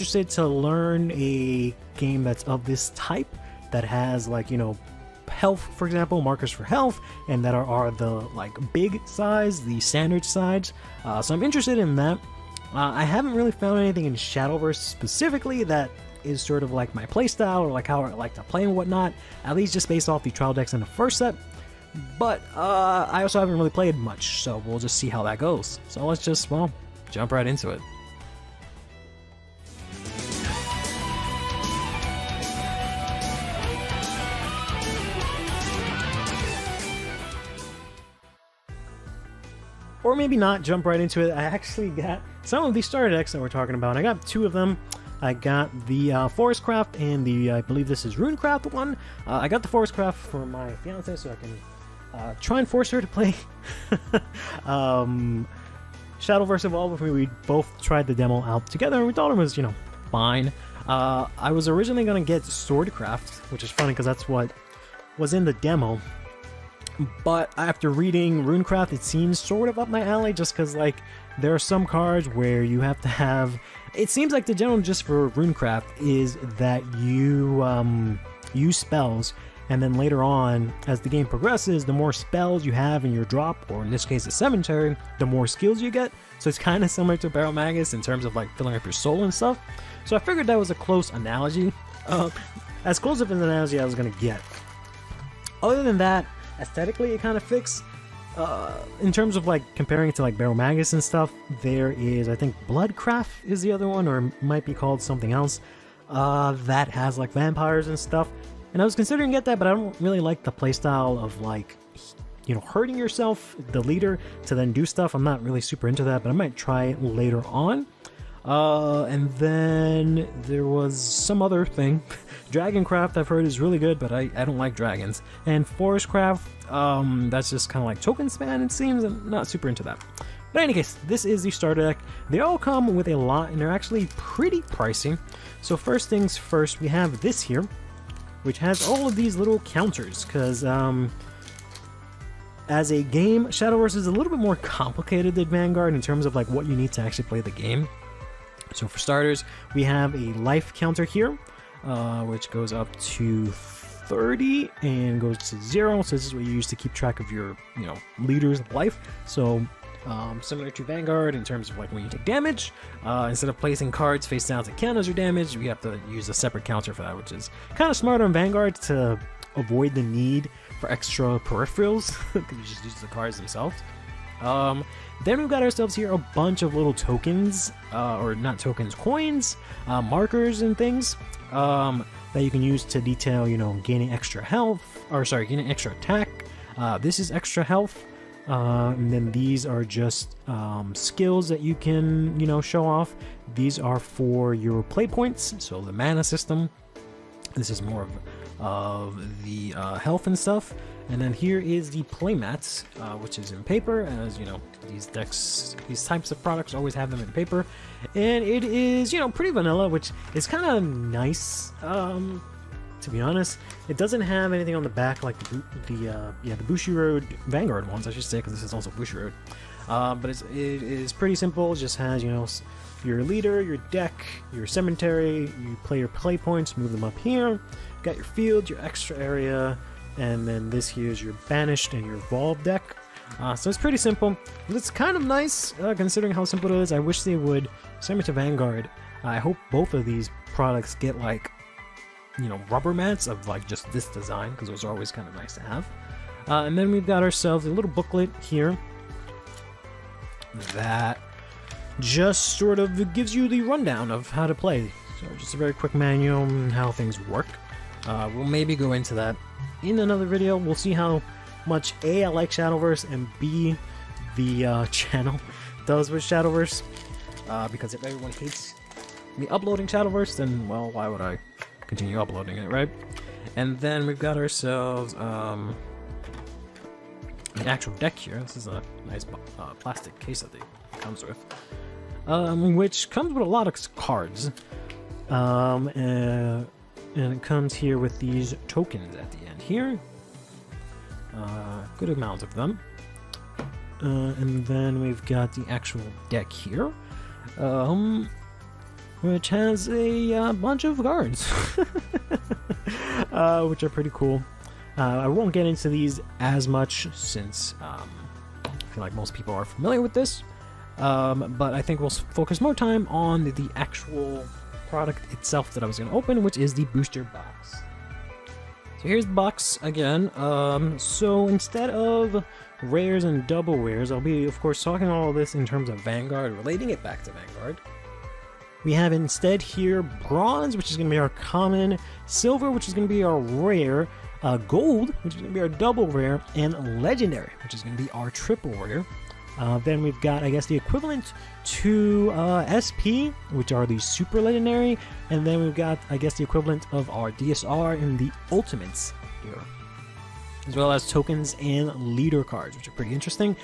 interested to learn a game that's of this type, that has like, you know, health, for example, markers for health, and that are the like big size, the standard size. So I'm interested in that. I haven't really found anything in Shadowverse specifically that is sort of like my playstyle, or like how I like to play and whatnot, at least just based off the trial decks in the first set. But I also haven't really played much, so we'll just see how that goes. So let's just, well, jump right into it. Or maybe not jump right into it. I actually got some of these starter decks that we're talking about. I got two of them. I got the Forestcraft and the, I believe this is Runecraft one. I got the Forestcraft for my fiance so I can try and force her to play Shadowverse Evolve with me. We both tried the demo out together and we thought it was, you know, fine. I was originally going to get Swordcraft, which is funny because that's what was in the demo. But after reading Runecraft, it seems sort of up my alley, just because, like, there are some cards where you have to have... It seems like the general gist for Runecraft is that you use spells, and then later on, as the game progresses, the more spells you have in your drop, or in this case, a cemetery, the more skills you get. So it's kind of similar to Barrel Magus in terms of, like, filling up your soul and stuff. So I figured that was a close analogy. As close of an analogy as I was going to get. Other than that, aesthetically it kind of fits. In terms of like comparing it to like Barrel Magus and stuff, there is, I think, Bloodcraft is the other one, or it might be called something else, that has like vampires and stuff. And I was considering get that, but I don't really like the playstyle of like, you know, hurting yourself, the leader, to then do stuff. I'm not really super into that, but I might try it later on. And then there was some other thing. Dragoncraft I've heard is really good, but I don't like dragons. And Forestcraft, that's just kind of like token span, it seems. I'm not super into that. But in any case, this is the starter deck. They all come with a lot, and they're actually pretty pricey. So first things first, we have this here, which has all of these little counters, because as a game, Shadowverse is a little bit more complicated than Vanguard in terms of like what you need to actually play the game. So for starters, we have a life counter here, which goes up to 30 and goes to 0. So this is what you use to keep track of your, you know, leader's life. So similar to Vanguard in terms of like when you take damage, instead of placing cards face down to count as your damage, we have to use a separate counter for that, which is kind of smart on Vanguard to avoid the need for extra peripherals, because you just use the cards themselves. Then we've got ourselves here a bunch of little tokens, or not tokens, coins, markers and things, that you can use to detail, you know, gaining extra health, or sorry, gaining extra attack. This is extra health, and then these are just skills that you can, you know, show off. These are for your play points, so the mana system. This is more of the health and stuff. And then here is the playmats, which is in paper. As you know, these decks, these types of products always have them in paper. And it is, you know, pretty vanilla, which is kind of nice, to be honest. It doesn't have anything on the back like the Bushiroad Vanguard ones, I should say, because this is also Bushiroad. But it is pretty simple. It just has, you know, your leader, your deck, your cemetery. You play your play points, move them up here. Got your field, your extra area. And then this here is your Banished and your Evolved deck. So it's pretty simple. It's kind of nice, considering how simple it is. I wish they would send it to Vanguard. I hope both of these products get, like, you know, rubber mats of, like, just this design, because those are always kind of nice to have. And then we've got ourselves a little booklet here that just sort of gives you the rundown of how to play. So just a very quick manual on how things work. We'll maybe go into that in another video. We'll see how much A, I like Shadowverse, and B, the channel does with Shadowverse. Because if everyone hates me uploading Shadowverse, then, well, why would I continue uploading it, right? And then we've got ourselves an actual deck here. This is a nice plastic case that it comes with, which comes with a lot of cards. And it comes here with these tokens at the end here. Good amount of them. And then we've got the actual deck here. which has a bunch of cards, which are pretty cool. I won't get into these as much since I feel like most people are familiar with this, but I think we'll focus more time on the actual product itself that I was going to open, which is the booster box. So here's the box again. So instead of rares and double rares, I'll be, of course, talking all this in terms of Vanguard, relating it back to Vanguard. We have instead here bronze, which is going to be our common, silver, which is going to be our rare, gold, which is going to be our double rare, and legendary, which is going to be our triple rare. Then we've got, I guess, the equivalent to SP, which are the super legendary, and then we've got, I guess, the equivalent of our DSR and the ultimates here, as well as tokens and leader cards, which are pretty interesting.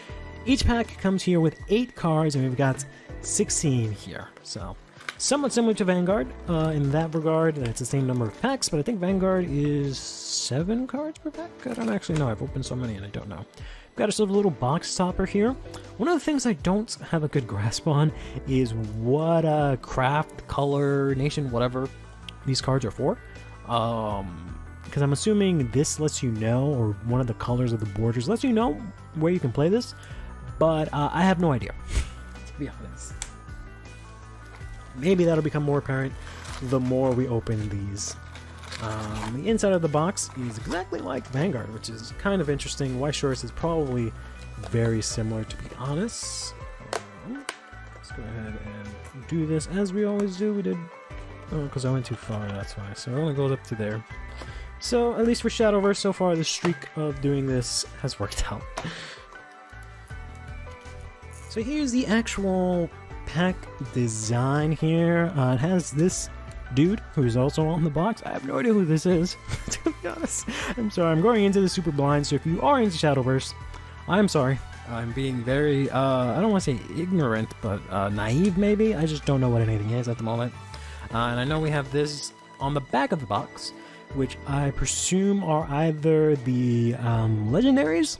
Each pack comes here with 8 cards, and we've got 16 here, so somewhat similar to Vanguard in that regard. It's the same number of packs, but I think Vanguard is 7 cards per pack. I don't actually know. I've opened so many and I don't know. We've got ourselves a little box topper here. One of the things I don't have a good grasp on is what craft, color, nation, whatever these cards are for. Because I'm assuming this lets you know, or one of the colors of the borders lets you know where you can play this, but I have no idea, to be honest. Maybe that'll become more apparent the more we open these. The inside of the box is exactly like Vanguard, which is kind of interesting. White Shorts is probably very similar, to be honest. Let's go ahead and do this as we always do. We did... Oh, because I went too far, that's why. So it only goes up to there. So, at least for Shadowverse, so far the streak of doing this has worked out. So here's the actual pack design here. It has this dude who's also on the box. I have no idea who this is, to be honest. I'm sorry, I'm going into the super blind, so if you are into Shadowverse, I'm sorry. I'm being very, I don't want to say ignorant, but naive maybe? I just don't know what anything is at the moment. And I know we have this on the back of the box, which I presume are either the legendaries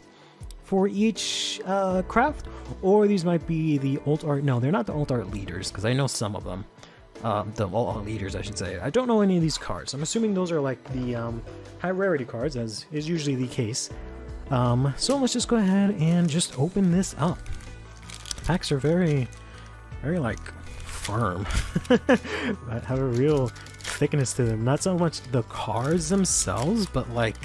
for each craft, or these might be the alt art. No, they're not the alt art leaders, because I know some of them. The alt art leaders, I should say. I don't know any of these cards. I'm assuming those are like the high rarity cards, as is usually the case. So let's just go ahead and just open this up. Packs are very, very like firm. Have a real thickness to them. Not so much the cards themselves, but like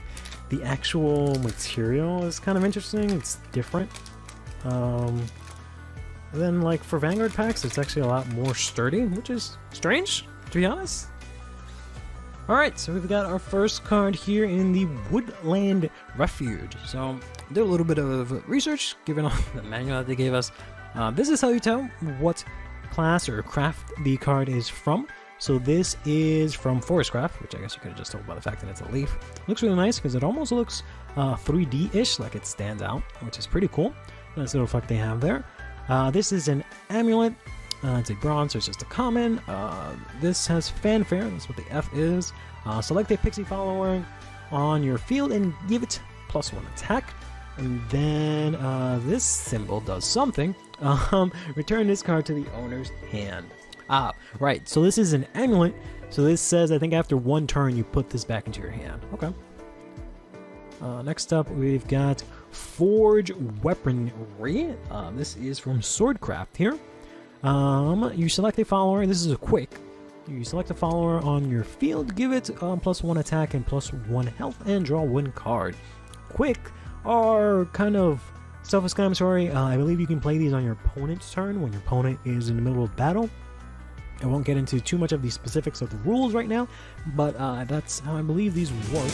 the actual material is kind of interesting. It's different. Then like for Vanguard packs, it's actually a lot more sturdy, which is strange, to be honest. Alright, so we've got our first card here in the Woodland Refuge. So I did a little bit of research, given all the manual that they gave us. This is how you tell what class or craft the card is from. So this is from Forestcraft, which I guess you could have just told by the fact that it's a leaf. Looks really nice because it almost looks 3D-ish, like it stands out, which is pretty cool. Nice little effect they have there. This is an amulet. It's a bronze, so it's just a common. This has fanfare, that's what the F is. Select a pixie follower on your field and give it +1 attack. And then this symbol does something. Return this card to the owner's hand. Ah, right, so this is an amulet. So this says, I think after 1 turn, you put this back into your hand. Okay. Next up, we've got Forge Weaponry. This is from Swordcraft here. You select a follower. This is a quick. You select a follower on your field, give it +1 attack and +1 health, and draw 1 card. Quick are kind of self-explanatory. I believe you can play these on your opponent's turn when your opponent is in the middle of battle. I won't get into too much of the specifics of the rules right now, but that's how I believe these work.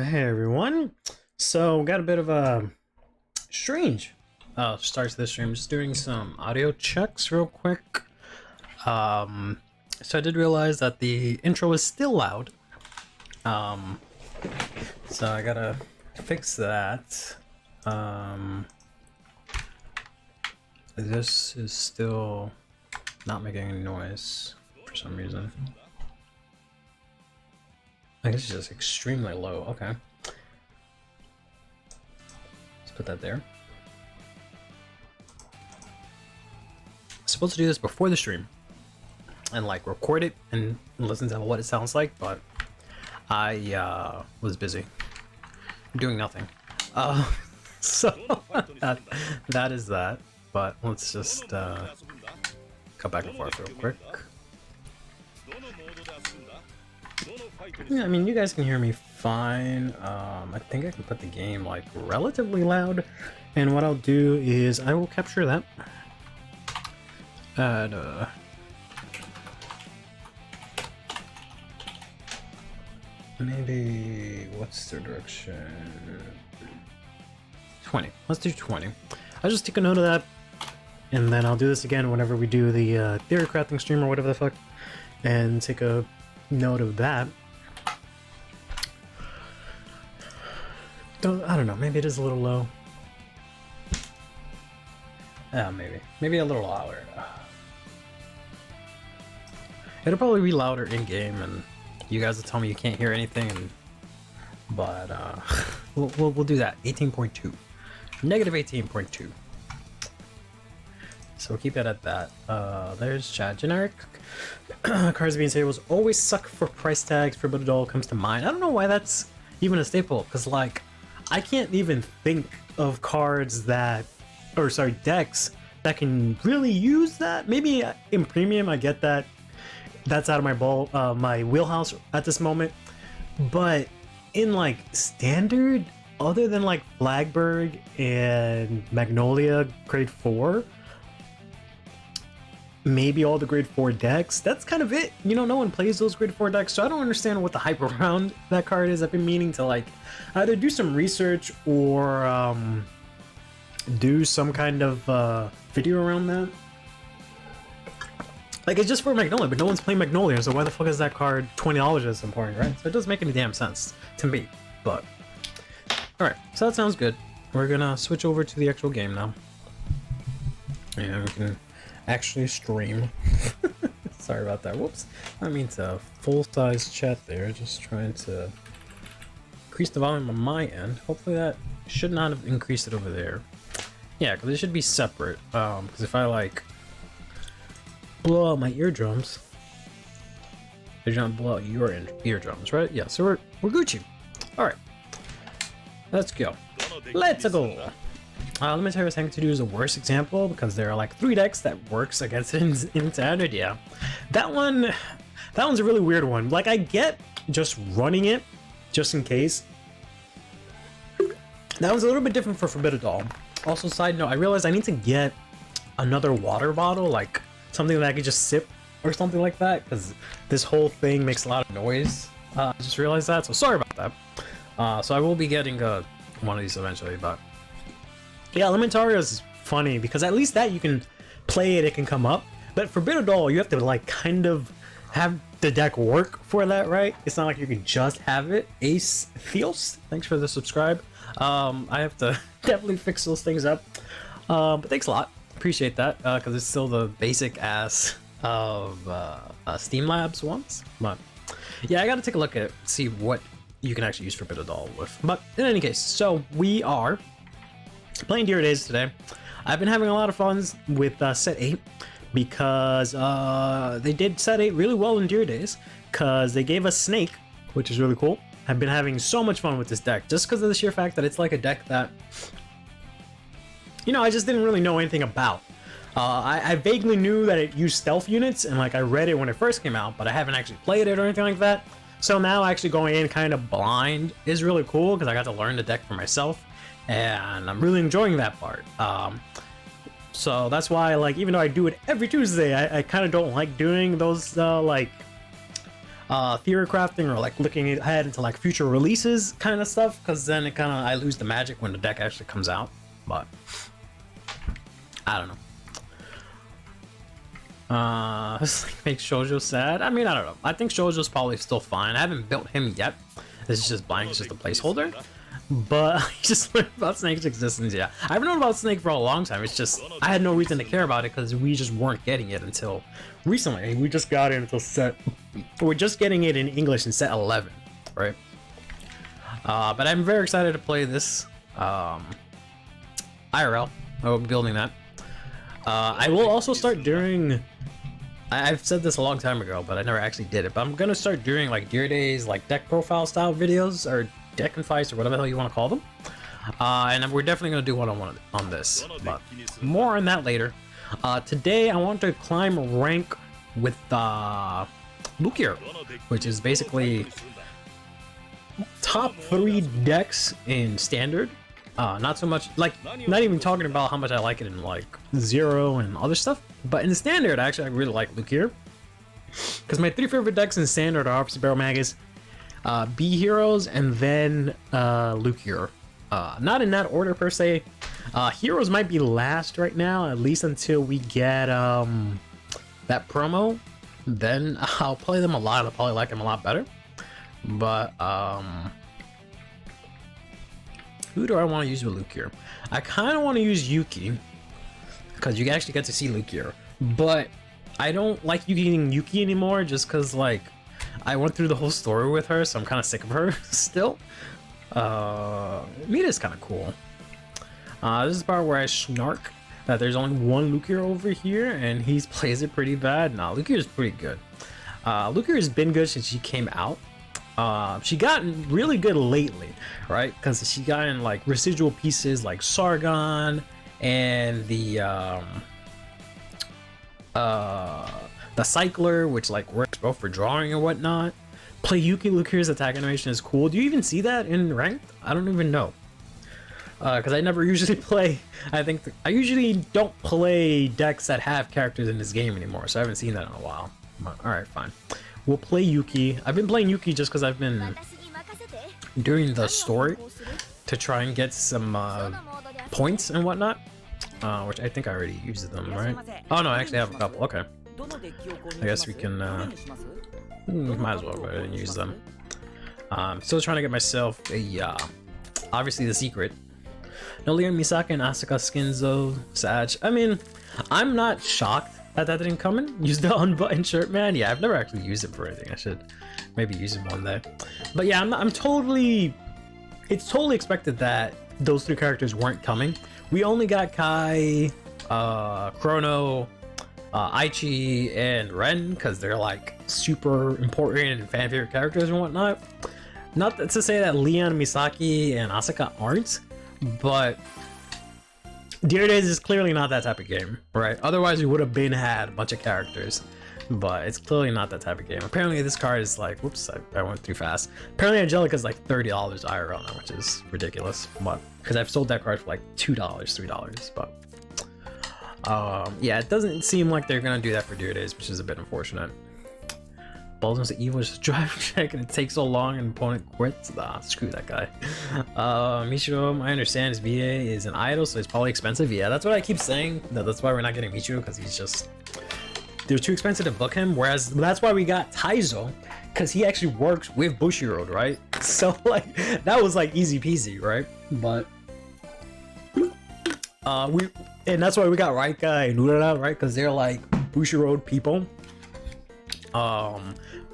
Hey everyone. So got a bit of a strange start to this stream. Just doing some audio checks real quick. So I did realize that the intro is still loud. So I gotta fix that. This is still not making any noise for some reason. I guess it's just extremely low. Okay. Let's put that there. I'm supposed to do this before the stream and like record it and listen to what it sounds like, but I was busy doing nothing. So that is that. But let's just go back and forth real quick. Yeah, I mean, you guys can hear me fine. I think I can put the game like relatively loud, and what I'll do is I will capture that. And maybe what's the direction? 20. Let's do 20. I'll just take a note of that, and then I'll do this again whenever we do the theory crafting stream or whatever the fuck, and take a note of that. I don't know, maybe it is a little low. Yeah, maybe a little louder. It'll probably be louder in game, and you guys will tell me you can't hear anything. But we'll do that. 18.2, negative 18.2. So we'll keep it at that. There's chat. Generic cards being tables always suck for price tags. For Doll comes to mind. I don't know why that's even a staple, because like I can't even think of cards that, or sorry, decks that can really use that. Maybe in premium, I get that. That's out of my wheelhouse at this moment. But in like standard, other than like Flagberg and Magnolia grade 4, maybe all the grade 4 decks, that's kind of it. You know, no one plays those grade 4 decks, so I don't understand what the hype around that card is. I've been meaning to like either do some research or do some kind of video around that. Like, it's just for Magnolia, but no one's playing Magnolia, so why the fuck is that card $20 at some point, right? So it doesn't make any damn sense to me, but... Alright, so that sounds good. We're gonna switch over to the actual game now. And we can actually stream. Sorry about that, whoops. I mean to full-size chat there, just trying to increase the volume on my end. Hopefully that should not have increased it over there. Yeah, because it should be separate, because if I like... blow out my eardrums. They don't blow out your eardrums, right? Yeah, so we're Gucci. Alright. Let's go. Let's go! Let me tell you what Tank to do is a worse example, because there are like 3 decks that works against it in standard. Yeah. That one's a really weird one. Like, I get just running it, just in case. That one's a little bit different for Forbidden Doll. Also, side note, I realized I need to get another water bottle, like something that I could just sip or something like that, because this whole thing makes a lot of noise. I just realized that, so sorry about that. So I will be getting one of these eventually, but yeah, Elementario is funny because at least that you can play it can come up, but for Forbidden Doll you have to like kind of have the deck work for that, right? It's not like you can just have it. Ace Theos, thanks for the subscribe. I have to definitely fix those things up, but thanks a lot. Appreciate that, because it's still the basic ass of Steam Labs ones. But yeah, I gotta take a look at it, see what you can actually use Forbidden Doll with. But in any case, so we are playing Dear Days today. I've been having a lot of fun with set 8 because they did set 8 really well in Dear Days, because they gave us Snake, which is really cool. I've been having so much fun with this deck just because of the sheer fact that it's like a deck that, you know, I just didn't really know anything about. I vaguely knew that it used stealth units, and like I read it when it first came out, but I haven't actually played it or anything like that. So now actually going in kind of blind is really cool, because I got to learn the deck for myself, and I'm really enjoying that part. So that's why, like, even though I do it every Tuesday, I kind of don't like doing those like theory crafting or like looking ahead into like future releases kind of stuff, because then it I lose the magic when the deck actually comes out. But I don't know. Make Shoujo sad. I mean, I don't know. I think Shoujo's probably still fine. I haven't built him yet. This is just blank. It's just a placeholder. But I just learned about Snake's existence. Yeah, I've known about Snake for a long time. It's just I had no reason to care about it because we just weren't getting it until recently. We just got it until set. We're just getting it in English in set 11. right? But I'm very excited to play this IRL. I'll be building that. I will also start doing. I've said this a long time ago, but I never actually did it. But I'm gonna start doing like Dear Days, like deck profile style videos, or deck and fights, or whatever the hell you want to call them. And we're definitely gonna do one-on-one on this, but more on that later. Today I want to climb rank with Lukier, which is basically top 3 decks in standard. Not so much like, not even talking about how much I like it in like Zero and other stuff, but in standard I really like Lukier, because my 3 favorite decks in standard are obviously Barrel Magus, B Heroes, and then Lukier. Not in that order per se. Heroes might be last right now, at least until we get that promo. Then I'll play them a lot. I'll probably like them a lot better. But who do I want to use with Lukier? I kind of want to use Yuki, because you actually get to see Lukier. But I don't like using Yuki anymore, just because like I went through the whole story with her, so I'm kind of sick of her still. Mita is kind of cool. This is the part where I snark that there's only one Lukier over here, and he plays it pretty bad. Nah, Lukier is pretty good. Lukier has been good since she came out. She got really good lately, right? Because she got in like residual pieces like Sargon and the Cycler, which like works both for drawing and whatnot. Play Yuki. Lukier's attack animation is cool. Do you even see that in ranked? I don't even know. Because I never usually play. I usually don't play decks that have characters in this game anymore, so I haven't seen that in a while. All right, fine. We'll play Yuki. I've been playing Yuki just because I've been doing the story to try and get some points and whatnot, which I think I already used them, right? Oh no, I actually have a couple. Okay, I guess we can might as well go ahead and use them. Still trying to get myself a obviously the secret. No, Leon, Misaka, and Asuka Skinzo, Sag. I mean, I'm not shocked that didn't come in. Use the unbuttoned shirt, man. Yeah, I've never actually used it for anything. I should maybe use it one day. But yeah, it's totally expected that those 3 characters weren't coming. We only got Kai, Chrono, Aichi, and Ren, because they're like super important and fan favorite characters and whatnot. Not to say that Leon, Misaki, and Asuka aren't, but Dear Days is clearly not that type of game, right? Otherwise we would have had a bunch of characters, but it's clearly not that type of game. Apparently this card is like, whoops, I went too fast. Apparently Angelica is like $30 IRL now, which is ridiculous, but because I've sold that card for like $2, $3, but yeah, it doesn't seem like they're gonna do that for Dear Days, which is a bit unfortunate. Balls the evil just drive check and it takes so long and opponent quits. Nah, screw that guy. Michiro, I understand his VA is an idol, so it's probably expensive. Yeah, that's what I keep saying. That's why we're not getting Michiro, because he's just, they're too expensive to book him. Whereas that's why we got Taizo, because he actually works with Bushiroad, right? So like that was like easy peasy, right? But and that's why we got Raika and Urara, right? Because they're like Bushiroad people.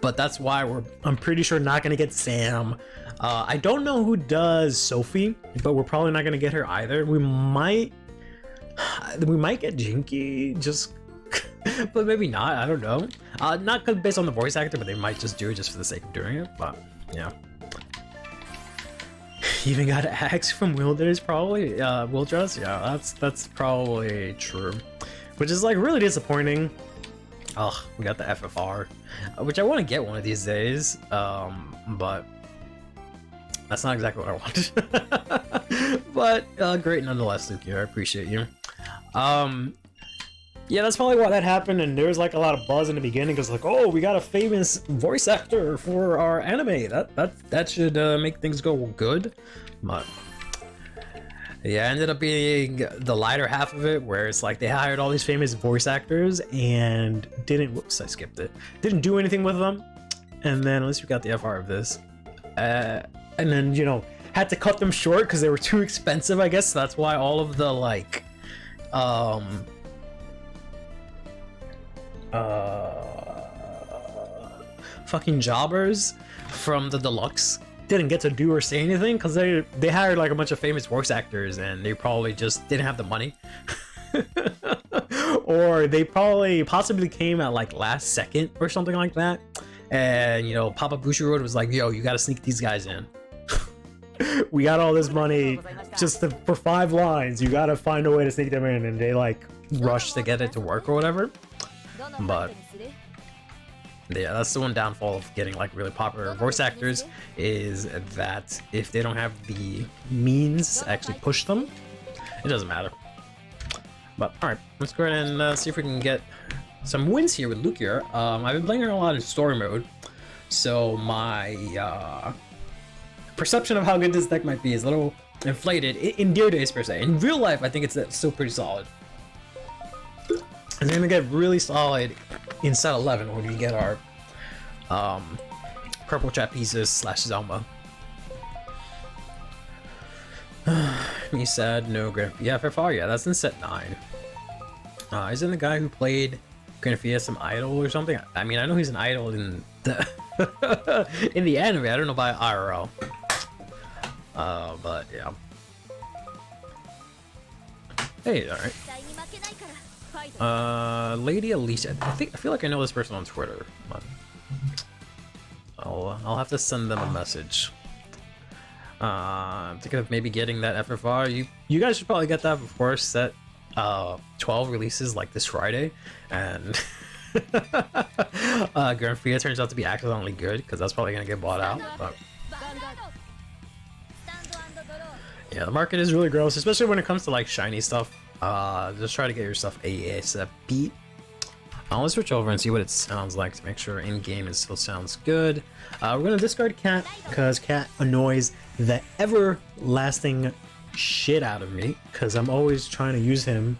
But that's why I'm pretty sure not gonna get Sam. I don't know who does Sophie, but we're probably not gonna get her either. We might get Jinky, just but maybe not. I don't know. Not based on the voice actor, but they might just do it just for the sake of doing it. But yeah. Even got Axe from Wilders, probably. Wildress, yeah, that's probably true. Which is like really disappointing. Oh, we got the FFR, which I want to get one of these days, but that's not exactly what I wanted. But great nonetheless, Luke. I appreciate you. Yeah, that's probably why that happened, and there was like a lot of buzz in the beginning, because like, oh, we got a famous voice actor for our anime. That should make things go good. But yeah, it ended up being the lighter half of it, where it's like they hired all these famous voice actors and whoops, I skipped it. Didn't do anything with them. And then at least we got the FR of this. And then, you know, had to cut them short because they were too expensive, I guess. So that's why all of the like, fucking jobbers from the deluxe didn't get to do or say anything because they hired like a bunch of famous voice actors and they probably just didn't have the money. Or they possibly came at like last second or something like that, and you know, Papa Bushiroad was like, yo, you gotta sneak these guys in. We got all this money just for 5 lines, you gotta find a way to sneak them in, and they like rushed to get it to work or whatever. But yeah, that's the one downfall of getting like really popular voice actors, is that if they don't have the means to actually push them, it doesn't matter. But alright, let's go ahead and see if we can get some wins here with Lukia. I've been playing her a lot in story mode, so my perception of how good this deck might be is a little inflated in Dear Days per se. In real life, I think it's still pretty solid. It's gonna get really solid in set 11 when we get our purple chat pieces / Zelma. Me sad, no Granfia FFR. Yeah, that's in set 9. Isn't the guy who played Granfia some idol or something? I mean, I know he's an idol in the in the anime. I don't know about IRL. But yeah. Hey, all right. Lady Alicia. I feel like I know this person on Twitter, but I'll have to send them a message. I'm thinking of maybe getting that FFR. You guys should probably get that before set 12 releases, like this Friday, and Granfia turns out to be accidentally good, because that's probably gonna get bought out. But yeah, the market is really gross, especially when it comes to like shiny stuff. Just try to get your stuff ASAP. Let's switch over and see what it sounds like to make sure in game it still sounds good. We're gonna discard Cat because Cat annoys the everlasting shit out of me, because I'm always trying to use him,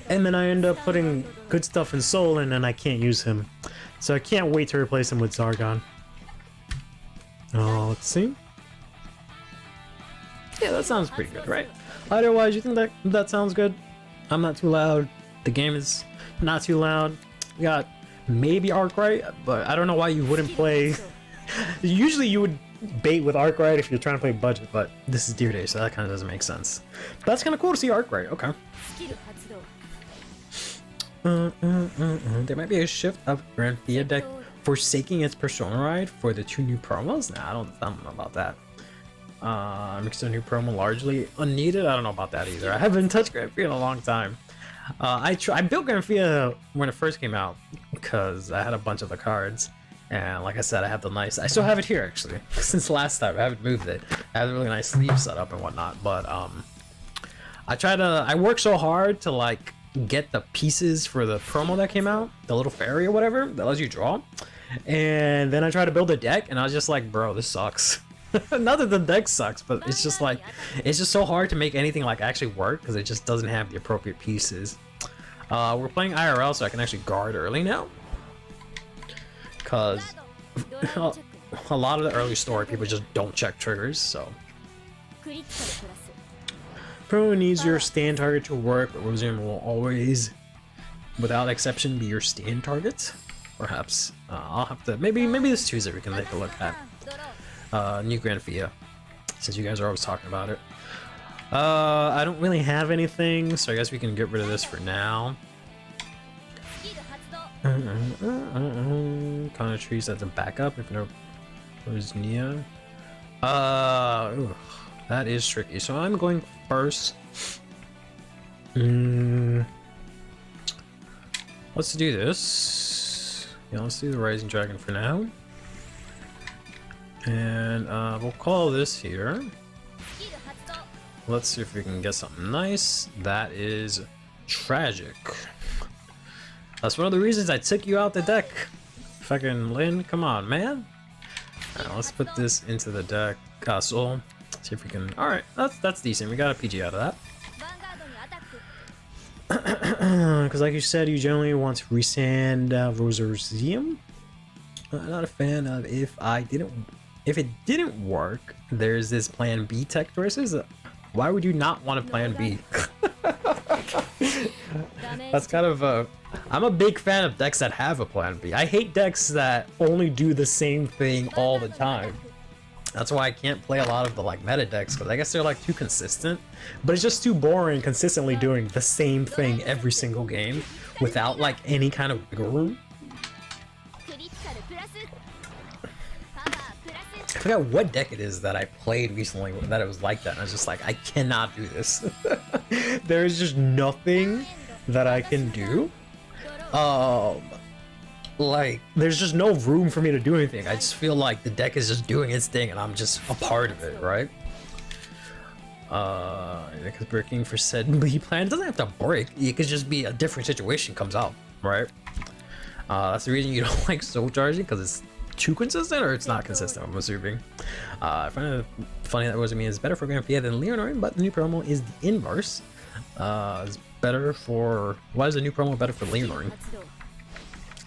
and then I end up putting good stuff in Soul and then I can't use him. So I can't wait to replace him with Zargon. Let's see. Yeah, that sounds pretty good, right? Otherwise, you think that sounds good? I'm not too loud. The game is not too loud. We got maybe Arkwright, but I don't know why you wouldn't play. Usually you would bait with Arkwright if you're trying to play budget, but this is Dear Days, so that kind of doesn't make sense. But that's kind of cool to see Arkwright. Okay. There might be a shift of Granfia deck forsaking its Persona ride for the 2 new promos. Nah, I don't know about that. Makes the new promo largely unneeded. I don't know about that either. I haven't touched Granfia in a long time. I built Granfia when it first came out because I had a bunch of the cards, and like I said, I have the nice. I still have it here actually since last time. I haven't moved it. I have a really nice sleeve setup and whatnot. But I work so hard to like get the pieces for the promo that came out, the little fairy or whatever that lets you draw, and then I try to build a deck, and I was just like, bro, this sucks. Not that the deck sucks, but it's just like, it's just so hard to make anything like actually work because it just doesn't have the appropriate pieces. We're playing IRL, so I can actually guard early now, because a lot of the early story people just don't check triggers. So Pro needs your stand target to work, but Rosium will always, without exception, be your stand target. Perhaps I'll have to maybe this Tuesday we can take a look at new Granfia, since you guys are always talking about it. I don't really have anything, so I guess we can get rid of this for now. Kind of trees that's a backup if no Rosnia. That is tricky. So I'm going first. Let's do this. Yeah, let's do the Rising Dragon for now. And we'll call this here. Let's see if we can get something nice. That is tragic. That's one of the reasons I took you out the deck. Fucking Lynn, come on, man. Alright, let's put this into the deck. Soul. See if we can. Alright, that's decent. We got a PG out of that. Because like you said, you generally want to resand Rosium. Not a fan of if it didn't work, there's this plan B tech choices. Why would you not want a plan B? That's kind of I'm a big fan of decks that have a plan B. I hate decks that only do the same thing all the time. That's why I can't play a lot of the like meta decks, because I guess they're like too consistent. But it's just too boring consistently doing the same thing every single game without like any kind of wiggle room. I forgot what deck it is that I played recently that it was like that, and I was just like, I cannot do this. There's just nothing that I can do. Like, there's just no room for me to do anything. I just feel like the deck is just doing its thing and I'm just a part of it, right? Because breaking for said B plan, it doesn't have to break. It could just be a different situation comes out, right? That's the reason you don't like soul charging, because it's too consistent, or it's not consistent, I'm assuming. I find it funny that Rosamia is better for Grand Prix than Leonard, but the new promo is the inverse. It's better for... Why is the new promo better for Leonard?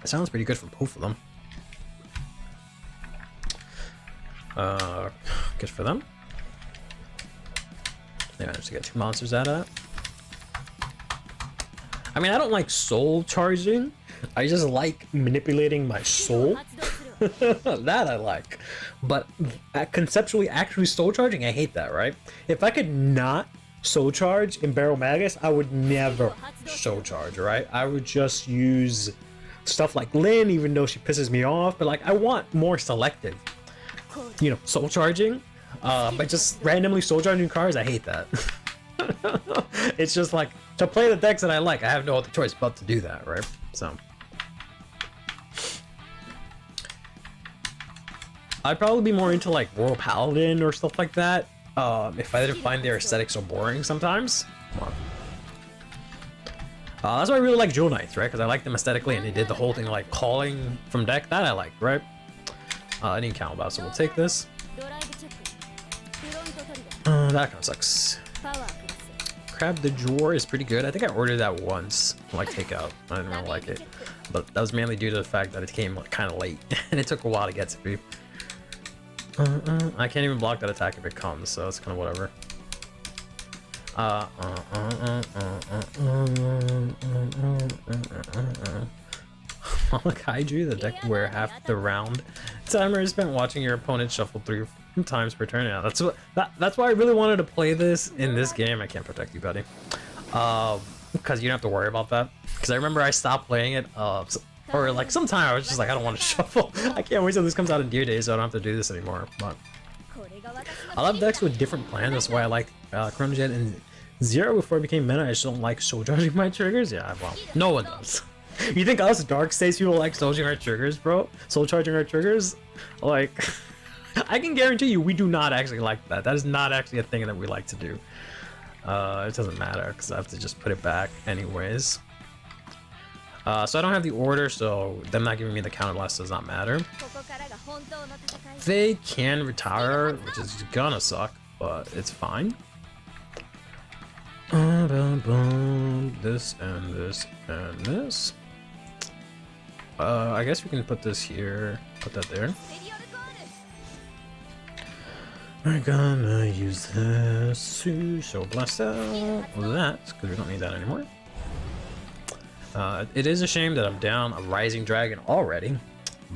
It sounds pretty good for both of them. Good for them. They managed to get 2 monsters out of that. I mean, I don't like soul charging. I just like manipulating my soul. That I like. But conceptually, actually soul charging, I hate that, right? If I could not soul charge in Barrel Magus, I would never soul charge, right? I would just use stuff like Lynn, even though she pisses me off, but like I want more selective, you know, soul charging. But just randomly soul charging cards, I hate that. It's just like, to play the decks that I like, I have no other choice but to do that, right? So I'd probably be more into like Royal Paladin or stuff like that, if I didn't find their aesthetic so boring sometimes. That's why I really like Jewel Knights, right? Because I like them aesthetically, and they did the whole thing like calling from deck. That I like, right? I didn't count about, so we'll take this. That kind of sucks. Crab the Drawer is pretty good. I think I ordered that once, like takeout. I didn't really like it, but that was mainly due to the fact that it came like kind of late, and it took a while to get to me. I can't even block that attack if it comes, so it's kind of whatever. Like Kaiju, the deck where half the round timer is spent watching your opponent shuffle 3 times per turn. Yeah, that's why I really wanted to play this in this game. I can't protect you, buddy. Because you don't have to worry about that. Because I remember I stopped playing it, or like sometime I was just like, I don't want to shuffle. I can't wait till this comes out in Dear Days, so I don't have to do this anymore. But I love decks with different plans. That's why I like Chrono Jet and Zero before it became meta. I just don't like soul charging my triggers. Yeah, well, no one does. You think us Dark States people like soul charging our triggers, bro? Soul charging our triggers? Like, I can guarantee you we do not actually like that. That is not actually a thing that we like to do. It doesn't matter because I have to just put it back anyways. So I don't have the order, so them not giving me the counter blast does not matter. They can retire, which is gonna suck, but it's fine. This and this and this. I guess we can put this here, put that there. We're gonna use this to show blast out that, because we don't need that anymore. It is a shame that I'm down a Rising Dragon already,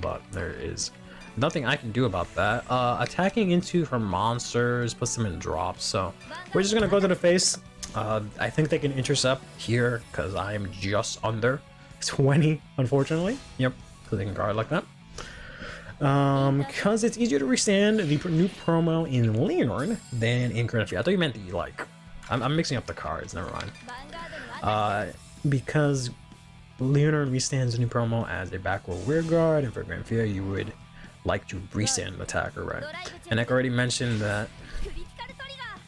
but there is nothing I can do about that. Attacking into her monsters puts them in drops, so we're just gonna go to the face. I think they can intercept here because I am just under 20, unfortunately. Yep, so they can guard like that. Because it's easier to restand the new promo in Leonard than in Grenfell. I thought you meant the, like, I'm mixing up the cards, never mind. Because Leonard restands the new promo as a backward rear guard, and for Grenfell you would like to restand the attacker, right? And I already mentioned that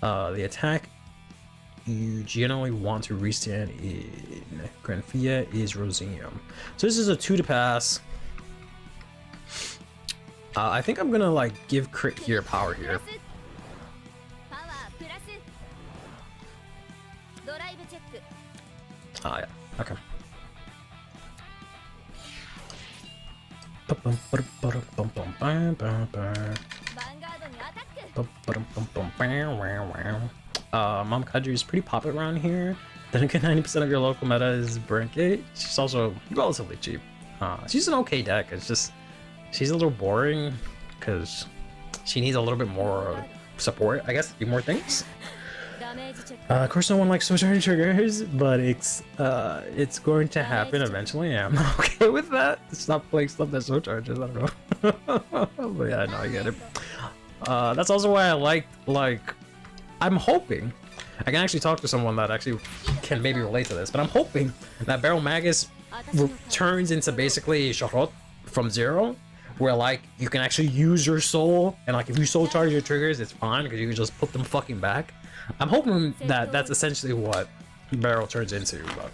the attack you generally want to restand in Grenfell is Rosenium. So this is a 2 to pass. I think I'm gonna like give crit here power here. Yeah, okay. Mom Kadri is pretty popular around here. Then again, 90% of your local meta is Brinkgate. She's also relatively cheap. She's an okay deck. It's just she's a little boring because she needs a little bit more support, I guess, do more things. Of course, no one likes soul charging triggers, but it's going to happen eventually. I'm okay with that. Stop playing stuff that soul charges. I don't know. But yeah, no, I get it. That's also why I like. I'm hoping I can actually talk to someone that actually can maybe relate to this, but I'm hoping that Barrel Magus turns into basically Shorot from zero, where like you can actually use your soul, and like if you soul charge your triggers, it's fine because you can just put them fucking back. I'm hoping that that's essentially what Barrel turns into. But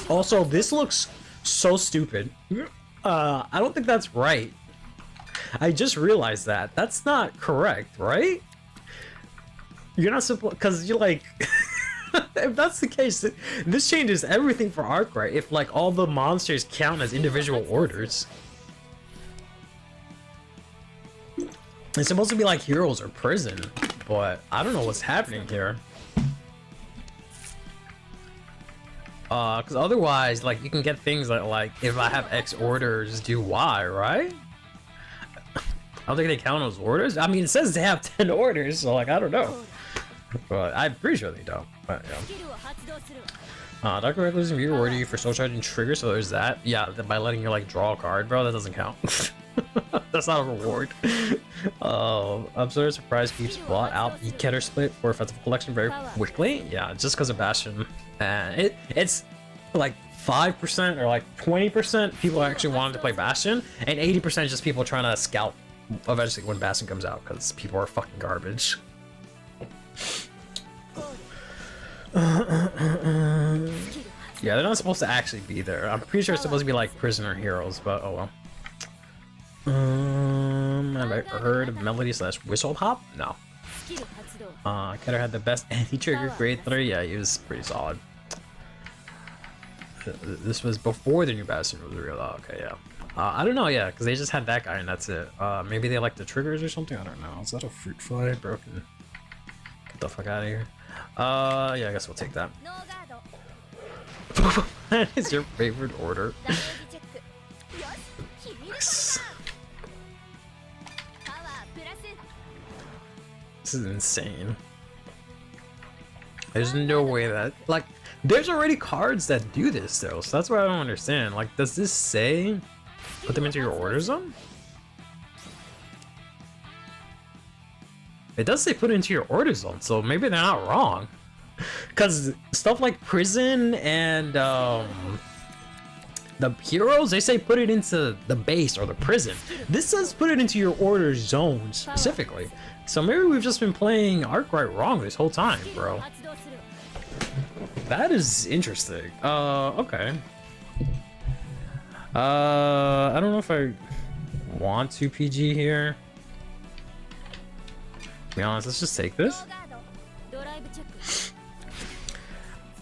also, this looks so stupid. I don't think that's right. I just realized that that's not correct, right? You're not supposed, because you're like, if that's the case, this changes everything for Arkwright. If like all the monsters count as individual orders, it's supposed to be like heroes or prison, but I don't know what's happening here. Because otherwise, like you can get things like if I have X orders, do Y, right? I don't think they count as orders. I mean, it says they have 10 orders, so like I don't know. But I'm pretty sure they don't. But yeah. Dr. Reckless and you order you for soul charging triggers, so there's that. Yeah, by letting you like draw a card, bro, that doesn't count. That's not a reward. Absurd Surprise keeps bought out the Keter split for Festival Collection very quickly. Yeah, just because of Bastion. And it's like 5% or like 20% people actually wanted to play Bastion, and 80% just people trying to scout eventually when Bastion comes out because people are fucking garbage. Yeah, they're not supposed to actually be there. I'm pretty sure it's supposed to be like prisoner heroes, but oh well. Have I heard of Melody / Whistle Hop? No. Keter had the best anti-trigger grade 3. Yeah, he was pretty solid. This was before the new Bastion was real. Oh, okay, yeah. I don't know, yeah, because they just had that guy and that's it. Maybe they like the triggers or something. I don't know. Is that a fruit fly? Broken. Get the fuck out of here. Yeah, I guess we'll take that. That is your favorite order. Nice. This is insane. There's no way that, like, there's already cards that do this though, so that's what I don't understand. Like, does this say put them into your order zone? It does say put it into your order zone, so maybe they're not wrong. Because stuff like prison and the heroes, they say put it into the base or the prison. This says put it into your order zone specifically. So maybe we've just been playing Arkwright wrong this whole time, bro. That is interesting. Okay. I don't know if I want to PG here. To be honest, let's just take this.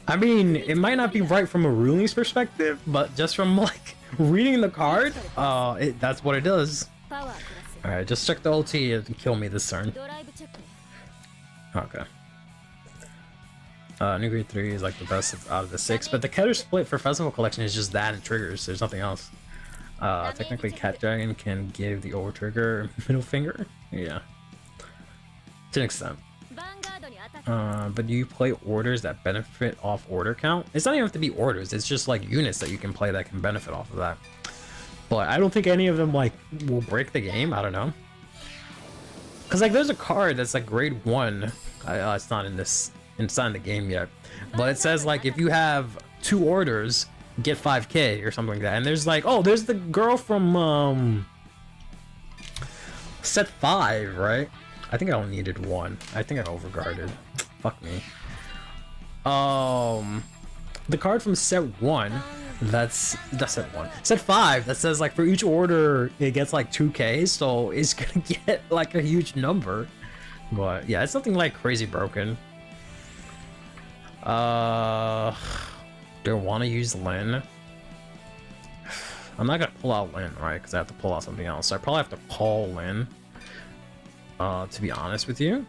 I mean, it might not be right from a rulings perspective, but just from like reading the card, that's what it does. Alright, just check the ulti and kill me this turn. Okay. New grade 3 is like the best out of the 6, but the Keter split for Festival Collection is just that and triggers. There's nothing else. Technically, Cat Dragon can give the over trigger middle finger. Yeah, to an extent. But do you play orders that benefit off order count? It's not even have to be orders. It's just like units that you can play that can benefit off of that. But I don't think any of them like will break the game. I don't know. Cause like there's a card that's like grade 1. It's not in this. It's not in the game yet. But it says like if you have 2 orders, get 5k or something like that. And there's like, oh, there's the girl from set 5, right? I think I only needed 1. I think I overguarded. Fuck me. The card from set 1, that's set 1. Set 5, that says like for each order it gets like 2k, so it's gonna get like a huge number. But yeah, it's nothing like crazy broken. Do I want to use Lynn? I'm not gonna pull out Lynn, right? Because I have to pull out something else. So I probably have to call Lynn. To be honest with you.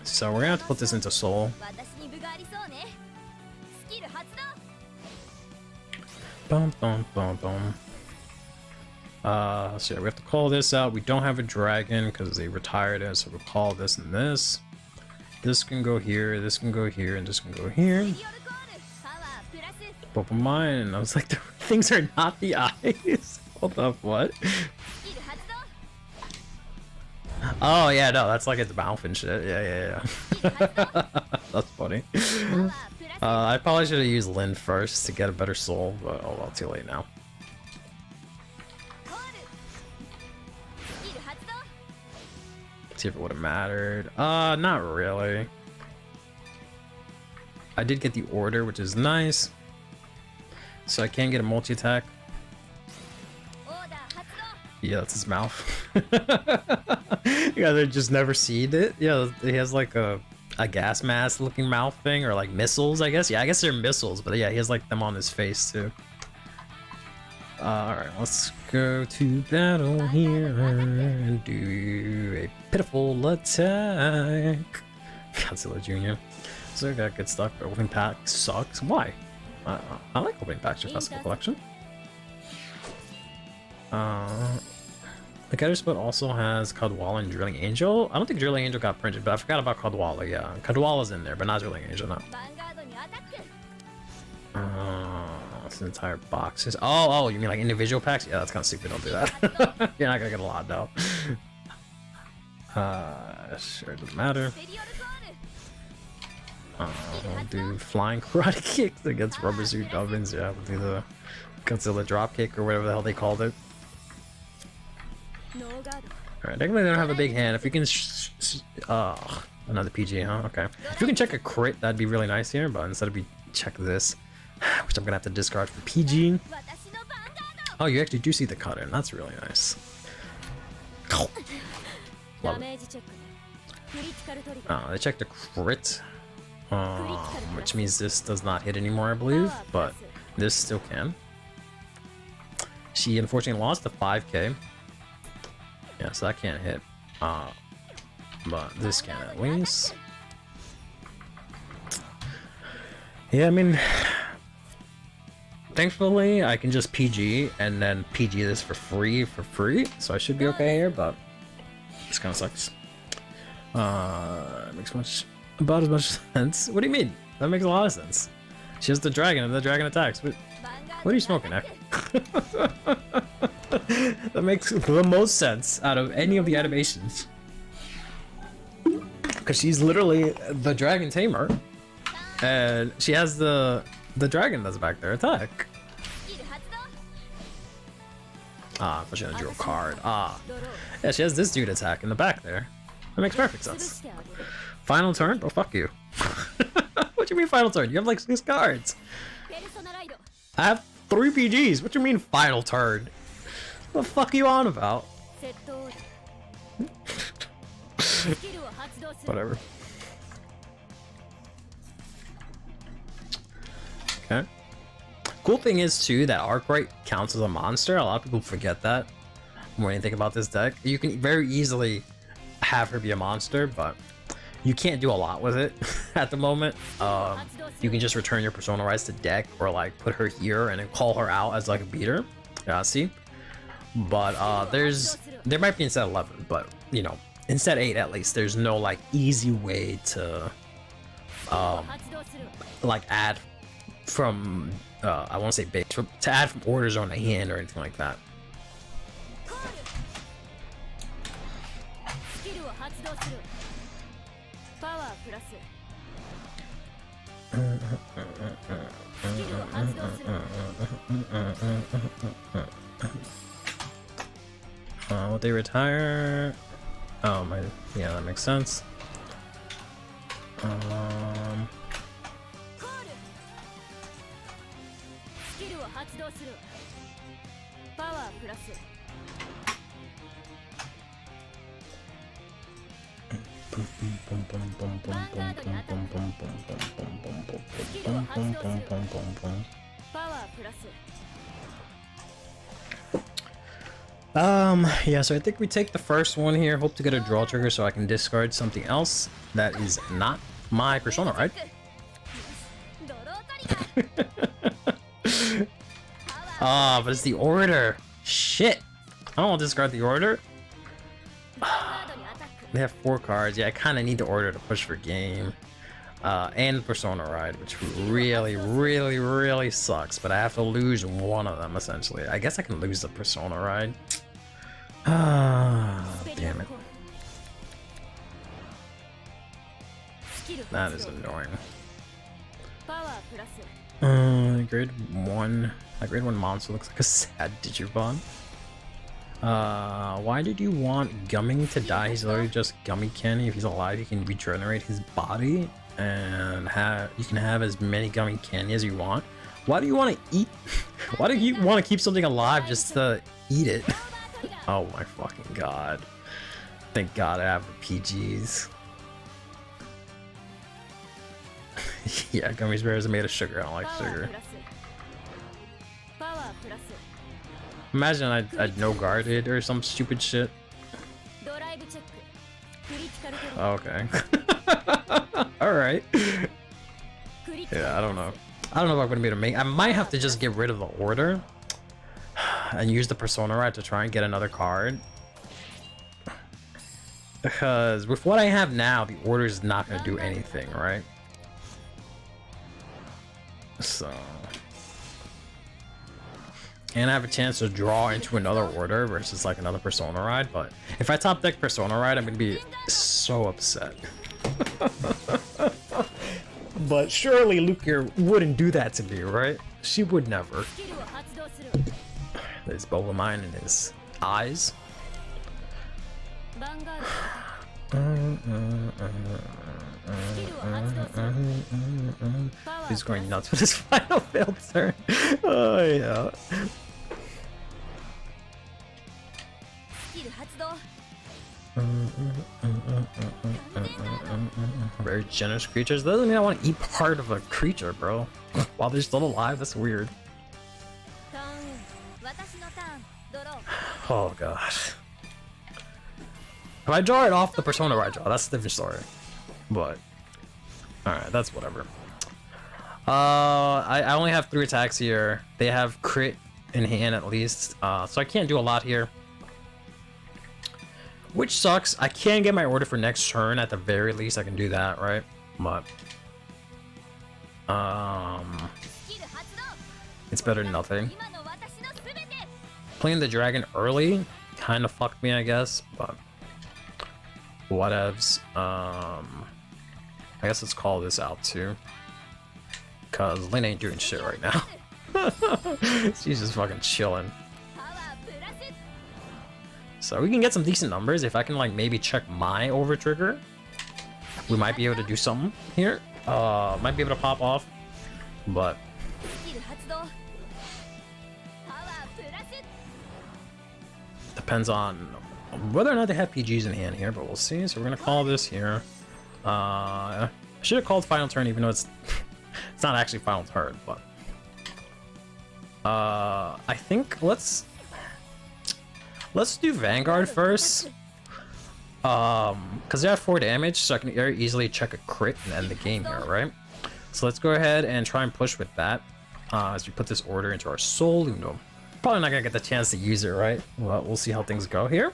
So we're gonna have to put this into Soul. Boom, boom, boom, boom. So yeah, we have to call this out. We don't have a dragon because they retired it, so we'll call this and this. This can go here, this can go here, and this can go here. But mine, I was like, the things are not the eyes. Hold up, what? Oh yeah, no, that's like its mouth and shit. Yeah. That's funny. I probably should have used Lynn first to get a better soul, but oh well, too late now. Let's see if it would have mattered. Not really. I did get the order, which is nice. So I can get a multi-attack. Yeah, that's his mouth. Yeah, they just never seen it. Yeah, he has like a gas mask looking mouth thing, or like missiles, I guess. Yeah, I guess they're missiles, but yeah, he has like them on his face too. Alright, let's go to battle here and do a pitiful attack. Godzilla Jr. So I got good stuff, but opening pack sucks. Why? I like opening packs for Festival Collection. The Getter Split also has Cadwalla and Drilling Angel. I don't think Drilling Angel got printed, but I forgot about Cadwalla. Yeah, Cadwalla's in there, but not Drilling Angel. No. It's an entire box. Oh, you mean like individual packs? Yeah, that's kind of stupid. Don't do that. You're not gonna get a lot though. Sure, doesn't matter. We'll do Flying Karate Kicks against Rubber Suit Dubbins. Yeah, we'll do the Godzilla Drop Kick or whatever the hell they called it. Alright, technically they don't have a big hand. If you can another PG, huh? Okay. If you can check a crit, that'd be really nice here, but instead of check this, which I'm gonna have to discard for PG. Oh, you actually do see the cut in. That's really nice. Love it. They checked a crit, which means this does not hit anymore, I believe, but this still can. She unfortunately lost the 5k. Yeah, so that can't hit. But this can at least. Yeah, I mean, thankfully I can just PG and then PG this for free, so I should be okay here, but this kind of sucks. It makes about as much sense. What do you mean? That makes a lot of sense. She has the dragon and the dragon attacks. What are you smoking, Ek? That makes the most sense out of any of the animations. Because she's literally the dragon tamer. And she has the dragon that's back there attack. But she had to draw a card. Yeah, she has this dude attack in the back there. That makes perfect sense. Final turn? Oh, fuck you. What do you mean final turn? You have like 6 cards. I have 3 PGs. What do you mean final turn? What the fuck are you on about? Whatever. Okay. Cool thing is too that Arkwright counts as a monster. A lot of people forget that when you think about this deck. You can very easily have her be a monster, but you can't do a lot with it at the moment. You can just return your Persona Rise to deck, or like put her here and then call her out as like a beater. Yeah, see. But there might be in set 11, but you know, in set 8 at least, there's no like easy way to like add from I want to say base to add from orders on the hand or anything like that. Would they retire? Oh my, yeah, that makes sense. Yeah, so I think we take the first one here, hope to get a draw trigger so I can discard something else that is not my persona, right? Ah, but it's the order. Shit. I don't want to discard the order. They have 4 cards. Yeah, I kind of need the order to push for game. And Persona Ride, which really sucks. But I have to lose one of them, essentially. I guess I can lose the Persona Ride. Ah, damn it. That is annoying. Grade 1. My grade 1 monster looks like a sad Digimon. Why did you want Gimme to die? He's literally just Gimme Candy. If he's alive, you can regenerate his body and you can have as many Gimme Candy as you want. Why do you want to eat? Why do you want to keep something alive just to eat it? Oh my fucking god. Thank god I have the PGs. Yeah, gummies bears are made of sugar. I don't like sugar. Imagine I'd no guarded or some stupid shit. Okay. Alright. Yeah, I don't know. I don't know if I'm gonna be able to make. I might have to just get rid of the order and use the Persona Ride to try and get another card. Because with what I have now, the order is not gonna do anything, right? So, and I have a chance to draw into another order versus like another Persona Ride. But if I top deck Persona Ride, I'm gonna be so upset. But surely Lucia wouldn't do that to me, right? She would never. There's Mine in his eyes. He's going nuts with his final failed turn. Oh yeah. Very generous creatures. That doesn't mean I want to eat part of a creature, bro. While they're still alive, that's weird. Oh gosh. If I draw it off the Persona Ride draw, that's a different story. But alright, that's whatever. I only have 3 attacks here. They have crit in hand at least. So I can't do a lot here. Which sucks. I can get my order for next turn at the very least. I can do that, right? But it's better than nothing. Playing the dragon early kind of fucked me, I guess, but whatevs. I guess let's call this out too, cause Lynn ain't doing shit right now. She's just fucking chilling. So we can get some decent numbers if I can like maybe check my over trigger. We might be able to do something here. Might be able to pop off, but depends on whether or not they have PGs in hand here, but we'll see. So we're gonna call this here. I should have called final turn, even though it's it's not actually final turn, but I think let's do Vanguard first. Because they have 4 damage, so I can very easily check a crit and end the game here, right? So let's go ahead and try and push with that as we put this order into our Soul Uno. Probably not gonna get the chance to use it, right? Well, we'll see how things go here.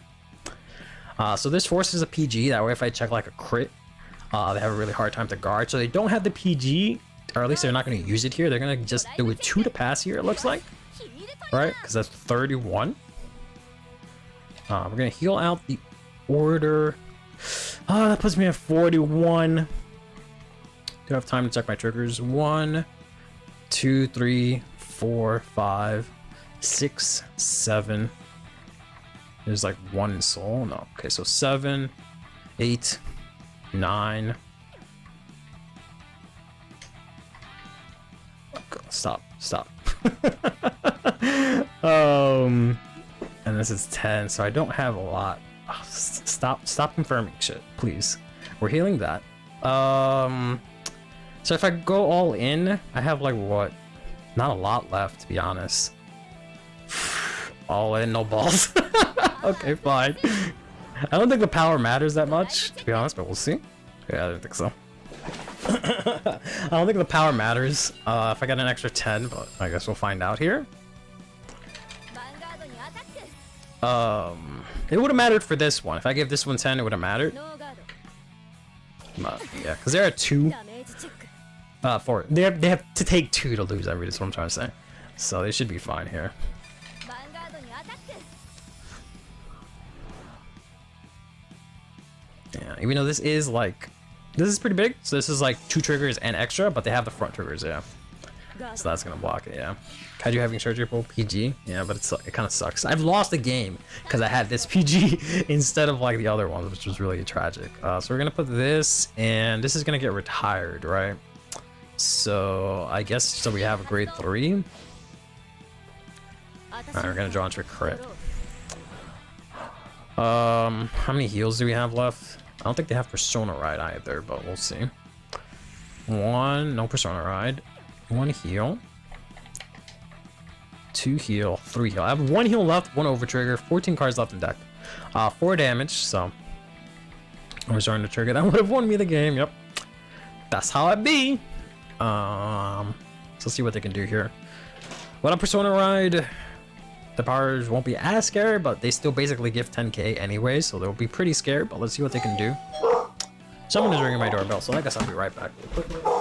So this forces a PG. That way, if I check like a crit, they have a really hard time to guard. So they don't have the PG, or at least they're not going to use it here. They're going to just do a 2 to pass here, it looks like. Right? Because that's 31. We're going to heal out the order. That puts me at 41. Do I have time to check my triggers? 1, 2, 3, 4, 5, 6, 7. There's like 1 in soul. No. Okay, so 7, 8, 9. Stop. And this is 10, so I don't have a lot. Oh, stop confirming shit, please. We're healing that. So if I go all in, I have like what? Not a lot left, to be honest. All in, no balls. Okay, fine. I don't think the power matters that much, to be honest, but we'll see. Yeah, I don't think so. I don't think the power matters if I get an extra 10, but I guess we'll find out here. It would have mattered for this one. If I gave this one 10, it would have mattered. Yeah, because they're at 2. 4. They have to take 2 to lose every. That's what I'm trying to say. So they should be fine here. Yeah, even though this is pretty big. So this is like 2 triggers and extra, but they have the front triggers, yeah. So that's gonna block it, yeah. Kaiju having surgery for PG, yeah, but it kind of sucks. I've lost a game because I had this PG instead of like the other ones, which was really tragic. So we're gonna put this, and this is gonna get retired, right? So I guess so we have a grade 3. Alright, we're gonna draw into a crit. How many heals do we have left? I don't think they have Persona Ride either, but we'll see. 1, no Persona Ride. 1 heal. 2 heal, 3 heal. I have 1 heal left, 1 over trigger, 14 cards left in deck. 4 damage, so we're starting to trigger. That would have won me the game, yep. That's how it be. So let's see what they can do here. What a Persona Ride. The powers won't be as scary, but they still basically give 10k anyway, so they'll be pretty scared, but let's see what they can do. Someone is ringing my doorbell, so I guess I'll be right back real quickly.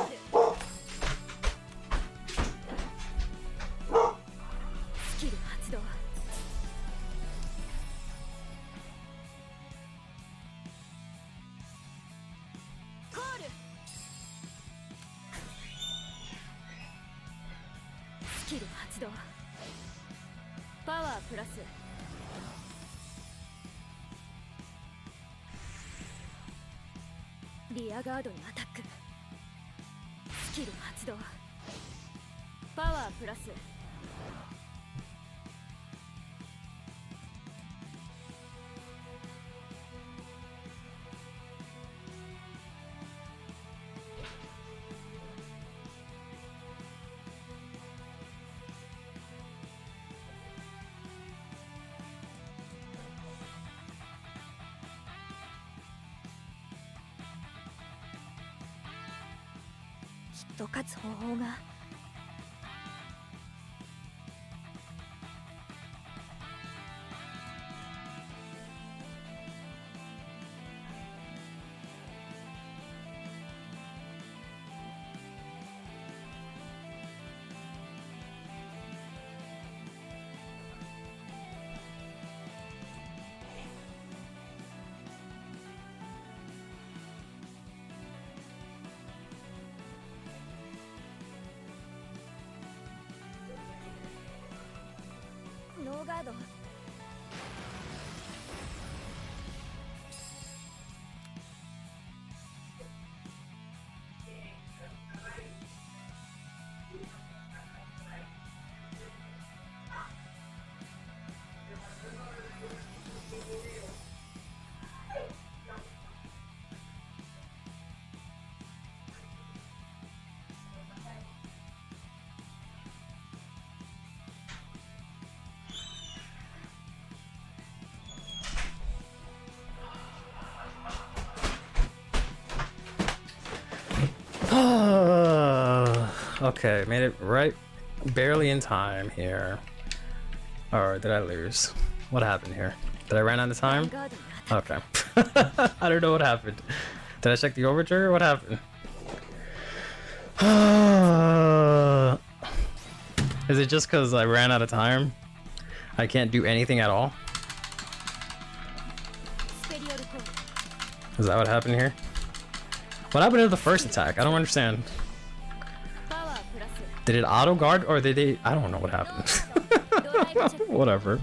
Okay, made it right barely in time here. Or did I lose? What happened here? Did I run out of time? Okay. I don't know what happened. Did I check the overture? What happened? Is it just because I ran out of time? I can't do anything at all? Is that what happened here? What happened to the first attack? I don't understand. Did it auto guard or did they? I don't know what happened. Whatever.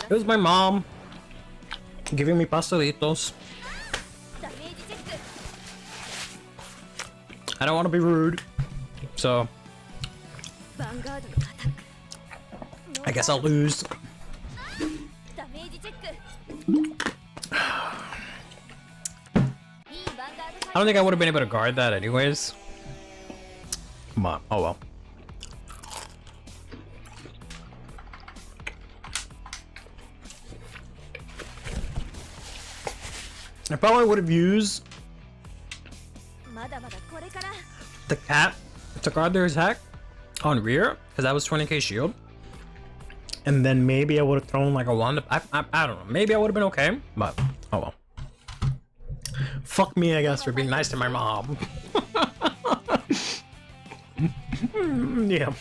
It was my mom giving me pastelitos. I don't want to be rude, so I guess I'll lose. I don't think I would have been able to guard that anyways. But, oh well. I probably would have used the cat to guard their attack on rear, because that was 20k shield. And then maybe I would have thrown like a wand. I don't know. Maybe I would have been okay, but oh well. Fuck me, I guess, for being nice to my mom. Yeah.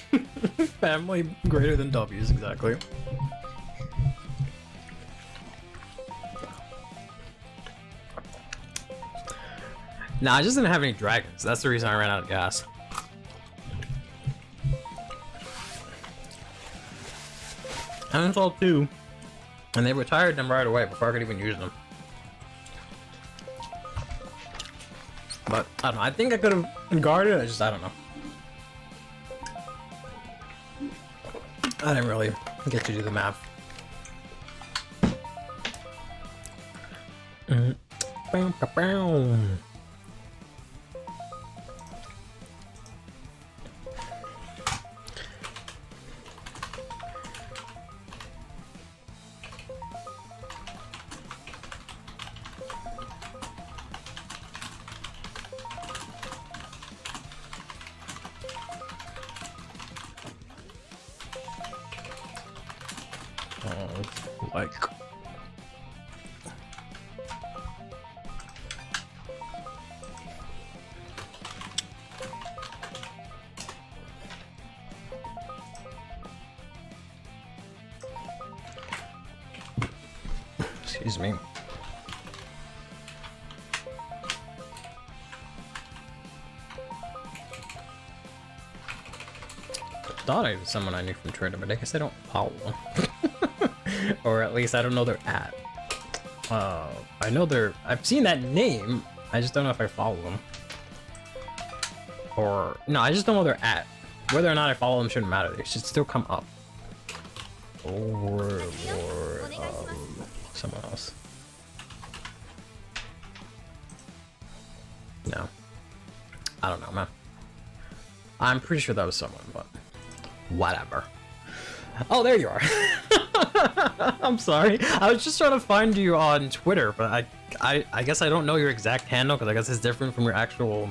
Family greater than W's, exactly. Nah, I just didn't have any dragons. That's the reason I ran out of gas. I installed 2, and they retired them right away before I could even use them. But I don't know. I think I could have guarded. I don't know. I didn't really get to do the math. Like excuse me. I thought I was someone I knew from Twitter, but I guess I don't follow them. Or at least I don't know their at. I know I've seen that name. I just don't know if I follow them. Or no, I just don't know their at. Whether or not I follow them shouldn't matter. They should still come up. Or someone else. No, I don't know, man. I'm pretty sure that was someone, but whatever. Oh, there you are. I'm sorry. I was just trying to find you on Twitter, but I guess I don't know your exact handle because I guess it's different from your actual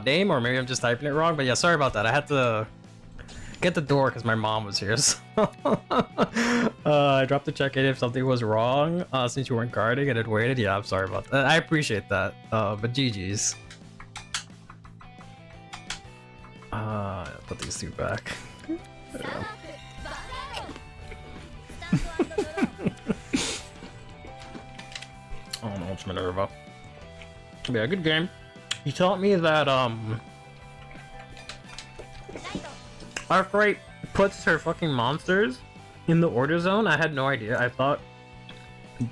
name, or maybe I'm just typing it wrong. But yeah, sorry about that. I had to get the door because my mom was here. So I dropped to check in if something was wrong since you weren't guarding and it waited. Yeah, I'm sorry about that. I appreciate that. But GG's. I'll put these 2 back. Oh no, it's Minerva. Yeah, good game. You taught me that Arkwright puts her fucking monsters in the order zone. I had no idea. I thought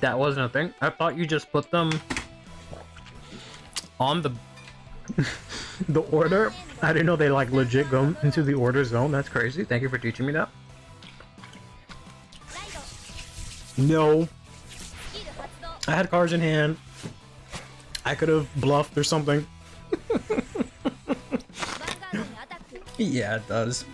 that wasn't a thing. I thought you just put them on the the order. I didn't know they like legit go into the order zone. That's crazy. Thank you for teaching me that. No. I had cards in hand. I could have bluffed or something. Yeah, it does.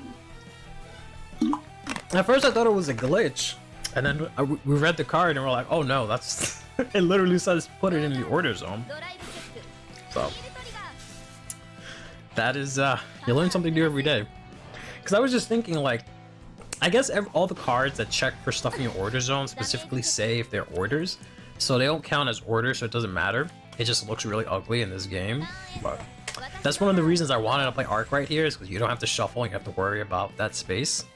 At first I thought it was a glitch. And then we read the card and we're like, oh no, that's... It literally says put it in the order zone. So... that is, you learn something new every day. Because I was just thinking, like, I guess all the cards that check for stuff in your order zone specifically say if they're orders. So they don't count as orders, so it doesn't matter. It just looks really ugly in this game. But that's one of the reasons I wanted to play Arkwright here, is because you don't have to shuffle and you have to worry about that space.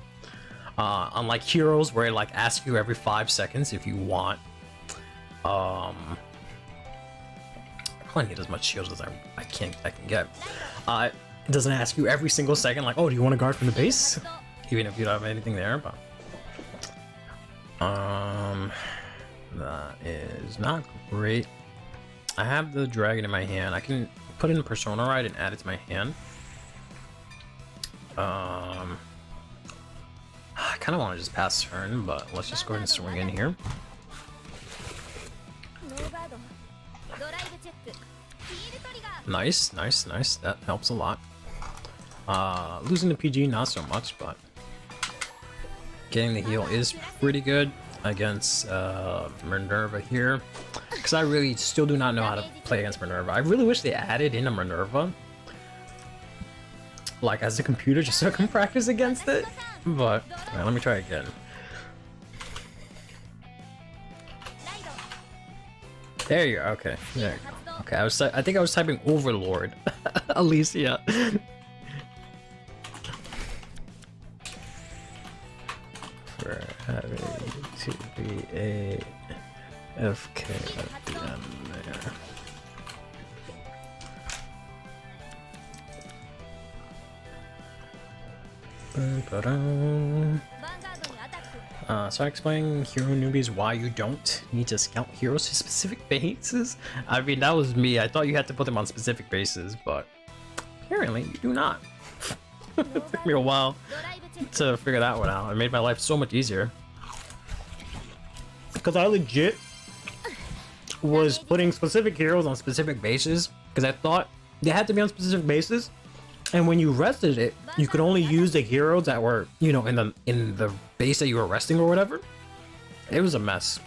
Unlike Heroes, where it, like, asks you every 5 seconds if you want. I probably need as much shields as I can get. It doesn't ask you every single second, like, oh, do you want to guard from the base? Even if you don't have anything there, but... that is not great. I have the dragon in my hand. I can put in Persona Ride and add it to my hand. I kind of want to just pass turn, but let's just go ahead and swing in here. Nice, nice, nice. That helps a lot. Losing the PG, not so much, but getting the heal is pretty good against Minerva here. Because I really still do not know how to play against Minerva. I really wish they added in a Minerva, like as a computer, just so I can practice against it. But alright, let me try again. There you go. Okay, there you go. Okay, I think I was typing Overlord. Alicia. For having to be a FK at the end there. So I explain hero newbies why you don't need to scout heroes to specific bases. I mean, that was me. I thought you had to put them on specific bases, but apparently you do not. It took me a while to figure that one out. It made my life so much easier. Because I legit was putting specific heroes on specific bases because I thought they had to be on specific bases. And when you rested it, you could only use the heroes that were, you know, in the base that you were resting or whatever. It was a mess.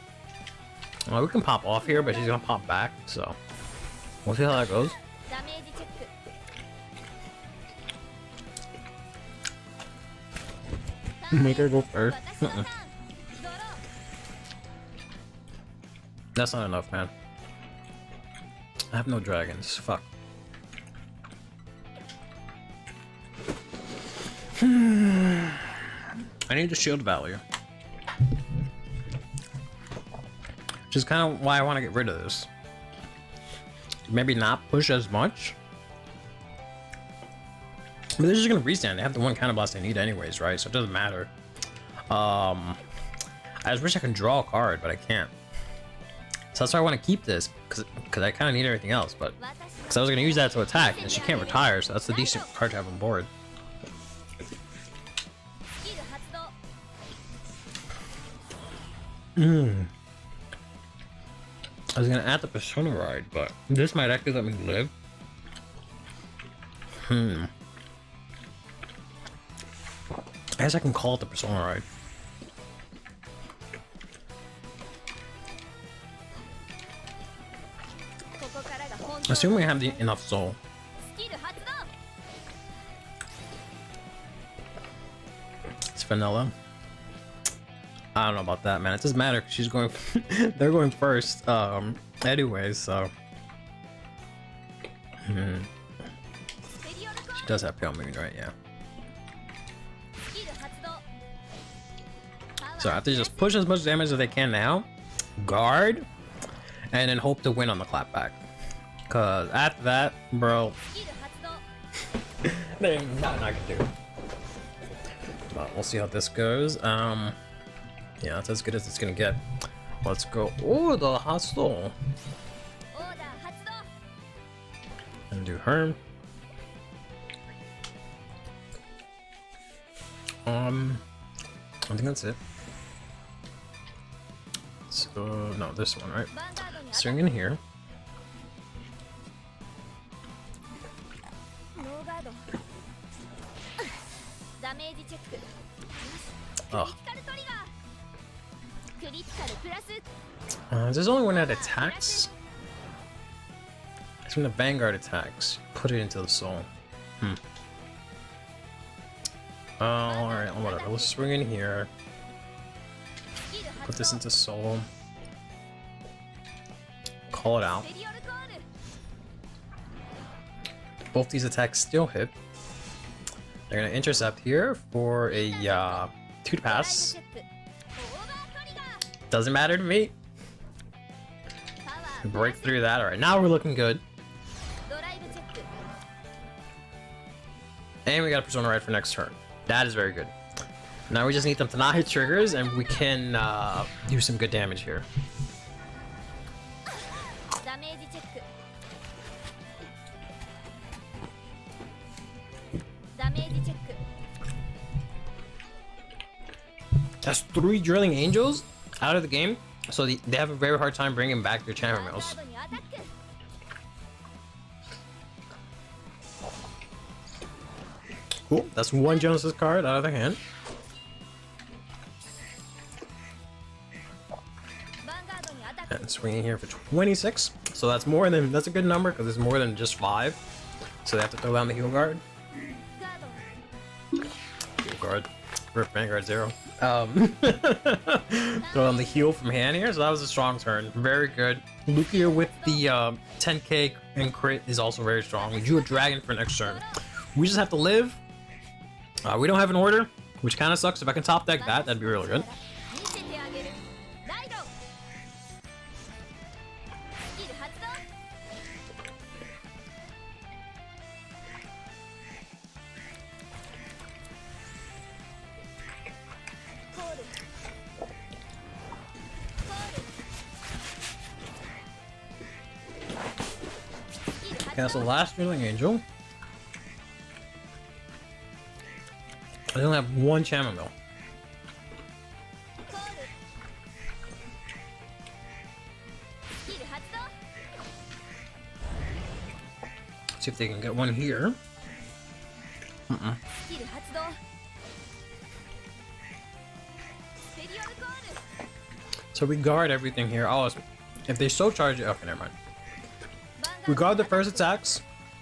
Well, we can pop off here, but she's gonna pop back, so we'll see how that goes. Make her go first. That's not enough, man. I have no dragons. Fuck. I need the shield value, which is kind of why I want to get rid of this. Maybe not push as much, but they're just gonna restand. They have the one counter blast they need anyways, right? So it doesn't matter. I just wish I could draw a card, but I can't. So that's why I want to keep this, because I kind of need everything else. But because I was gonna use that to attack, and she can't retire, so that's a decent card to have on board. I was gonna add the Persona Ride, but this might actually let me live. I guess I can call it the Persona Ride. Assuming I have enough soul. It's vanilla. I don't know about that, man. It doesn't matter. She's going. They're going first. Anyways, so. She does have Pale Moon, right? Yeah. So I have to just push as much damage as they can now, guard, and then hope to win on the clapback. Cause after that, bro, there's nothing I can do. But we'll see how this goes. Yeah, that's as good as it's gonna get. Let's go. Oh, the hostile. And do her. I think that's it. So no, this one, right? Swing in here. Oh. There's only one that attacks. It's when the Vanguard attacks. Put it into the soul. Alright, whatever. Let's swing in here. Put this into soul. Call it out. Both these attacks still hit. They're gonna intercept here for a 2 to pass. Doesn't matter to me. Break through that. Alright, now we're looking good. And we got a Persona Ride for next turn. That is very good. Now we just need them to not hit triggers, and we can do some good damage here. That's 3 Drilling Angels out of the game, so they have a very hard time bringing back their champion mills. Cool. That's one Genesis card out of the hand. And swinging here for 26. So that's more than, that's a good number because it's more than just 5. So they have to throw down the heal guard. Heal guard. Rip Vanguard 0. Throw on the heal from hand here. So that was a strong turn. Very good. Lukia with the 10k and crit is also very strong. We drew a dragon for next turn. We just have to live. We don't have an order, which kind of sucks. If I can top deck that, that'd be really good. Cast the last Drilling Angel. I only have one Chamomile. See if they can get one here. So we guard everything here. Oh, if they so charge it, okay, never mind. We guard the first attacks.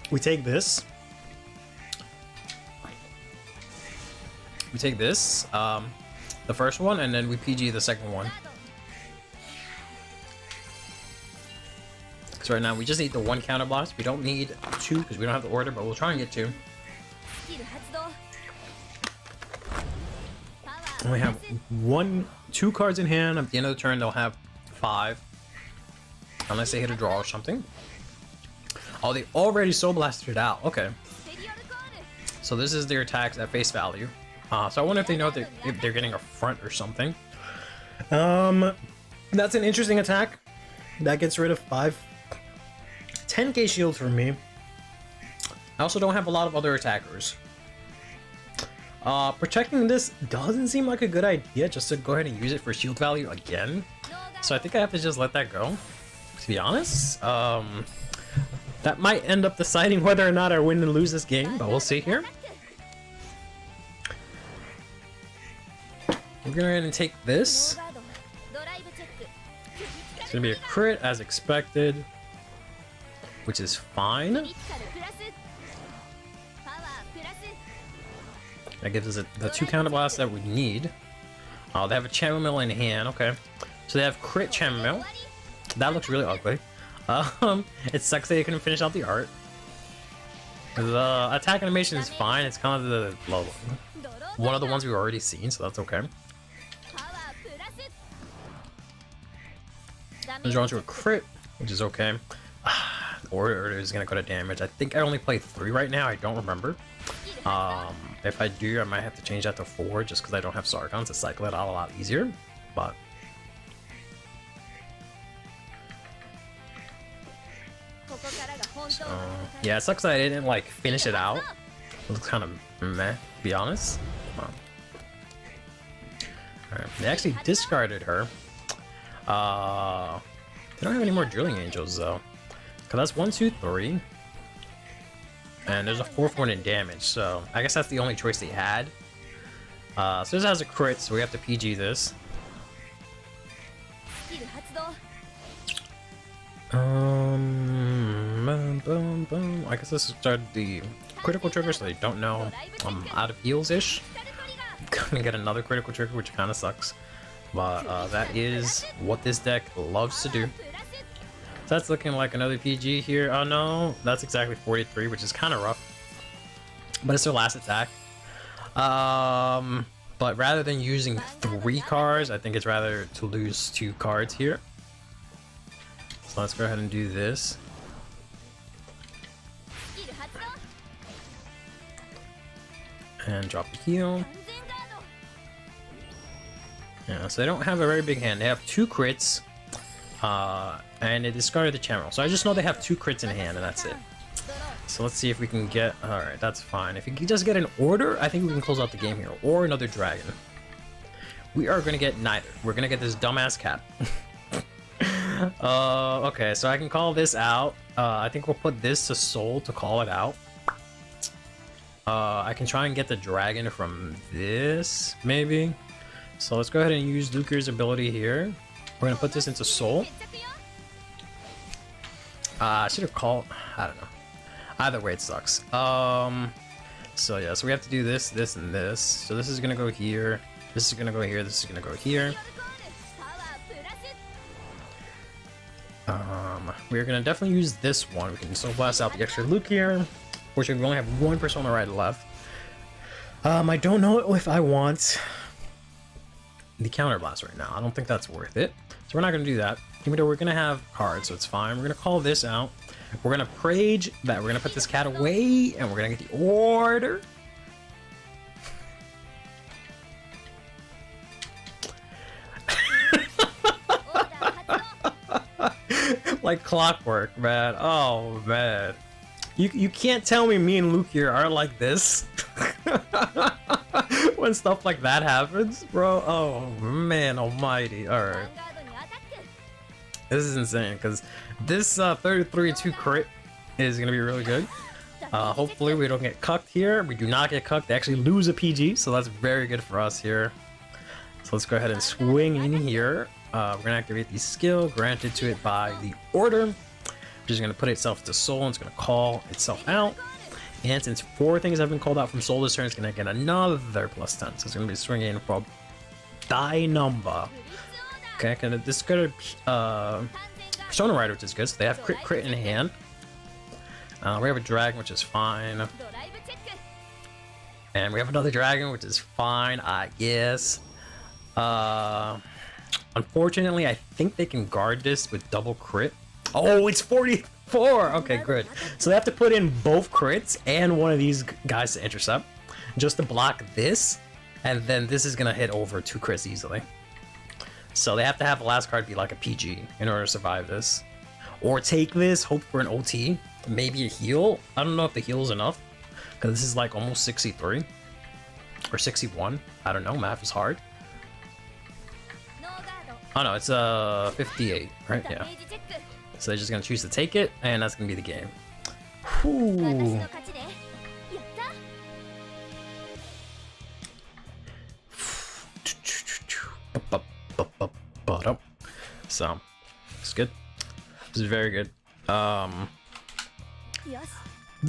We take this. We take this, the first one, and then we PG the second one. So right now we just need the one counter blast. We don't need 2 because we don't have the order, but we'll try and get 2. And we have 2 cards in hand. At the end of the turn, they'll have 5, unless they hit a draw or something. Oh, they already Soul Blasted it out. Okay. So this is their attacks at face value. So I wonder if they know if they're getting a front or something. That's an interesting attack. That gets rid of 10k shield for me. I also don't have a lot of other attackers. Protecting this doesn't seem like a good idea, just to go ahead and use it for shield value again. So I think I have to just let that go, to be honest. That might end up deciding whether or not I win and lose this game, but we'll see here. We're gonna go ahead and take this. It's gonna be a crit as expected, which is fine. That gives us the 2 counter blasts that we need. Oh, they have a Chamomile in hand. Okay, so they have crit Chamomile. That looks really ugly. It sucks that you couldn't finish out the art. The attack animation is fine. It's kind of the one of the ones we've already seen, so that's okay. I'm drawn to a crit, which is okay. Order is gonna go to damage. I think I only play 3 right now. I don't remember. If I do, I might have to change that to 4 just because I don't have Sargon to cycle it out a lot easier. But so, yeah, it sucks that I didn't like finish it out. It looks kind of meh, to be honest. Alright, they actually discarded her. They don't have any more Drilling Angels though. Cause that's 1, 2, 3. And there's a 4th one in damage, so I guess that's the only choice they had. So this has a crit, so we have to PG this. I guess this started the critical trigger, so they don't know I'm out of heals-ish. Gonna get another critical trigger, which kind of sucks. But that is what this deck loves to do. So that's looking like another PG here. Oh no, that's exactly 43, which is kind of rough. But it's their last attack. But rather than using 3 cards, I think it's rather to lose 2 cards here. So let's go ahead and do this. And drop the heal. Yeah, so they don't have a very big hand. They have 2 crits. And they discarded the Chamomile. So I just know they have 2 crits in hand, and that's it. So let's see if we can get... Alright, that's fine. If we can just get an order, I think we can close out the game here. Or another dragon. We are going to get neither. We're going to get this dumbass cat. Okay, so I can call this out. I think we'll put this to soul to call it out. I can try and get the dragon from this, maybe. So let's go ahead and use Lukier's ability here. We're gonna put this into Soul. I should have called. I don't know. Either way, it sucks. So yeah, so we have to do this, this, and this. So this is gonna go here. This is gonna go here. This is gonna go here. We're gonna definitely use this one. We can Soul Blast out the extra Lukier. Fortunately, we only have one Persona right left. I don't know if I want the Counter Blast right now. I don't think that's worth it. So we're not gonna do that. Even though we're gonna have cards, so it's fine. We're gonna call this out. We're gonna Prage that. We're gonna put this cat away, and we're gonna get the order. Like clockwork, man. Oh man, you can't tell me and Luke here are like this when stuff like that happens, bro. Oh man, almighty. All right. This is insane because this 33-2 crit is going to be really good. Hopefully we don't get cucked here. We do not get cucked. They actually lose a PG, so that's very good for us here. So let's go ahead and swing in here. We're going to activate the skill granted to it by the order, which is going to put itself to Soul and it's going to call itself out. And since 4 things have been called out from Soul this turn, it's going to get another +10. So it's going to be swinging for die number. Okay, this is good. Persona Rider, which is good. So they have crit in hand. We have a dragon, which is fine. And we have another dragon, which is fine, I guess. Unfortunately, I think they can guard this with double crit. Oh, it's 44! Okay, good. So they have to put in both crits and one of these guys to intercept just to block this. And then this is going to hit over 2 crits easily. So they have to have the last card be like a PG in order to survive this. Or take this, hope for an OT, maybe a heal. I don't know if the heal is enough, because this is like almost 63 or 61. I don't know, math is hard. Oh no, it's 58, right? Yeah. So they're just gonna choose to take it, and that's gonna be the game. Whew. So it's good. This is very good. The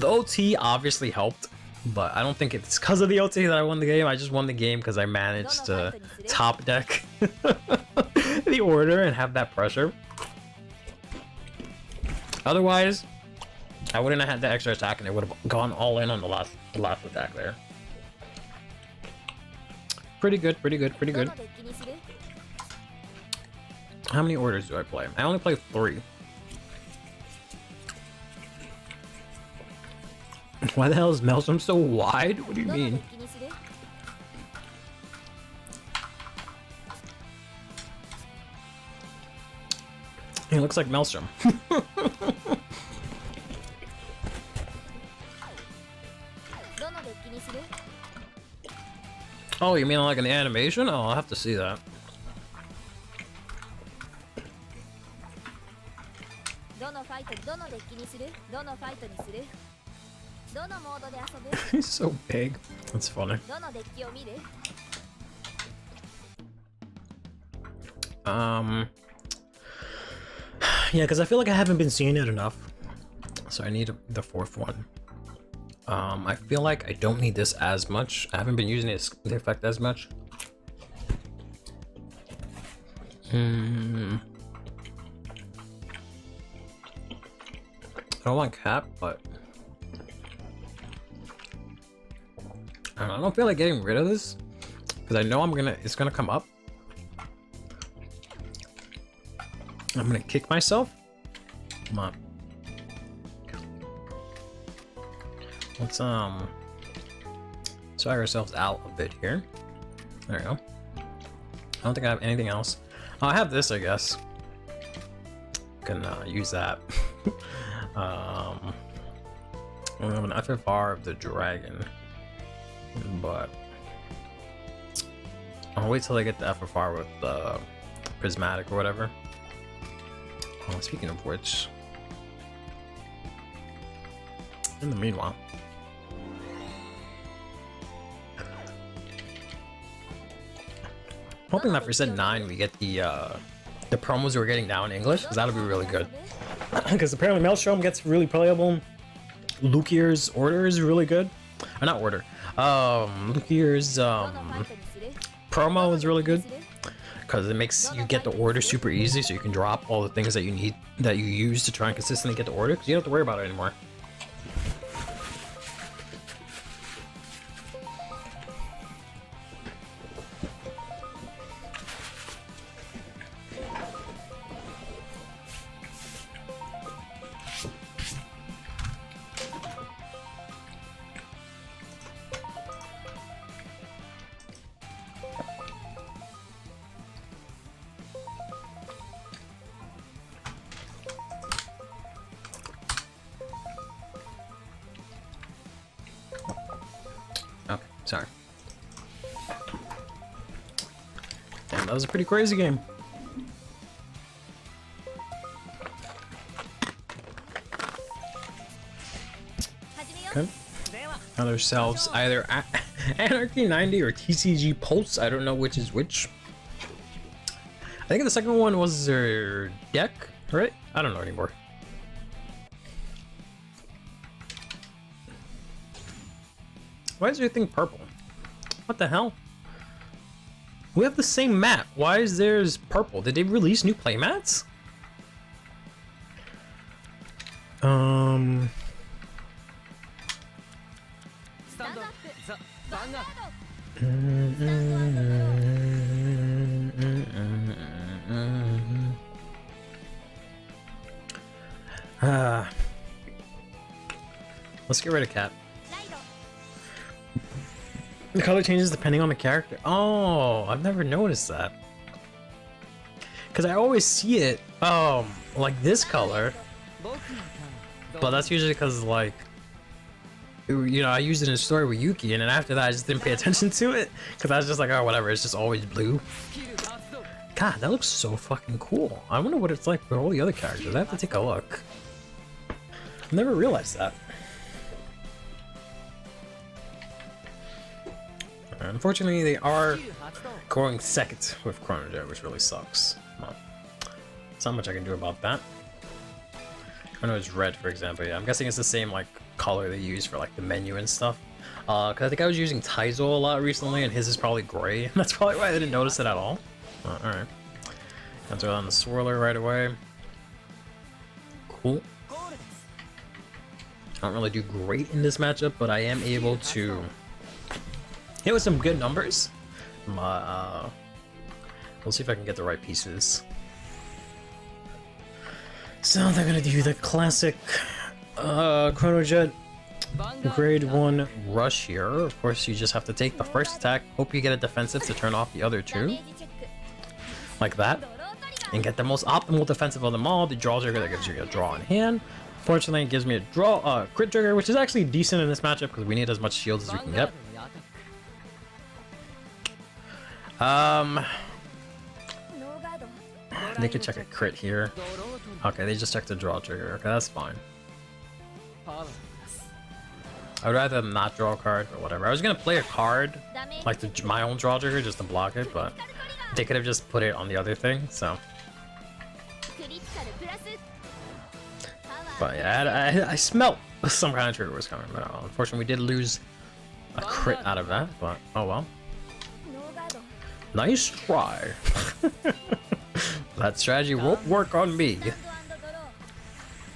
OT obviously helped, but I don't think it's because of the OT that I won the game. I just won the game because I managed to top deck the order and have that pressure. Otherwise, I wouldn't have had the extra attack and it would have gone all in on the last attack there. Pretty good, pretty good, pretty good. How many orders do I play? I only play 3. Why the hell is Maelstrom so wide? What do you mean? It looks like Maelstrom. Oh, you mean like in the animation? Oh, I'll have to see that. He's so big. That's funny. Yeah, because I feel like I haven't been seeing it enough. So I need the 4th one. I feel like I don't need this as much. I haven't been using the effect as much. I don't want cap, but I don't feel like getting rid of this because I know it's gonna come up. I'm gonna kick myself. Come on. Let's swag ourselves out a bit here. There we go. I don't think I have anything else. Oh, I have this, I guess. Can use that. I have an FFR of the dragon, but I'll wait till I get the FFR with the prismatic or whatever. Oh, speaking of which, in the meanwhile, hoping that for set 9 we get the promos we're getting now in English, because that'll be really good. Because apparently Maelstrom gets really playable. Lukier's order is really good. Or not order. Lukier's promo is really good. Because it makes you get the order super easy, so you can drop all the things that you need, that you use to try and consistently get the order, because you don't have to worry about it anymore. Okay, sorry. Damn, that was a pretty crazy game. Okay. Found ourselves either Anarchy 90 or TCG Pulse. I don't know which is which. I think the second one was their deck, right? I don't know anymore. Why is everything purple? What the hell? We have the same map. Why is theirs purple? Did they release new playmats? Let's get rid of Cat. The color changes depending on the character. Oh, I've never noticed that. Because I always see it, like this color. But that's usually because, like, you know, I used it in a story with Yuki, and then after that I just didn't pay attention to it. Because I was just like, oh, whatever, it's just always blue. God, that looks so fucking cool. I wonder what it's like for all the other characters. I have to take a look. I've never realized that. Unfortunately, they are going second with Chrono Jet, which really sucks. Well, there's not much I can do about that. Chrono is red, for example. Yeah, I'm guessing it's the same like color they use for like the menu and stuff. Because I think I was using Taizo a lot recently, and his is probably gray. That's probably why I didn't notice it at all. Alright. I'll throw on the swirler right away. Cool. I don't really do great in this matchup, but I am able to hit with some good numbers. We'll see if I can get the right pieces. So they're gonna do the classic Chrono Jet grade 1 rush here. Of course, you just have to take the first attack, hope you get a defensive to turn off the other two. Like that. And get the most optimal defensive of them all, the draw trigger that gives you a draw in hand. Fortunately, it gives me a crit trigger, which is actually decent in this matchup because we need as much shields as we can get. They could check a crit here. Okay, they just checked the draw trigger. Okay, that's fine. I'd rather them not draw a card or whatever. I was gonna play a card, like my own draw trigger, just to block it, but they could have just put it on the other thing, so. But yeah, I smelt some kind of trigger was coming, but unfortunately we did lose a crit out of that, but oh well. Nice try. That strategy won't work on me.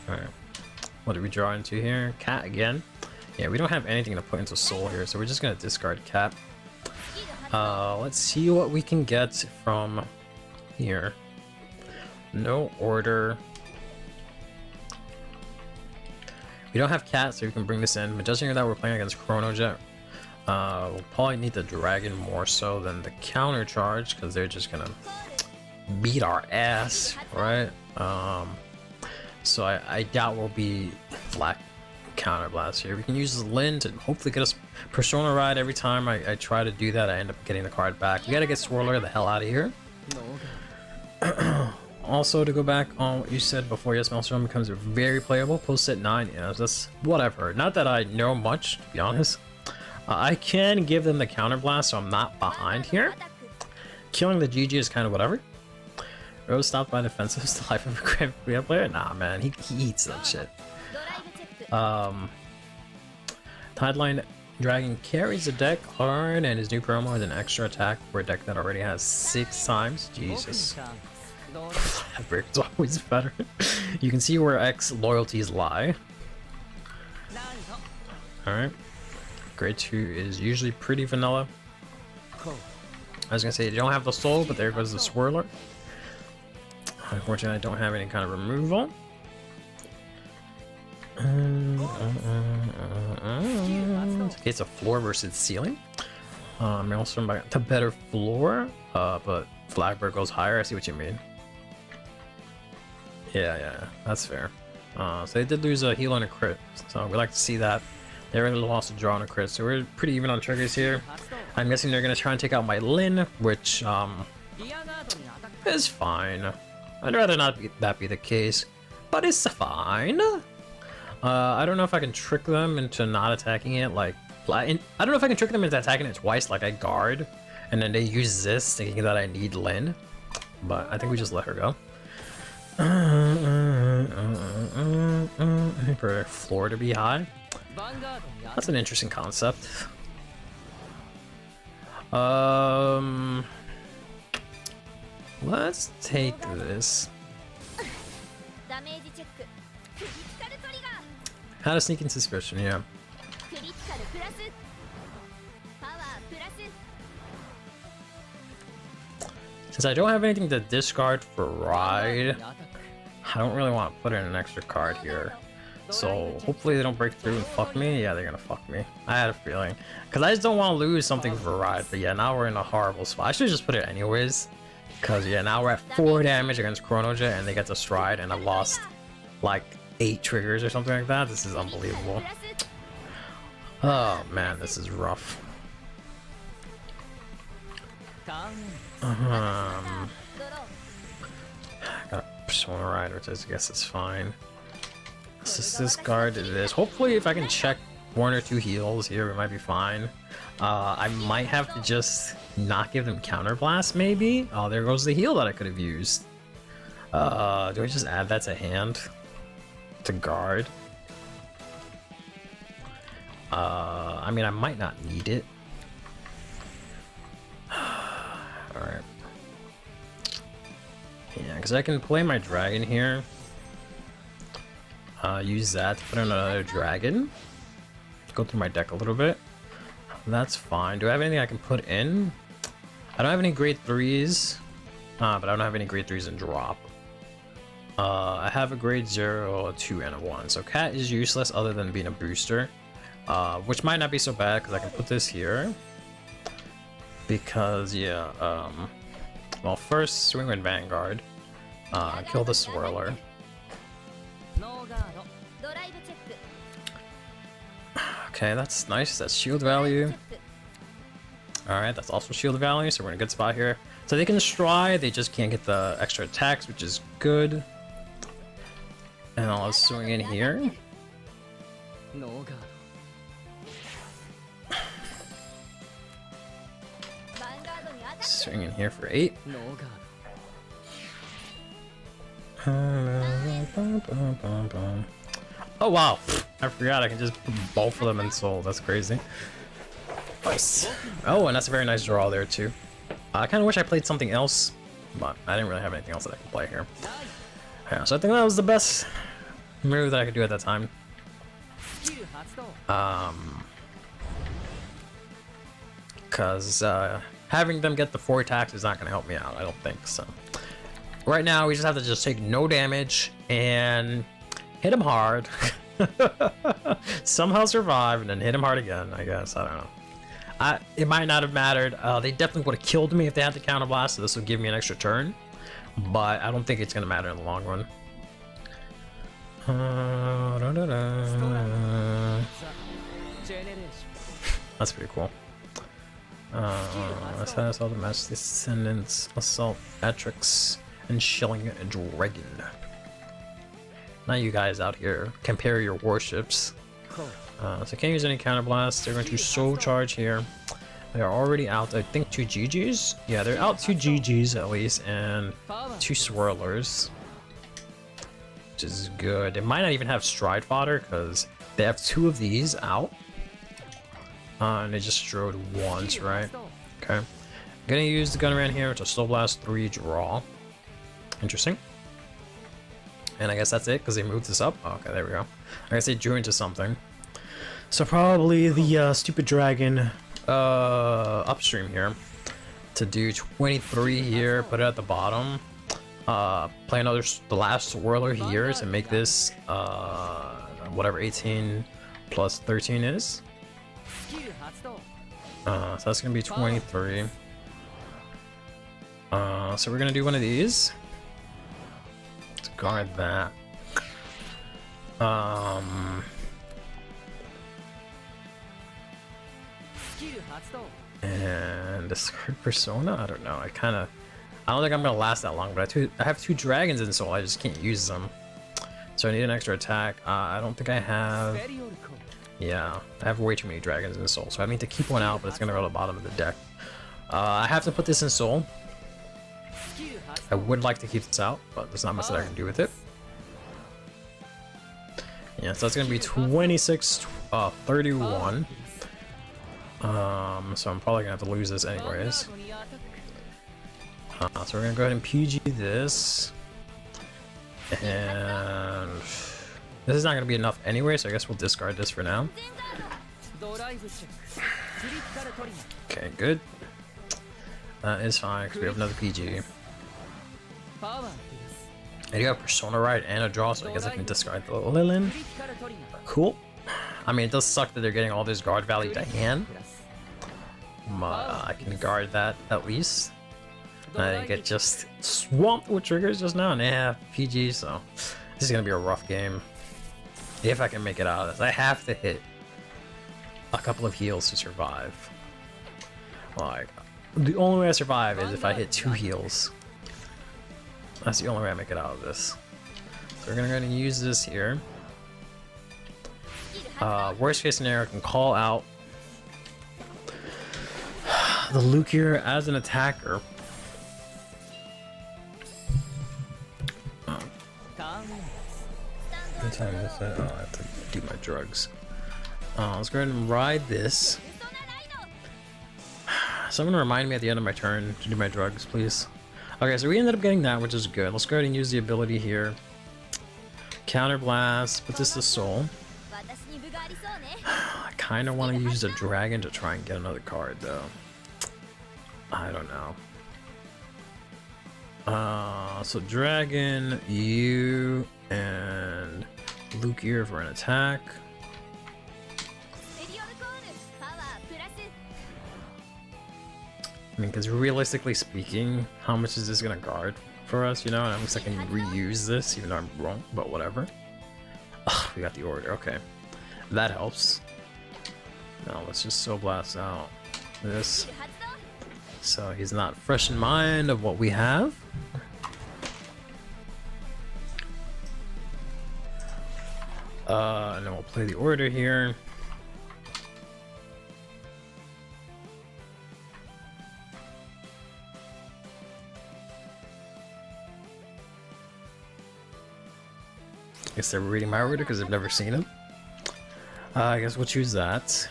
Alright. What did we draw into here? Cat again. Yeah, we don't have anything to put into Soul here, so we're just gonna discard Cat. Let's see what we can get from here. No order. We don't have Cat, so we can bring this in, but judging that we're playing against Chrono Jet, we'll probably need the Dragon more so than the counter charge, because they're just gonna beat our ass, right? So I doubt we'll be flat counter blast here. We can use Lin to hopefully get us Persona Ride. Every time I try to do that, I end up getting the card back. We gotta get Swirler the hell out of here. Also, to go back on what you said before, yes, Maelstrom becomes very playable post set 9. Yeah, that's what I've heard. Not that I know much, to be honest. I can give them the counter blast, so I'm not behind here. killing the GG is kind of whatever. Rose stopped by defensive is the life of a great free player. Nah, man, he eats that shit. Tideline Dragon carries the deck hard, and his new promo is an extra attack for a deck that already has 6 times. Jesus. That break is always better. You can see where X loyalties lie. Alright. Grade 2 is usually pretty vanilla. I was gonna say you don't have the soul, but there goes the swirler. Unfortunately, I don't have any kind of removal. It's a floor versus ceiling. Maelstrom to better floor, but Flagbird goes higher. I see what you mean. Yeah, that's fair. So they did lose a heal and a crit, so we like to see that. They really lost a draw on a crit, so we're pretty even on triggers here. I'm guessing they're gonna try and take out my Lin, which is fine. I'd rather not that be the case, but it's fine. I don't know if I can trick them into not attacking it. I don't know if I can trick them into attacking it twice, like I guard, and then they use this thinking that I need Lin. But I think we just let her go. For floor to be high. That's an interesting concept. Let's take this. Had a sneaking suspicion, yeah. Since I don't have anything to discard for ride, I don't really want to put in an extra card here. So hopefully they don't break through and fuck me. Yeah, they're gonna fuck me. I had a feeling. Because I just don't want to lose something for ride. But yeah, now we're in a horrible spot. I should just put it anyways. Because yeah, now we're at 4 damage against Chronojet and they get to stride and I lost like 8 triggers or something like that. This is unbelievable. Oh man, this is rough. Got a Persona Ride, which I guess is fine. Let's just discard this. Hopefully if I can check 1 or 2 heals here, we might be fine. I might have to just not give them counterblast maybe. Oh, there goes the heal that I could have used. Do I just add that to hand? To guard? I mean, I might not need it. Alright. Yeah, because I can play my dragon here. Use that to put in another dragon. Go through my deck a little bit. That's fine. Do I have anything I can put in? I don't have any grade 3s. But I don't have any grade 3s in drop. I have a grade 0, a 2, and a 1. So Cat is useless other than being a booster. Which might not be so bad because I can put this here. Because, yeah, well, first, swing with Vanguard. Kill the Swirler. Okay, that's nice. That's shield value. Alright, that's also shield value, so we're in a good spot here. So they can stride, they just can't get the extra attacks, which is good. And I'll swing in here. Swing in here for 8. Oh wow, I forgot I can just put both of them in soul. That's crazy. Nice. Oh, and that's a very nice draw there too. I kind of wish I played something else, but I didn't really have anything else that I can play here. Yeah, so I think that was the best move that I could do at that time. Because having them get the 4 attacks is not going to help me out, I don't think so. Right now, we just have to just take no damage and hit him hard. Somehow survive and then hit him hard again, I guess. I don't know. It might not have mattered. They definitely would have killed me if they had the counterblast, so this would give me an extra turn. But I don't think it's going to matter in the long run. That's pretty cool. Let's have all the Master Descendants, Assault, Atrix, and Shilling Dragon. Now you guys out here compare your warships. So can't use any counterblast. They're going to Soul Charge here. They're already out, I think, 2 GGs? Yeah, they're out 2 GGs at least, and 2 swirlers. Which is good. They might not even have stride fodder, because they have 2 of these out. And they just strode once, right? Okay. I'm gonna use the gun around here, which is Soul Blast 3 draw. Interesting. And I guess that's it, because they moved this up. Oh, okay, there we go. I guess they drew into something. So probably the stupid dragon upstream here to do 23 here, put it at the bottom. Play another, the last swirler here to make this whatever 18 plus 13 is. So that's gonna be 23. So we're gonna do one of these. Let's guard that. And discard persona? I don't know. I don't think I'm gonna last that long, but I have 2 dragons in soul. I just can't use them. So I need an extra attack. I don't think I have. Yeah, I have way too many dragons in soul, so I need to keep one out, but it's gonna go to the bottom of the deck. I have to put this in soul. I would like to keep this out, but there's not much that I can do with it. Yeah, so that's gonna be 26, 31. So I'm probably gonna have to lose this anyways. So we're gonna go ahead and PG this. And this is not gonna be enough anyway, so I guess we'll discard this for now. Okay, good. That is fine, because we have another PG. I do have Persona Ride and a draw, so I guess I can discard the Lilin. Cool. I mean, it does suck that they're getting all this guard value to hand. I can guard that at least. I didn't get just swamped with triggers just now, and they have PG, so this is gonna be a rough game. If I can make it out of this, I have to hit a couple of heals to survive. Like, the only way I survive is if I hit 2 heals. That's the only way I make it out of this. So we're gonna go ahead and use this here. Worst case scenario, I can call out the Lukier as an attacker. What time is it? Oh, I have to do my drugs. Let's go ahead and ride this. Someone remind me at the end of my turn to do my drugs, please. Okay, so we ended up getting that, which is good. Let's go ahead and use the ability here. Counter Blast, put this to soul. I kind of want to use a dragon to try and get another card, though. I don't know. So dragon, you, and Lukier for an attack. I mean, because realistically speaking, how much is this gonna guard for us, you know? And at least I can reuse this, even though I'm wrong, but whatever. Ugh, we got the order, okay. That helps. Now let's just Soul Blast out this. So he's not fresh in mind of what we have. And then we'll play the order here. I guess they're reading my order because they've never seen him. I guess we'll choose that.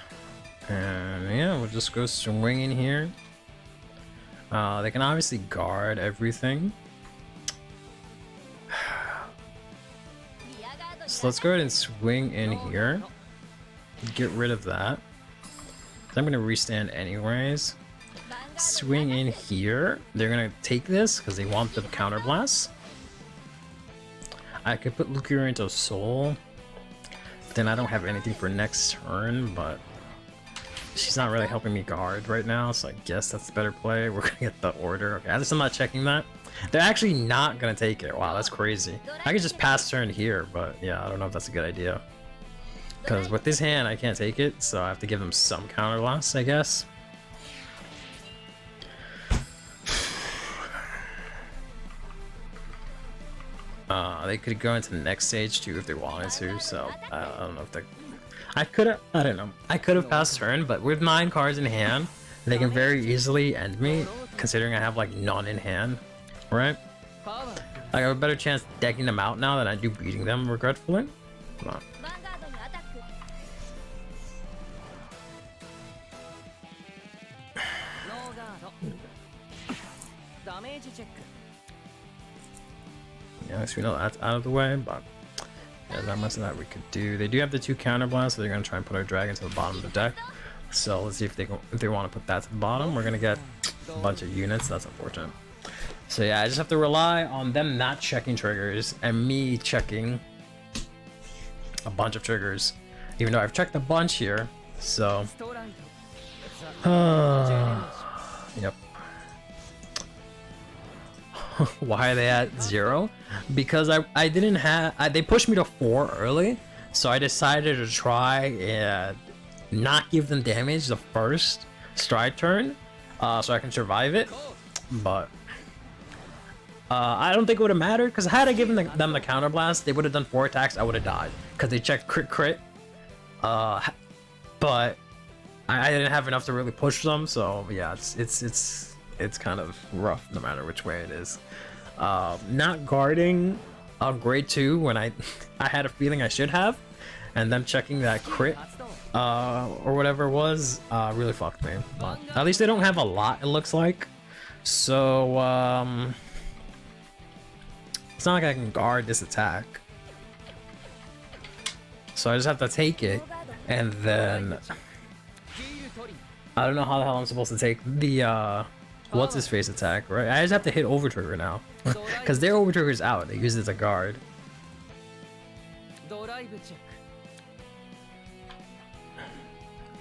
And yeah, we'll just go swing in here. They can obviously guard everything. So let's go ahead and swing in here. Get rid of that. I'm going to restand anyways. Swing in here. They're going to take this because they want the counter blast. I could put Lukier into soul. Then I don't have anything for next turn, but she's not really helping me guard right now, so I guess that's the better play. We're gonna get the order. Okay, at least I'm not checking that. They're actually not gonna take it. Wow, that's crazy. I could just pass turn here, but yeah, I don't know if that's a good idea. Because with this hand, I can't take it, so I have to give them some counter blast, I guess. They could go into the next stage too if they wanted to, so I don't know if they... I don't know. I could have passed turn, but with 9 cards in hand, they can very easily end me, considering I have like none in hand, right? Like, I have a better chance decking them out now than I do beating them, regretfully. Come on. Yeah, so we know that's out of the way, but there's not much of that we could do. They do have the 2 counterblasts, so they're gonna try and put our dragon to the bottom of the deck. So let's see if they want to put that to the bottom. We're gonna get a bunch of units. That's unfortunate. So yeah, I just have to rely on them not checking triggers and me checking a bunch of triggers, even though I've checked a bunch here. So yep. Why are they at 0? Because I didn't have they pushed me to 4 early, so I decided to try and not give them damage the first stride turn, so I can survive it. But I don't think it would have mattered, because had I given them the counterblast, they would have done 4 attacks. I would have died because they checked crit. But I didn't have enough to really push them, so yeah, it's kind of rough no matter which way it is. Not guarding a grade 2 when I had a feeling I should have, and them checking that crit or whatever it was really fucked me. But at least they don't have a lot, it looks like. So it's not like I can guard this attack. So I just have to take it, and then I don't know how the hell I'm supposed to take the what's his face attack, right? I just have to hit over trigger now, because their over trigger is out. They use it as a guard.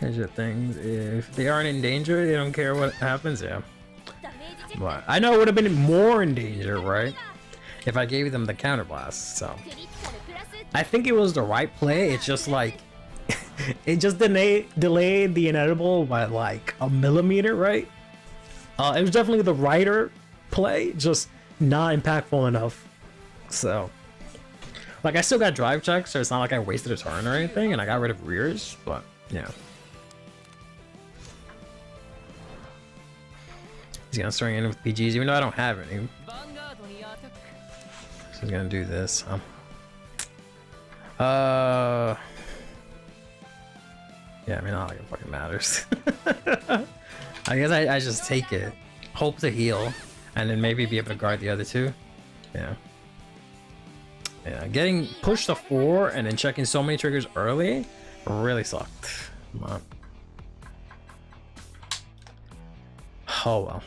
Here's the thing: if they aren't in danger, they don't care what happens. Yeah, but I know it would have been more in danger, right? If I gave them the counterblast. So I think it was the right play. It's just like it just delayed the inedible by like a millimeter, right? It was definitely the righter play, just not impactful enough. So, like, I still got drive checks, so it's not like I wasted a turn or anything, and I got rid of rears, but yeah. He's gonna start in with PGs, even though I don't have any. So he's gonna do this. Yeah, I mean, not like it fucking matters. I guess I just take it, hope to heal, and then maybe be able to guard the other 2. Yeah. Yeah, getting pushed to 4 and then checking so many triggers early really sucked. Come on. Oh well.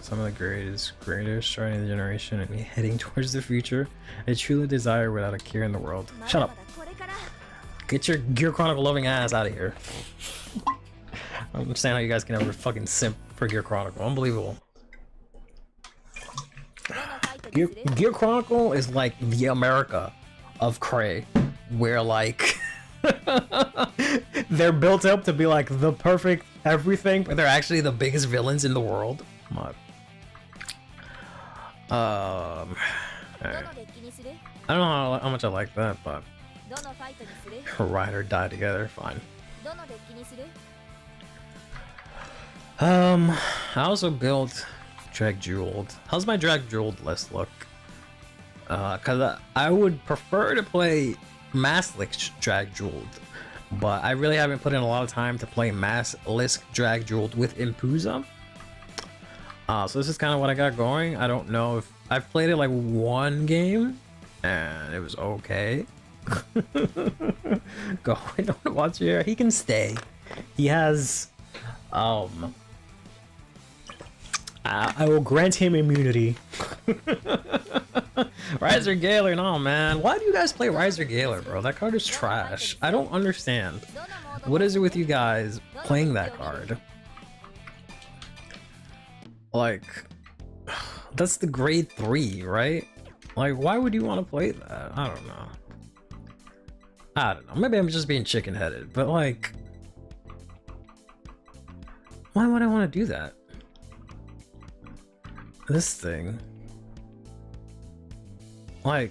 Some of the greatest starting the generation and heading towards the future. I truly desire without a care in the world. Shut up. Get your Gear Chronicle loving ass out of here. I don't understand how you guys can ever fucking simp for Gear Chronicle. Unbelievable. Gear Chronicle is like the America of Cray, where like they're built up to be like the perfect everything, but they're actually the biggest villains in the world. Come on. Right. I don't know how much I like that, but ride or die together, fine. I also built Drag Jeweled. How's my Drag Jeweled list look? Cause I would prefer to play Maslisk Drag Jeweled, but I really haven't put in a lot of time to play Maslisk Drag Jeweled with Impuza. So this is kind of what I got going. I don't know if I've played it like 1 game and it was okay. Go, I don't watch here. He can stay. He has I will grant him immunity. Riser Galer, no man. Why do you guys play Riser Galer, bro? That card is trash. I don't understand. What is it with you guys playing that card? Like, that's the grade 3, right? Like, why would you want to play that? I don't know. Maybe I'm just being chicken-headed, but like, why would I want to do that? This thing. Like,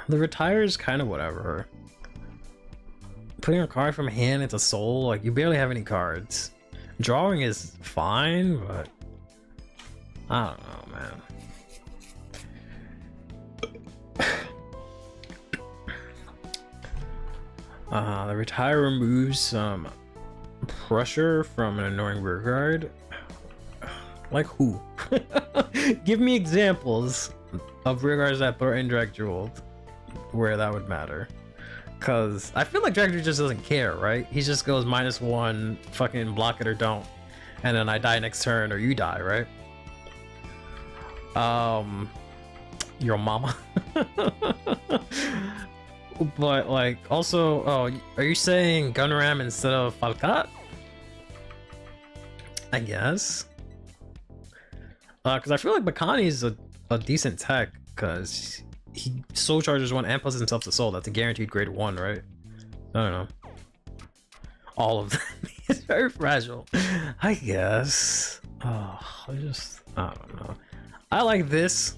the retire is kind of whatever. Putting a card from hand into soul, like, you barely have any cards. Drawing is fine, but I don't know, man. The retire removes some pressure from an annoying rear guard. Like who? Give me examples of rear guards that are indirect jeweled where that would matter. Cause I feel like Dragster just doesn't care, right? He just goes -1, fucking block it or don't. And then I die next turn or you die, right? Your mama. But like also, oh, are you saying gun ram instead of Falcat? I guess. Cause I feel like Makani is a decent tech, cause he soul charges 1 and plus himself to soul. That's a guaranteed grade 1, right? I don't know. All of them. It's very fragile, I guess. Oh, I don't know. I like this,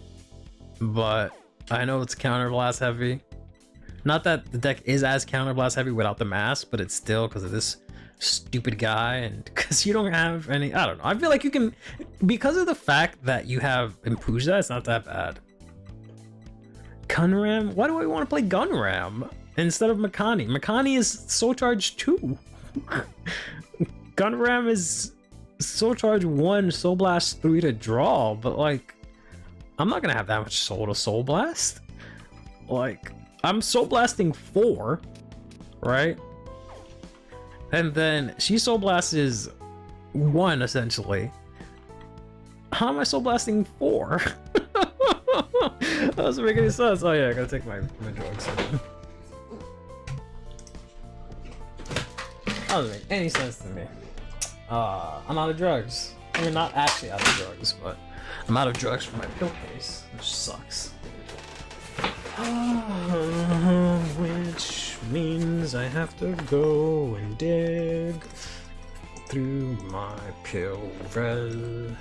but I know it's counterblast heavy. Not that the deck is as counterblast heavy without the mask, but it's still because of this stupid guy and because you don't have any. I don't know. I feel like you can, because of the fact that you have Impuja, it's not that bad. Gunram? Why do I want to play Gunram instead of Makani? Makani is Soul Charge 2. Gunram is Soul Charge 1, Soul Blast 3 to draw, but like, I'm not gonna have that much soul to Soul Blast. Like, I'm Soul Blasting 4, right? And then she Soul Blasts is 1 essentially. How am I Soul Blasting 4? That doesn't make any sense. Oh yeah, I gotta take my drugs. That doesn't make any sense to me. I'm out of drugs. I mean, not actually out of drugs, but I'm out of drugs for my pill case, which sucks. Which means I have to go and dig through my pill reservoir.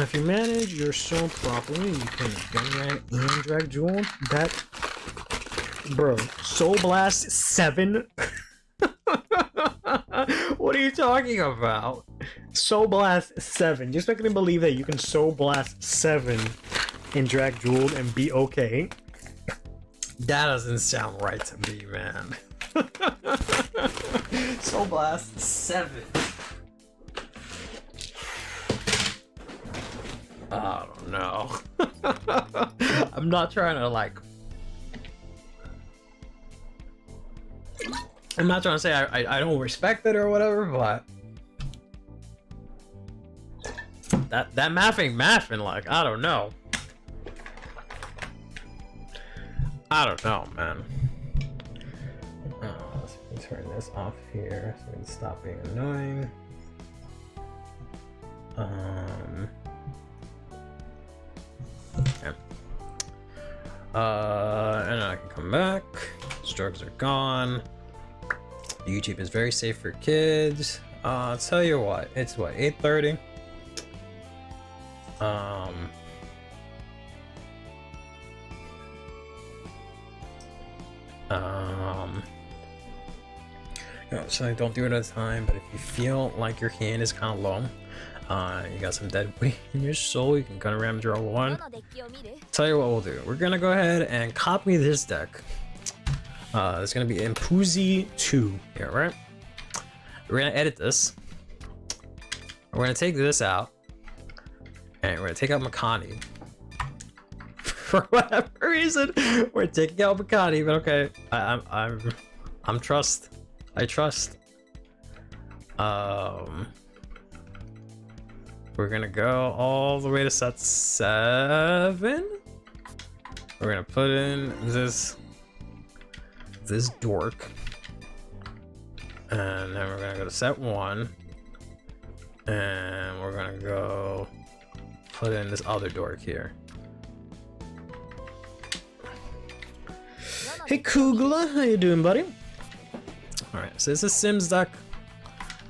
If you manage your soul properly, you can gun rank and drag jewel. That, bro, Soul Blast 7. What are you talking about? Soul Blast 7. You expect me to believe that you can Soul Blast 7 and drag jeweled and be okay? That doesn't sound right to me, man. Soul Blast 7. I don't know. I'm not trying to like. I'm not trying to say I don't respect it or whatever, but that math ain't mathing. Like, I don't know. I don't know, man. Let's turn this off here so we can stop being annoying. Yeah. And I can come back. Drugs are gone. YouTube is very safe for kids. I'll tell you what, it's what, 8:30? You know, so don't do it at a time, but if you feel like your hand is kind of low, you got some dead weight in your soul, you can gun around draw 1. Tell you what we'll do. We're gonna go ahead and copy this deck. It's gonna be Impuzi 2 here, right? We're gonna edit this. We're gonna take this out, and we're gonna take out Makani. For whatever reason, we're taking out Makani, but okay, I'm trust. I trust. We're gonna go all the way to set 7. We're gonna put in this dork, and then we're gonna go to set 1, and we're gonna go put in this other dork here. Hey Kugla, how you doing, buddy? All right, so this is Sim's deck.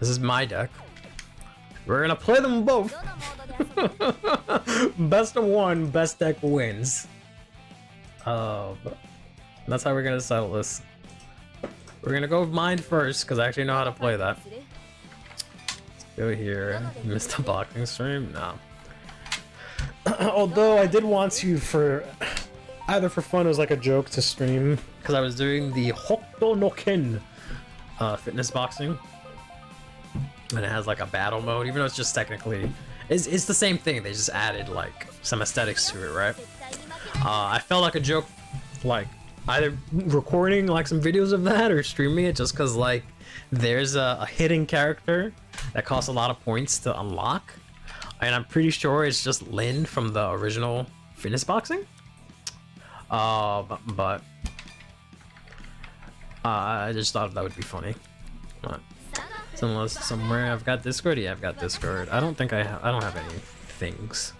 This is my deck. We're gonna play them both. Best of one, best deck wins. That's how we're gonna settle this. We're gonna go with mine first because I actually know how to play that. Let's go here. Missed a boxing stream? No. Although I did want to, for either for fun or as like a joke, to stream because I was doing the Hokuto no Ken fitness boxing, and it has like a battle mode, even though it's just technically it's the same thing. They just added like some aesthetics to it, right? I felt like a joke, like either recording like some videos of that or streaming it, just because like there's a hidden character that costs a lot of points to unlock. And I'm pretty sure it's just Lin from the original fitness boxing. But I just thought that would be funny. Somewhere I've got Discord. Yeah, I've got Discord. I don't think I don't have any things.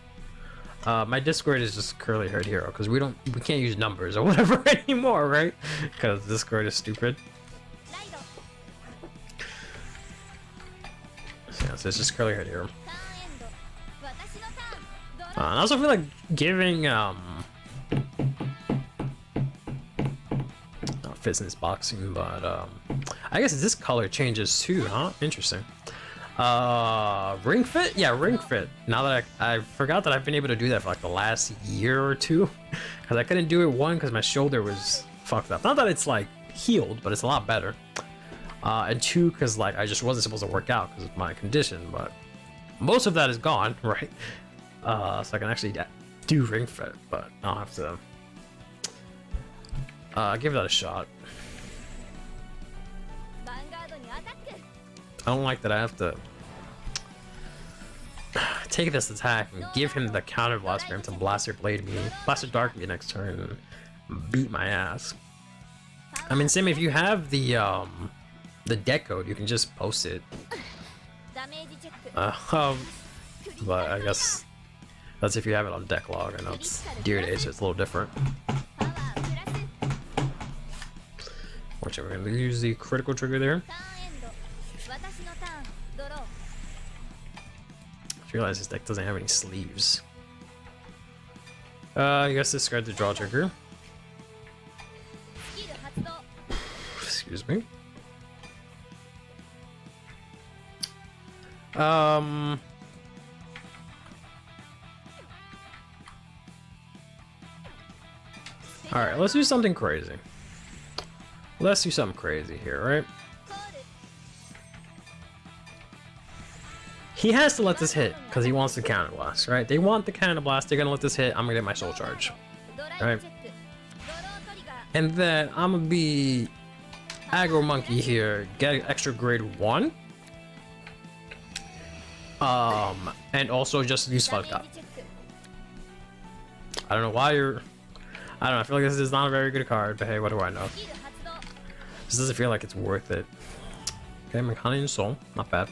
My Discord is just Curly Haired Hero because we can't use numbers or whatever anymore, right? Because Discord is stupid. So, yeah, so it's just Curly Haired Hero. And I also feel like giving fitness boxing, but I guess this color changes too, huh? Interesting. Ring fit? Yeah, ring fit. Now that I forgot that I've been able to do that for like the last year or two, because I couldn't do it, one because my shoulder was fucked up. Not that it's like healed, but it's a lot better. And two, because like I just wasn't supposed to work out because of my condition, but most of that is gone, right? So I can actually do ring fit, but I'll have to give that a shot. I don't like that I have to take this attack and give him the counter blast for him to Blaster Blade me, Blaster Dark me next turn and beat my ass. I mean, Sim, if you have the deck code, you can just post it. But I guess that's if you have it on deck log. I know it's Dear Days, so it's a little different. Which we're gonna use the critical trigger there. I realize this deck doesn't have any sleeves. I guess discard the draw trigger. Excuse me. Alright, let's do something crazy. Let's do something crazy here, right? He has to let this hit because he wants the counter blast, right? They want the counter blast. They're gonna let this hit. I'm gonna get my soul charge, right? And then I'm gonna be aggro monkey here, get extra grade 1. And also just use fucked up. I don't know why you're. I don't know. I feel like this is not a very good card, but hey, what do I know? This doesn't feel like it's worth it. Okay, Mechanian Soul, not bad.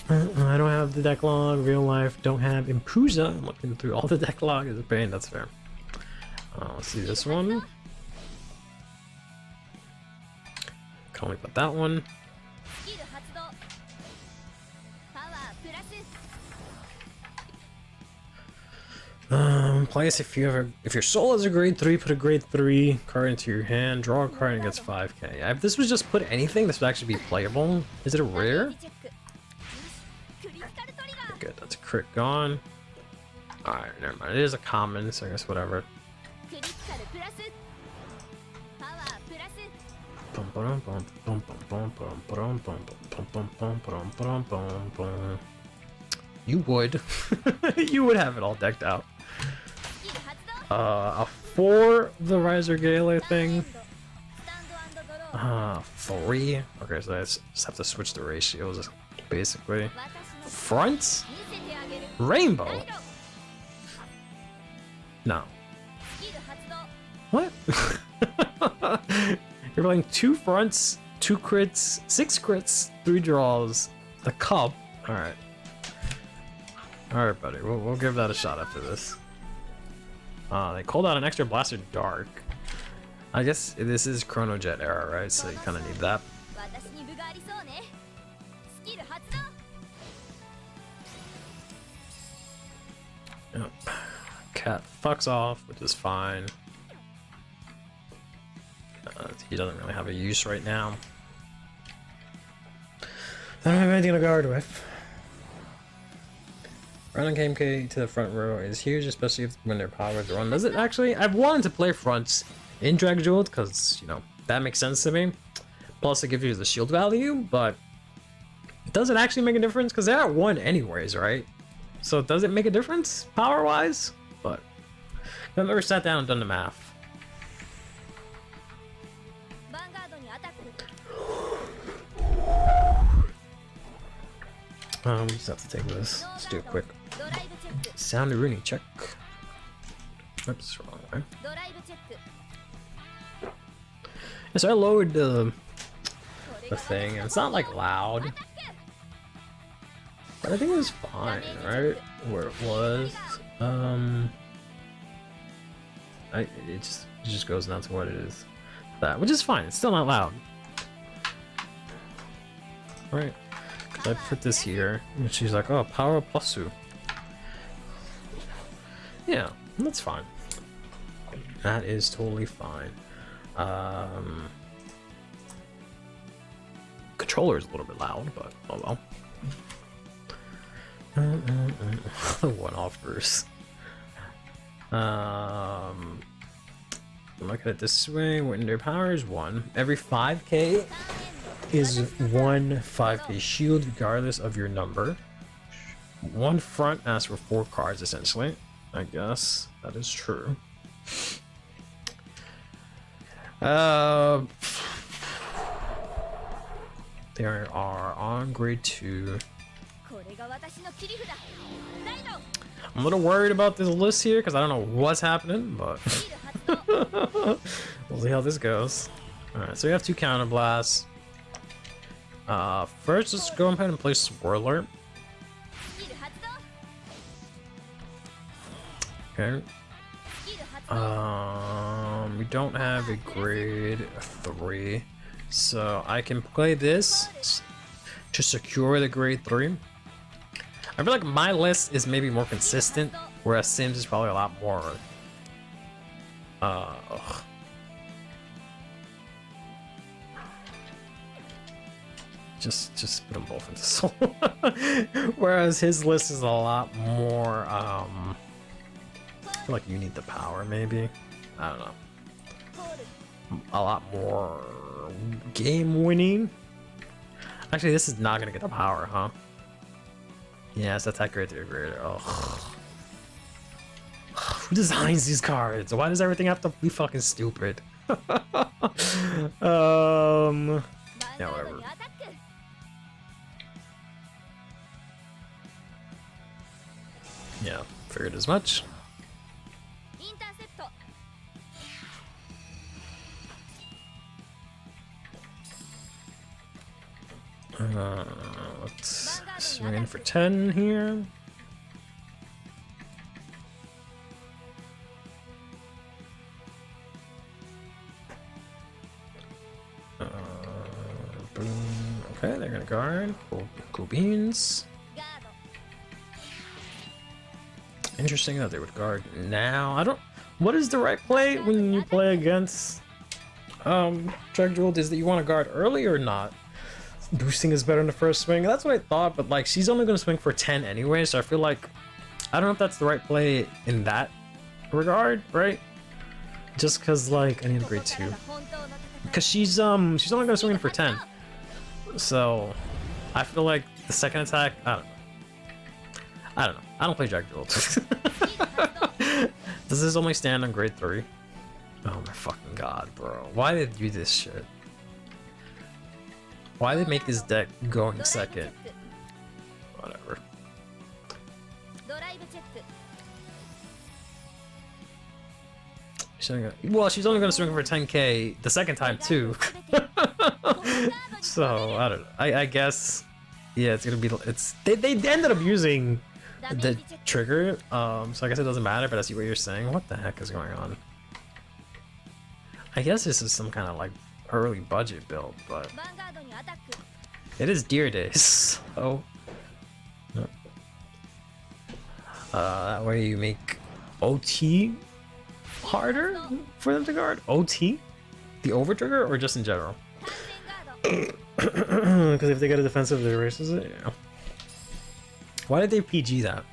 I don't have the deck log, real life, don't have Impuza. I'm looking through all the deck log, is a pain, that's fair. Let's see this one. Can't wait about that one. Place if your soul is a grade 3, put a grade 3 card into your hand, draw a card and gets 5k. If this was just put anything, this would actually be playable. Is it a rare? Good, that's a crit gone. Alright, never mind. It is a common, so I guess whatever. You would. You would have it all decked out. For the Riser Gala thing. 3. Okay, so I just have to switch the ratios, basically. Front? Rainbow? No. What? You're playing 2 fronts, 2 crits, 6 crits, 3 draws, the cup. Alright. Alright, buddy. We'll give that a shot after this. They called out an extra Blaster Dark. I guess this is Chrono Jet era, right? So you kind of need that. Yep. Cat fucks off, which is fine. He doesn't really have a use right now. I don't have anything to guard with. Running KMK to the front row is huge, especially when their powers run. Does it actually? I've wanted to play fronts in Drag Jeweled because, you know, that makes sense to me. Plus, it gives you the shield value, but does it actually make a difference? Because they're at 1 anyways, right? So does it make a difference power-wise? But I've never sat down and done the math. Just have to take this. Let's do a quick sound Rooney check. Oops, wrong way. Yeah, so I lowered the thing, and it's not like loud, but I think it was fine, right? Where it was. It just goes down to what it is. That, which is fine. It's still not loud, right? I put this here, and she's like, "Oh, power plusu." Yeah, that's fine. That is totally fine. Controller is a little bit loud, but oh well. The one-off verse. Look at it this way. When their power is 1, every 5k is 1 5k shield regardless of your number. One front asks for 4 cards essentially. I guess that is true. They are on grade 2. I'm a little worried about this list here because I don't know what's happening, but we'll see how this goes. Alright, so we have 2 counter blasts. First, let's go ahead and play Swirler. Okay. We don't have a grade 3, so I can play this to secure the grade 3. I feel like my list is maybe more consistent, whereas Sims is probably a lot more. Just put them both into soul. Whereas his list is a lot more. I feel like you need the power, maybe. I don't know. A lot more game winning. Actually, this is not gonna get the power, huh? Yeah, it's attack grade 3 greater. Oh. Who designs these cards? Why does everything have to be fucking stupid? Yeah, whatever. Yeah, figured as much. Let's swing in for 10 here. Boom. Okay, they're gonna guard. Cool beans. Interesting that they would guard now. I don't. What is the right play when you play against Drag Jeweled? Is that you want to guard early or not? Boosting is better in the first swing. That's what I thought, but like she's only going to swing for 10 anyway, so I feel like I don't know if that's the right play in that regard, right? Just because like I need a grade 2, because she's only going to swing in for 10, so I feel like the second attack. I don't know. I don't play Drag Jeweled. Does this only stand on grade 3? Oh my fucking god, bro! Why did they do this shit? Why did they make this deck going second? Whatever. Well, she's only gonna swing for 10k the second time too. So I don't know. I guess, yeah, it's gonna be. They ended up using the trigger, so I guess it doesn't matter. But I see what you're saying. What the heck is going on? I guess this is some kind of like early budget build, but it is Dear Days, so That way you make OT harder for them to guard. OT? The over trigger or just in general? Because if they get a defensive, it erases it. Yeah. Why did they PG that?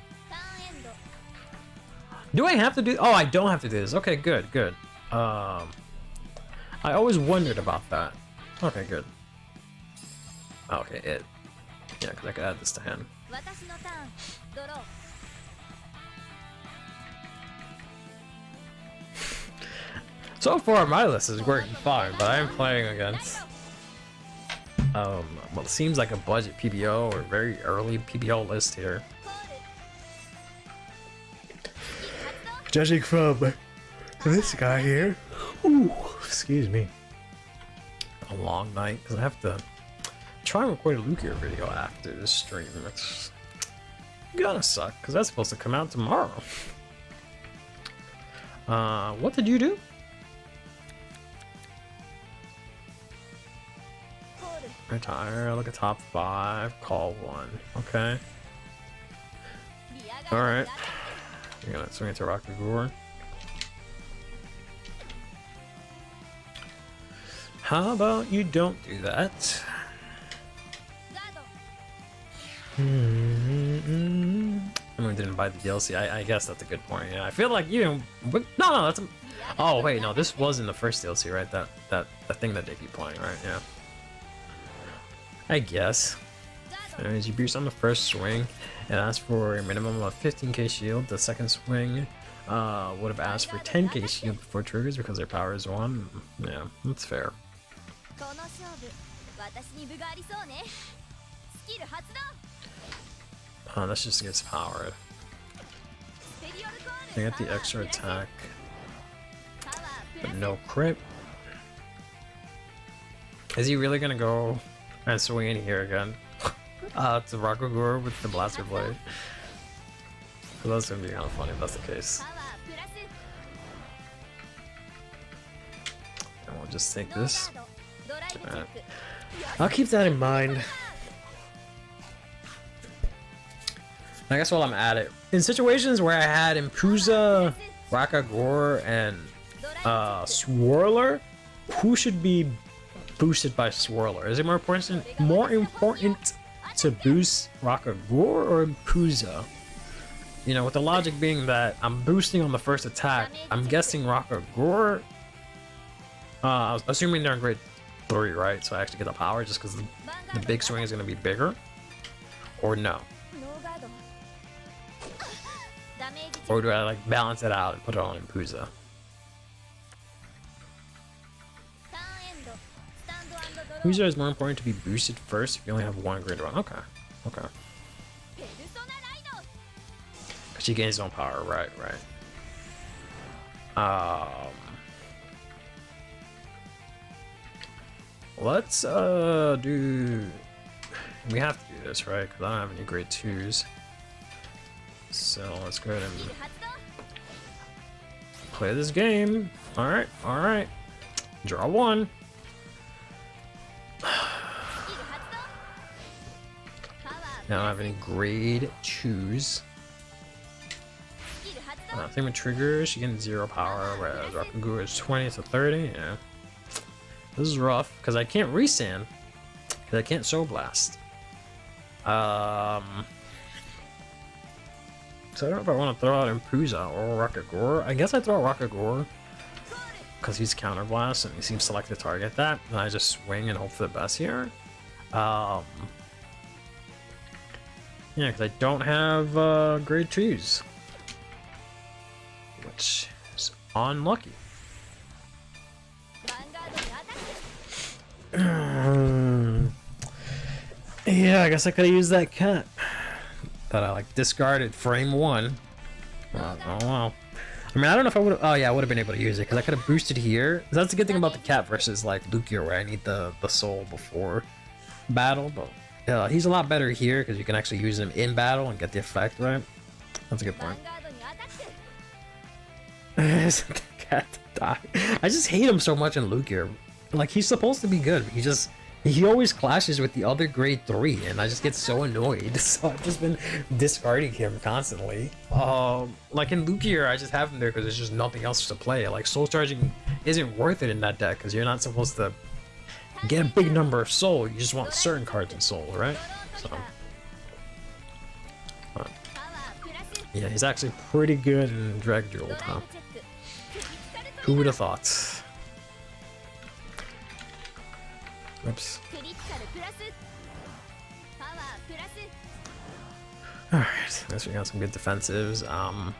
Do I have to do? Oh, I don't have to do this. Okay, good, good. I always wondered about that. Okay, good. Okay, it. Yeah, because I could add this to hand. So far, my list is working fine, but I am playing against what seems like a budget PBO or very early PBO list here. Judging from this guy here, ooh, excuse me, a long night because I have to try and record a Lugia video after this stream. It's gonna suck because that's supposed to come out tomorrow. What did you do? Retire, look at top 5, call 1. Okay. Alright. You're gonna swing into Rockagore. How about you don't do that? I mean, didn't buy the DLC. I guess that's a good point. Yeah, I feel like you. No, that's. Oh wait, no, this was in the first DLC, right? That thing that they keep playing, right? Yeah. I guess. As you boost on the first swing, it asks for a minimum of 15k shield. The second swing would have asked for 10k shield before triggers because their power is 1. Yeah, that's fair. That's just gets powered. They get the extra attack, but no crit. Is he really gonna go and swing in here again? To Rockagore with the Blaster Blade. So that's gonna be kind of funny if that's the case. And we'll just take this. Right. I'll keep that in mind. I guess while I'm at it, in situations where I had Impuza, Rockagore, and Swirler, who should be boosted by Swirler? Is it more important to boost Rockagore or Impuza? You know, with the logic being that I'm boosting on the first attack, I'm guessing Rockagore. Assuming they're in grade 3, right? So I actually get the power just because the big swing is going to be bigger, or no? Or do I like balance it out and put it on Impuza? Impuza is more important to be boosted first if you only have 1 grade 1. Okay, okay. Because she gains his own power, right, right. Let's do. We have to do this, right? Because I don't have any grade 2s. So let's go ahead and play this game. Alright, alright. Draw 1. Now I don't have any grade 2s. Same with triggers, she gets 0 power, whereas Rockagore is 20 to 30. Yeah. This is rough, because I can't resand. Because I can't Soul Blast. So I don't know if I want to throw out Impuza or Rockagore. I guess I throw out Rockagore because he's Counter Blast and he seems to like to target that. And I just swing and hope for the best here. Yeah, because I don't have grade 2s, which is unlucky. Yeah, I guess I could have used that cat that I like discarded frame 1. Oh wow. I mean, I don't know if I would have. Oh yeah, I would have been able to use it because I could have boosted here. That's the good thing about the cat versus like Lugia, where I need the soul before battle. But he's a lot better here because you can actually use him in battle and get the effect right. That's a good point. The cat die. I just hate him so much in Lugia. Like he's supposed to be good, but He always clashes with the other grade 3, and I just get so annoyed. So I've just been discarding him constantly. Like in Lugier, I just have him there because there's just nothing else to play. Like soul charging isn't worth it in that deck because you're not supposed to get a big number of soul. You just want certain cards in soul, right? So yeah, he's actually pretty good in Drag Jewel, huh? Who would have thought? Oops. Alright, guess we got some good defensives. I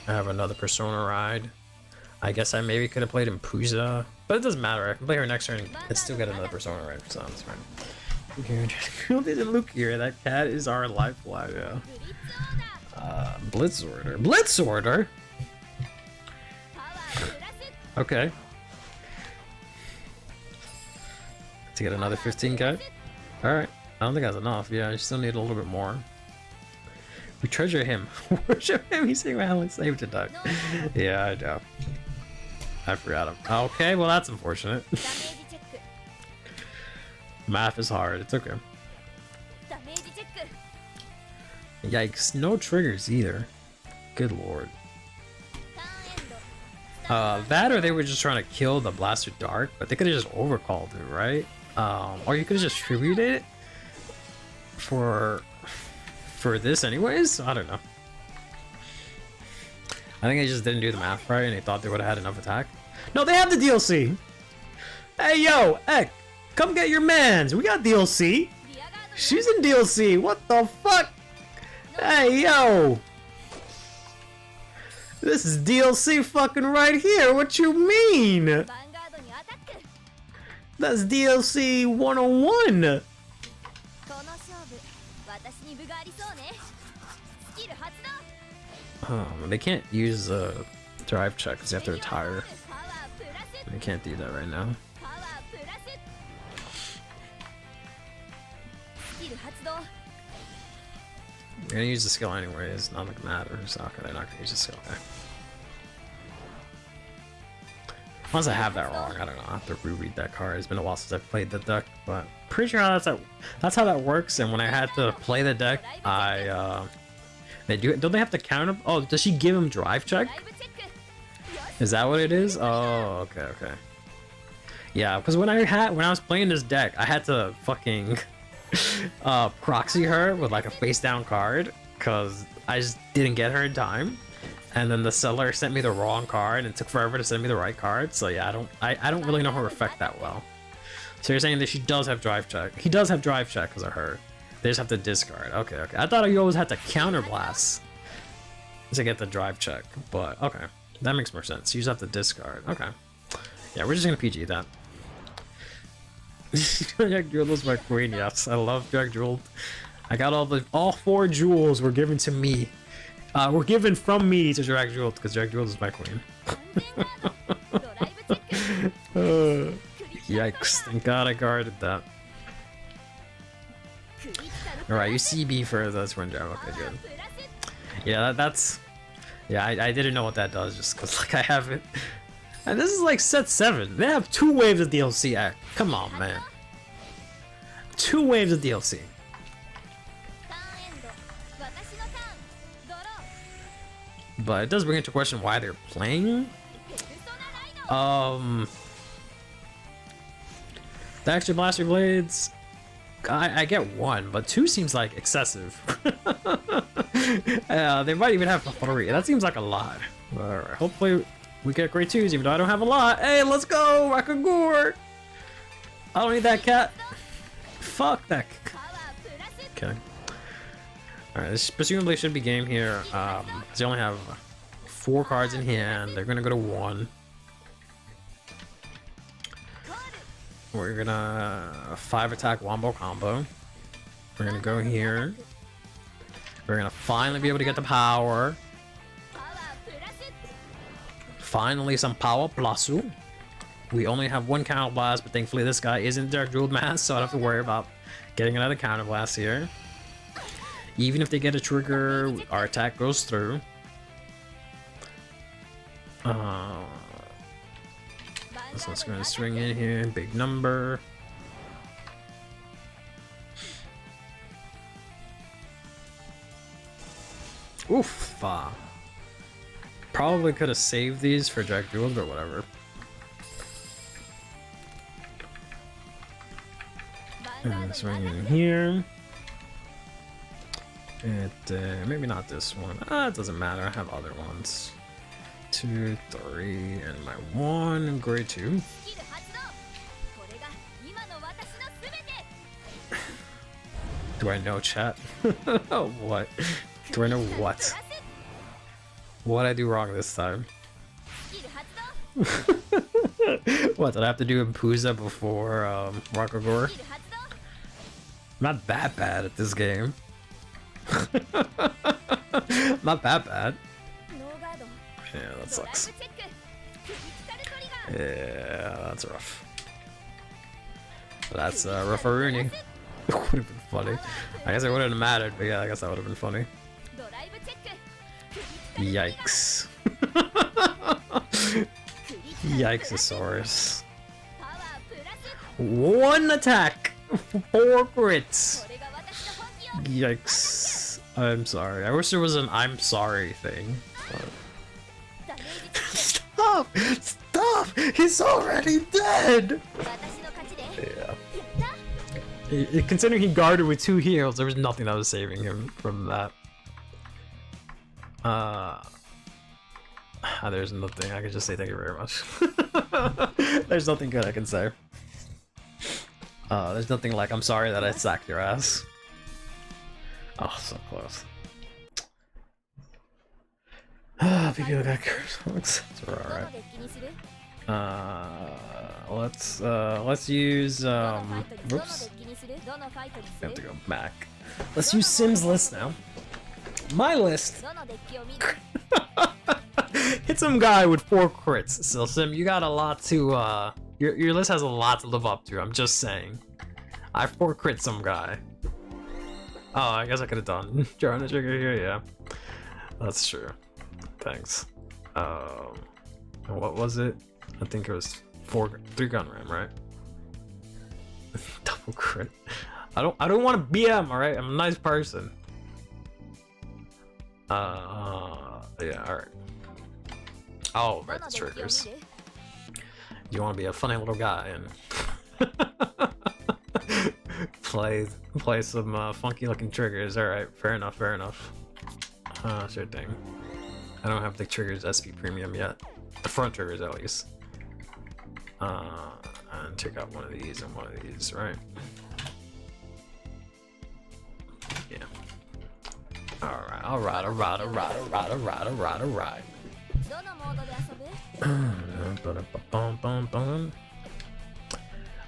have another Persona ride. I guess I maybe could have played Impuza, but it doesn't matter. I can play her next turn and still get another Persona ride, so that's fine. Who didn't look here? That cat is our lifeline, yeah. Blitz Order. Blitz Order? Okay. To get another 15k? Alright. I don't think that's enough. Yeah, I still need a little bit more. We treasure him. Worship him. He's saying well, save to duck. Yeah, I know. I forgot him. Okay, well that's unfortunate. Math is hard. It's okay. Yikes. No triggers either. Good lord. That or they were just trying to kill the Blaster Dark, but they could have just overcalled it, right? Or you could have just tributed it for this anyways? I don't know. I think they just didn't do the math right and they thought they would have had enough attack. No, they have the DLC! Hey, yo, Ek, come get your mans. We got DLC. She's in DLC. What the fuck? Hey, yo. This is DLC fucking right here. What you mean? That's DLC 101. They can't use drive check because they have to retire. They can't do that right now. They're gonna use the skill anyways, not like matters. Okay, they're not gonna use the skill. Okay. Unless I have that wrong, I don't know. I have to reread that card. It's been a while since I've played the deck, but pretty sure that's how that works. And when I had to play the deck, they do it. Don't they have to counter? Oh, does she give him drive check? Is that what it is? Oh, okay, okay. Yeah, because when I was playing this deck, I had to fucking proxy her with like a face down card because I just didn't get her in time. And then the seller sent me the wrong card and it took forever to send me the right card. So yeah, I don't really know her effect that well. So you're saying that she does have drive check. He does have drive check because of her. They just have to discard. Okay, okay. I thought you always had to counterblast to get the drive check, but okay. That makes more sense. You just have to discard. Okay. Yeah, we're just gonna PG that. Drag Jewel is my queen, yes. I love Drag Jewel. I got all 4 jewels were given to me. Were given from me to Drag Jewel because Drag Jewel is my queen. Yikes. Thank God I guarded that. Alright, you CB for the Twin Jab. Okay, good. Yeah, that's... Yeah, I didn't know what that does just because like I have it. And this is like set 7. They have 2 waves of DLC act. Come on, man. 2 waves of DLC. But it does bring into question why they're playing. The extra blaster blades, I get 1, but 2 seems like excessive. They might even have 3. That seems like a lot. Alright, hopefully we get grade 2s, even though I don't have a lot. Hey, let's go! Rakagor! I don't need that cat. Fuck that. Okay. Alright, this presumably should be game here. They only have 4 cards in hand. They're gonna go to 1. We're gonna 5 attack wombo combo. We're gonna go here. We're gonna finally be able to get the power. Finally some power plusu. We only have 1 counter blast, but thankfully this guy isn't Dark Jeweled Mass, so I don't have to worry about getting another counter blast here. Even if they get a trigger, our attack goes through. So let's go and swing in here. Big number. Oof. Probably could have saved these for Jack Jewels, but whatever. Swing in here. Maybe not this one. It doesn't matter. I have other ones. 2, 3, and my 1 grade 2. Do I know chat? Oh, what? Do I know what? What did I do wrong this time? What, did I have to do Impuza before Rockagore? I'm not that bad at this game. Not that bad. Yeah, that sucks. Yeah, that's rough. That's rough-a-rooney. It would have been funny. I guess it wouldn't have mattered, but yeah, I guess that would have been funny. Yikes. Yikesasaurus. 1 attack! 4 crits! Yikes. I'm sorry. I wish there was an I'm sorry thing. But... Stop! Stop! He's already dead! Yeah. Considering he guarded with 2 heals, there was nothing that was saving him from that. There's nothing. I can just say thank you very much. There's nothing good I can say. There's nothing like, I'm sorry that I sacked your ass. Oh, so close. People got curse. Alright. Let's use whoops. We have to go back. Let's use Sim's list now. My list. Hit some guy with 4 crits. So Sim, you got a lot to your list has a lot to live up to. I'm just saying. I 4 crit some guy. Oh, I guess I could have done drawing the trigger here. Yeah, that's true. Thanks. What was it? I think it was 3 gun ram, right? Double crit. I don't want to BM. All right, I'm a nice person. Yeah, all right. Oh, right, the triggers. You want to be a funny little guy and play some funky looking triggers. All right, fair enough, fair enough. Sure thing. I don't have the triggers SP premium yet. The front triggers at least. And check out one of these and one of these, right? Yeah. Alright, alright, alright, alright, alright, alright, alright, alright.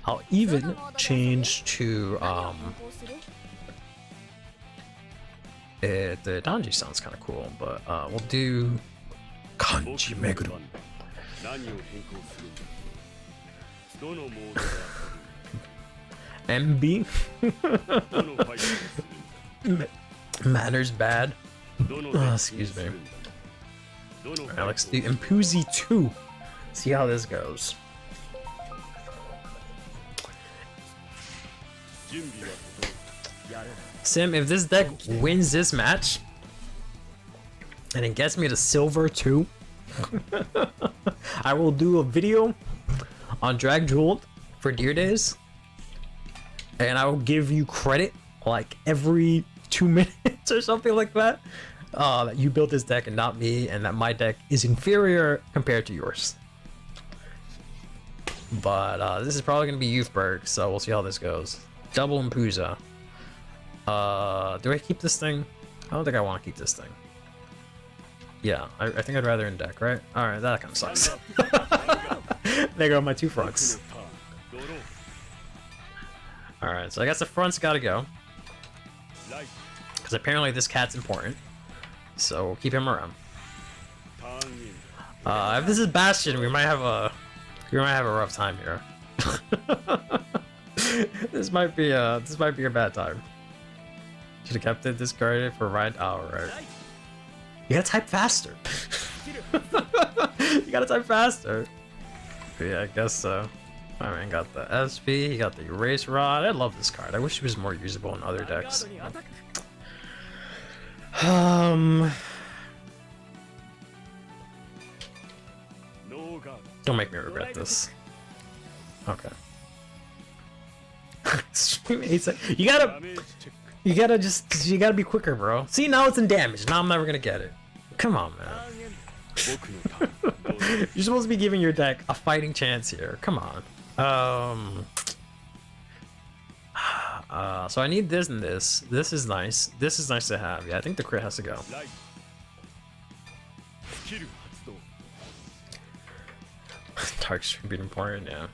I'll even change to the Danji sounds kind of cool, but we'll do Kanji Meguru. MB Manners bad. Oh, excuse me. Alright, let's do Impuzi 2. See how this goes. Sim, if this deck wins this match and it gets me to silver 2, I will do a video on Drag Jeweled for Dear Days, and I will give you credit like every 2 minutes or something like that, that you built this deck and not me, and that my deck is inferior compared to yours. But this is probably going to be Youthberg, so we'll see how this goes. Double Impuza. Do I keep this thing? I don't think I want to keep this thing. Yeah, I think I'd rather in deck, right? Alright, that kind of sucks. There go my 2 fronts. Alright, so I guess the front's gotta go. Because apparently this cat's important. So we'll keep him around. If this is Bastion, we might have a rough time here. This might be a bad time. Should have kept it discarded for right. Oh, right. You gotta type faster. You gotta type faster. But yeah, I guess so. I mean, got the SP, he got the Erase Rod. I love this card. I wish it was more usable in other decks. Don't make me regret this. Okay. Stream 8 seconds. You gotta be quicker, bro. See, now it's in damage. Now I'm never gonna get it. Come on, man. You're supposed to be giving your deck a fighting chance here. Come on. So I need this and this. This is nice. This is nice to have. Yeah, I think the crit has to go. Dark Stream being important, yeah.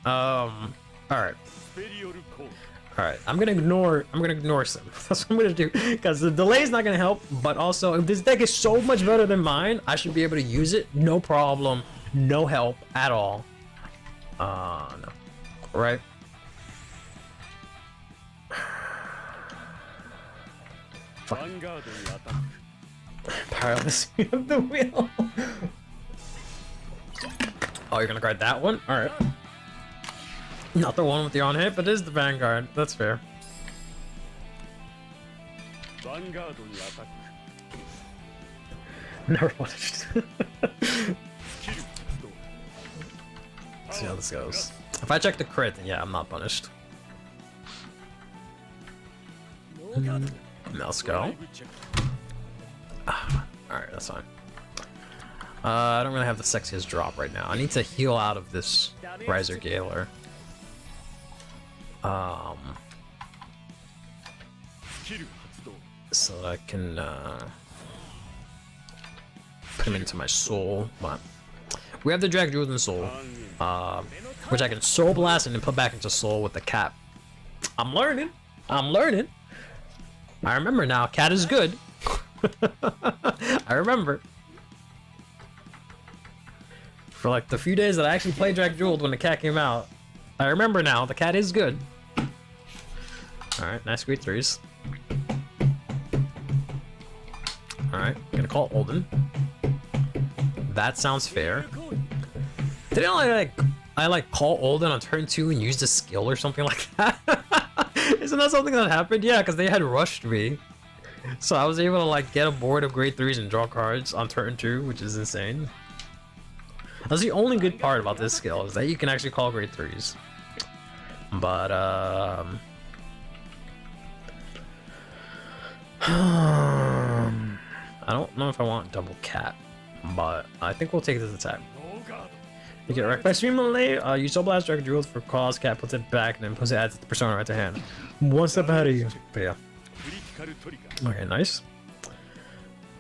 Alright. Alright, I'm gonna ignore some. That's what I'm gonna do. Because the delay is not gonna help, but also if this deck is so much better than mine, I should be able to use it. No problem. No help at all. No. Right? Powerless of the wheel. Oh, you're gonna guard that one? Alright. Not the one with the on hit, but it is the Vanguard. That's fair. Never punished. See how this goes. If I check the crit, then yeah, I'm not punished. Let's go. Alright, that's fine. I don't really have the sexiest drop right now. I need to heal out of this Riser Galer. So that I can put him into my soul. But we have the Drag Jewels in Soul, which I can Soul Blast and then put back into Soul with the Cap. I'm learning. I'm learning. I remember now. Cat is good. I remember. For like the few days that I actually played Drag Jeweled when the cat came out, I remember now. The cat is good. Alright, nice great threes. Alright, gonna call Olden. That sounds fair. Didn't I like call Olden on turn 2 and use the skill or something like that? Isn't that something that happened? Yeah, because they had rushed me. So I was able to like get a board of grade 3s and draw cards on turn 2, which is insane. That's the only good part about this skill, is that you can actually call grade 3s. But I don't know if I want double cat, but I think we'll take this attack. You get wrecked by Stream Delay. You Soul Blast Drag Jewels for cause, cat puts it back, and then puts it adds the persona right to hand. One step ahead of you. But yeah. Okay, nice.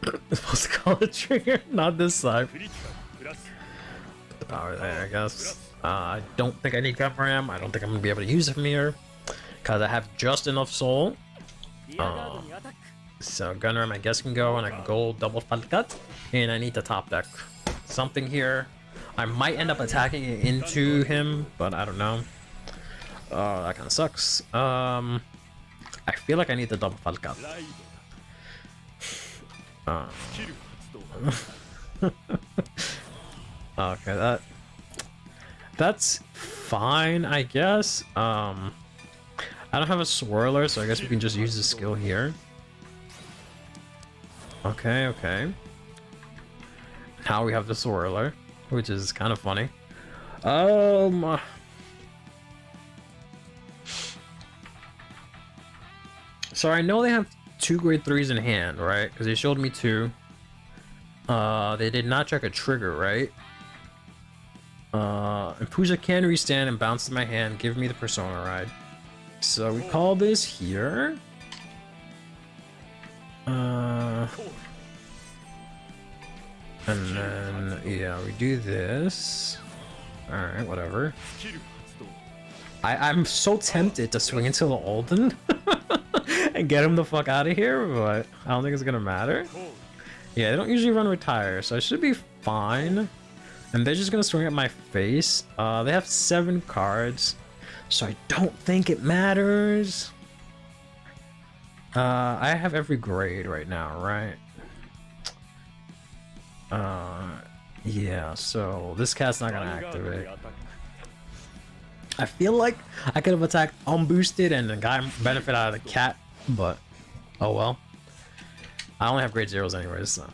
I'm supposed to call it trigger, not this side. Put the power there, I guess. I don't think I need Ram. I don't think I'm gonna be able to use it from here, because I have just enough soul. So Gunram, I guess, can go, and I can go double Falcat, and I need to top deck something here. I might end up attacking it into him, but I don't know. That kind of sucks. I feel like I need the double Falcat. Okay, that's fine, I guess. I don't have a swirler, so I guess we can just use the skill here. Okay, okay. Now we have the swirler, which is kind of funny. So I know they have 2 grade 3s in hand, right? Because they showed me 2. They did not check a trigger, right? And Puja can restand and bounce to my hand, give me the persona ride. So we call this here. And then, yeah, we do this. Alright, whatever. I'm so tempted to swing into the Olden and get him the fuck out of here, but I don't think it's gonna matter. Yeah, they don't usually run retire, so I should be fine. And they're just gonna swing at my face. They have 7 cards, so I don't think it matters. I have every grade right now, right? Yeah, so this cat's not gonna activate. I feel like I could have attacked unboosted and the guy benefit out of the cat, but oh well. I only have grade zeros anyways, so.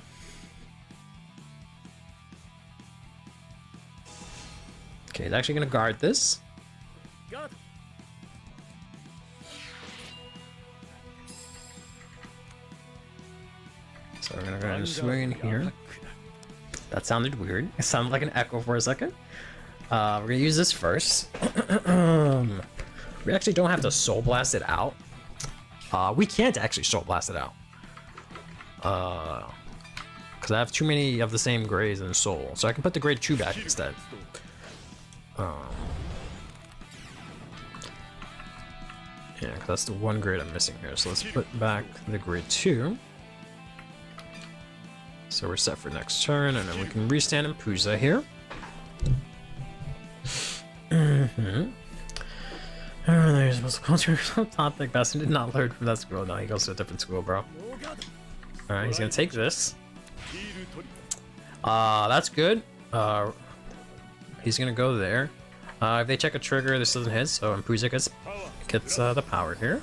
Okay, he's actually gonna guard this. So we're gonna go ahead and swing in here. That sounded weird. It sounded like an echo for a second. We're gonna use this first. We actually don't have to Soul Blast it out. We can't actually Soul Blast it out. Because I have too many of the same grades in Soul. So I can put the grade 2 back instead. Yeah, because that's the one grade I'm missing here. So let's put back the grade 2. So we're set for next turn, and then we can restand in Puza here. There's supposed to culture topic. Bastion did not learn from that school. No, he goes to a different school, bro. Alright, he's gonna take this. That's good. He's gonna go there. If they check a trigger, this doesn't hit, so Puza gets the power here.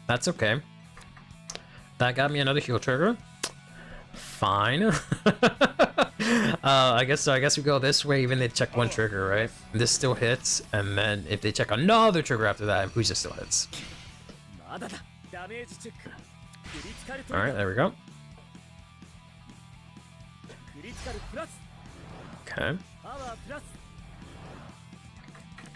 That's okay. That got me another heal trigger. Fine. I guess we go this way, even if they check one trigger, right? This still hits, and then if they check another trigger after that, Puja still hits. Alright, there we go. Okay.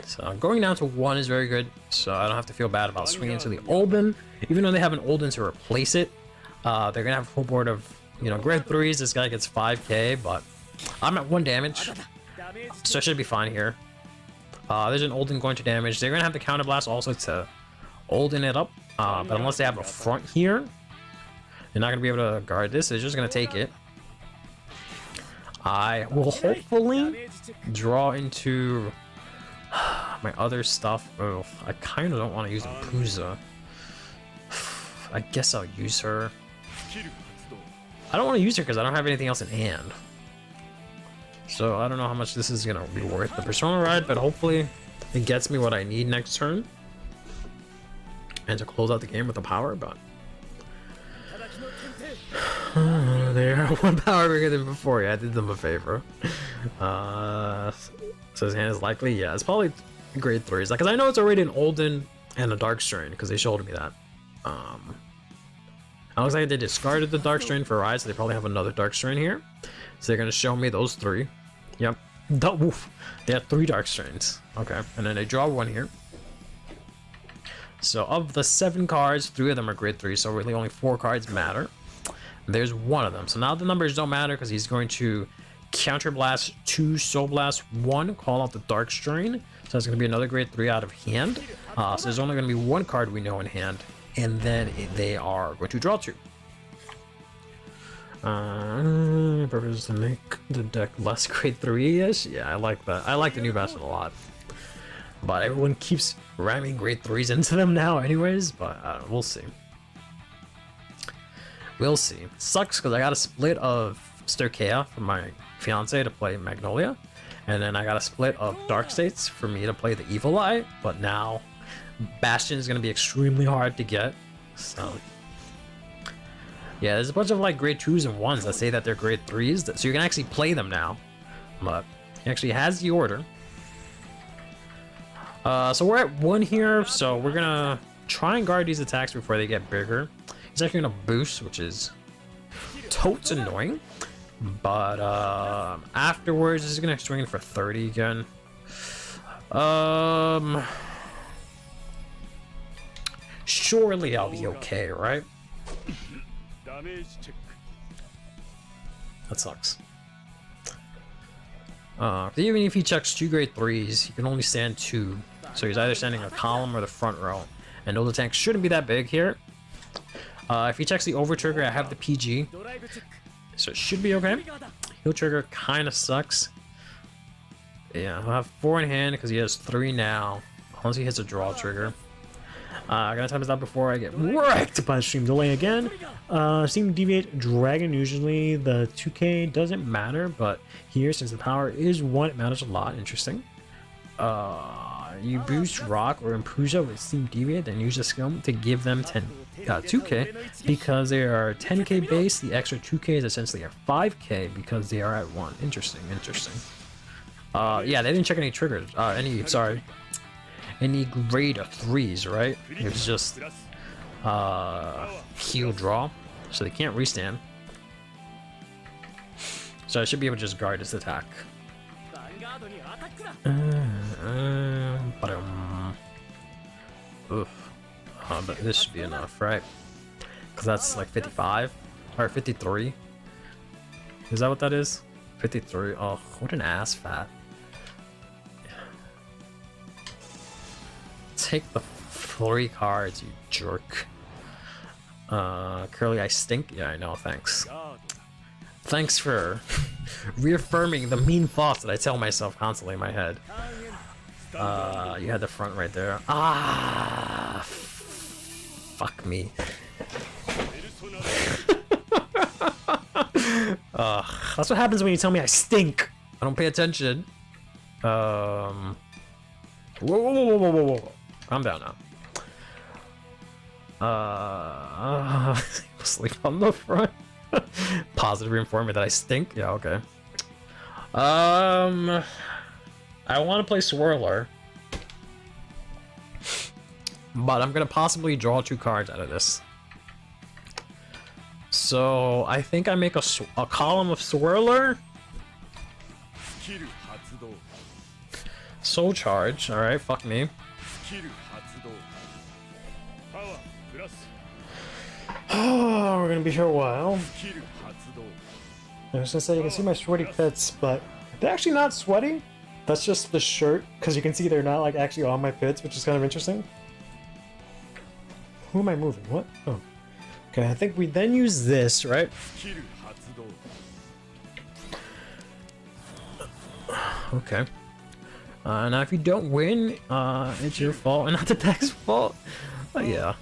So going down to 1 is very good, so I don't have to feel bad about swinging to the Olden. Even though they have an Olden to replace it, they're gonna have a full board of, you know, grade 3s. This guy gets 5k, but I'm at 1 damage, so I should be fine here. There's an Olden going to damage. They're gonna have the counter blast also to Olden it up, but unless they have a front here, they're not gonna be able to guard this. They're just gonna take it. I will hopefully draw into my other stuff. Oh, I kind of don't want to use Puza. I guess I'll use her. I don't want to use her because I don't have anything else in hand. So I don't know how much this is going to be worth the Persona ride, but hopefully it gets me what I need next turn. And to close out the game with a power, but... they are 1 power bigger than before. Yeah, I did them a favor. So his hand is likely, yeah, it's probably grade 3s. Because I know it's already an Olden and a Dark Strain, because they showed me that. It looks like they discarded the Dark Strain for Rise, so they probably have another Dark Strain here. So they're going to show me those 3. Yep. Woof. They have 3 Dark Strains. Okay. And then they draw 1 here. So of the 7 cards, 3 of them are grade 3, so really only 4 cards matter. There's 1 of them. So now the numbers don't matter because he's going to Counter Blast 2, Soul Blast 1, call out the Dark Strain. So that's going to be another grade 3 out of hand. So there's only going to be 1 card we know in hand. And then they are going to draw 2. Purpose to make the deck less grade 3-ish. Yeah, I like that. I like the new Bastion a lot. But everyone keeps ramming grade 3s into them now anyways. But I don't know, we'll see. We'll see. Sucks because I got a split of Sterkea from my fiance to play Magnolia. And then I got a split of Dark States for me to play the Evil Eye. But now Bastion is going to be extremely hard to get. So yeah, there's a bunch of like grade 2s and 1s that say that they're grade 3s. So you can actually play them now. But he actually has the order. So we're at 1 here. So we're going to try and guard these attacks before they get bigger. He's actually going to boost, which is totes annoying. But afterwards, this is going to swing for 30 again. Surely I'll be okay, right? That sucks. Even if he checks 2 grade 3s, he can only stand 2. So he's either standing a column or the front row. And those tanks shouldn't be that big here. If he checks the over trigger, I have the PG. So it should be okay. Heal trigger kind of sucks. Yeah, he'll have 4 in hand because he has 3 now. Unless he hits a draw trigger. I'm gonna time this out before I get wrecked by stream delay again. Stream deviate dragon, usually the 2k doesn't matter, but here since the power is 1, it matters a lot. Interesting. You boost Rock or Impuja with Steam Deviate, then use a skill to give them 2k. Because they are 10k base, the extra 2k is essentially a 5k because they are at 1. Interesting, interesting. Yeah, they didn't check any triggers. Any grade of 3s, right? It was just heal draw, so they can't restand. So I should be able to just guard this attack. But this should be enough, right? Because that's like 55 or 53. Is that what that is? 53. Oh, what an ass fat. Take the 3 cards, you jerk. Curly, I stink? Yeah, I know, thanks. Thanks for reaffirming the mean thoughts that I tell myself constantly in my head. You had the front right there. Ah, fuck me. That's what happens when you tell me I stink. I don't pay attention. Whoa. Calm down now. Sleep on the front. Positive reinforcement that I stink? Yeah, okay. I want to play Swirler. But I'm going to possibly draw 2 cards out of this. So I think I make a column of Swirler. Soul Charge. Alright, fuck me. Oh, we're gonna be here a while. I was gonna say, you can see my sweaty pits, but they're actually not sweaty. That's just the shirt, because you can see they're not like actually on my pits, which is kind of interesting. Who am I moving? What? Oh. Okay, I think we then use this, right? Okay. Now if you don't win, it's your fault and not the deck's fault. Yeah.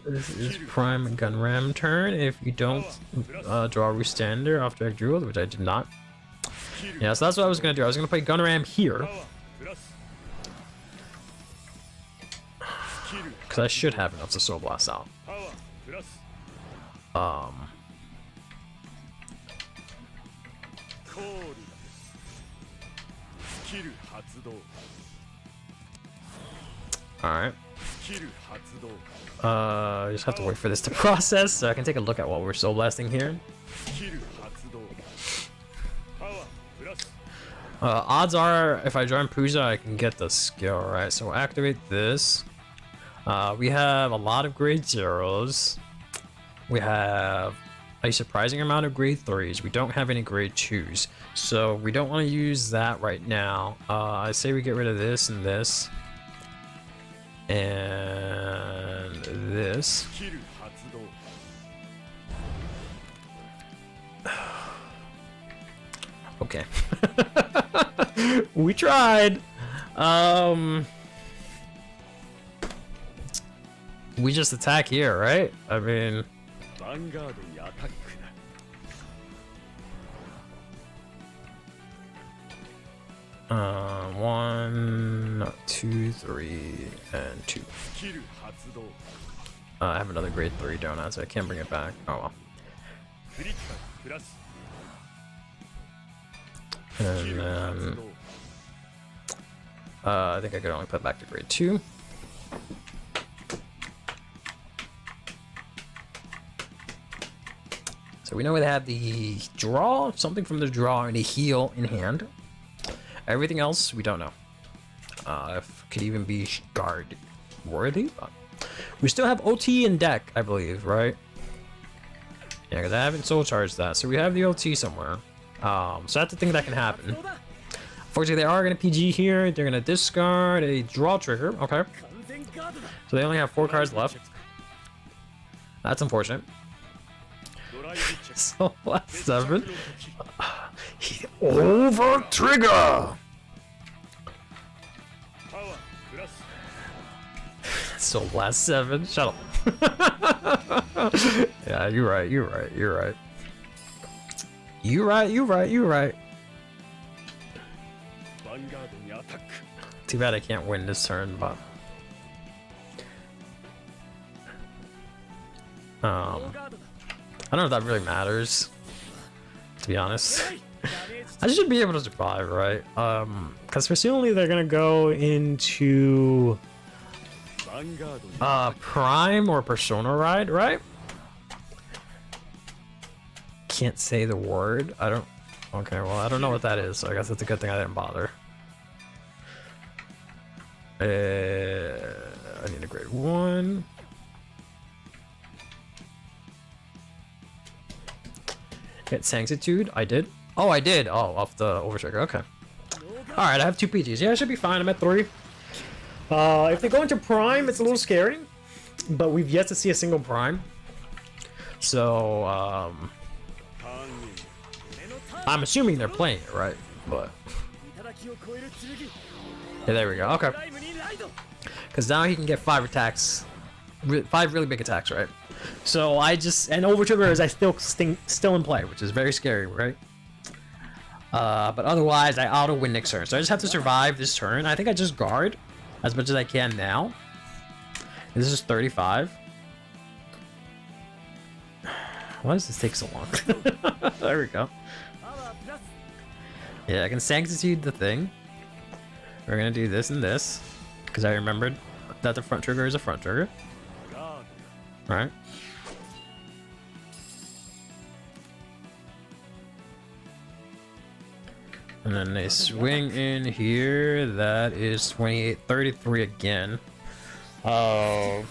This is Prime Gun Ram turn. If you don't draw Roostander off direct Druid, which I did not. Yeah, so that's what I was gonna do. I was gonna play Gun Ram here. Because I should have enough to Soul Blast out. Alright. I just have to wait for this to process so I can take a look at what we're Soul Blasting here. Odds are, if I join Puja, I can get the skill, right? So we'll activate this. We have a lot of grade 0s. We have a surprising amount of grade 3s. We don't have any grade 2s. So we don't want to use that right now. I say we get rid of this and this. And this. Okay. We tried. We just attack here, right? I mean, one, two, three, and 2. I have another grade 3 donut, so I can't bring it back. Oh well. And then I think I could only put back to grade 2. So we know they have the draw, something from the draw, and a heal in hand. Everything else we don't know. If it could even be guard worthy. We still have OT in deck, I believe, right? Yeah, because I haven't soul charged that, so we have the OT somewhere. So that's the thing that can happen. Unfortunately, they are going to PG here. They're going to discard a draw trigger. Okay. So they only have 4 cards left. That's unfortunate. So last 7. Over trigger. So last 7. Shut up. Yeah, you're right. You're right. You're right. You're right. You're right. You're right. Too bad I can't win this turn, but I don't know if that really matters, to be honest. I should be able to survive, right? Because presumably they're gonna go into Prime or Persona Ride, right? Can't say the word. I don't. Okay, well, I don't know what that is, so I guess it's a good thing I didn't bother. I need a grade 1. Get Sanctitude. I did. Oh, I did. Oh, off the overtrigger. Okay. Alright, I have 2 PGs. Yeah, I should be fine. I'm at 3. If they go into Prime, it's a little scary. But we've yet to see a single Prime. So, I'm assuming they're playing it, right? But yeah, there we go. Okay. Because now he can get 5 attacks. 5 really big attacks, right? So I just... And overtrigger is still in play, which is very scary, right? But otherwise, I auto-win next turn. So I just have to survive this turn. I think I just guard as much as I can now. This is 35. Why does this take so long? There we go. Yeah, I can Sanctitude the thing. We're gonna do this and this. Because I remembered that the front trigger is a front trigger. Right. And then they swing in here. That is 28, 33 again. Oh.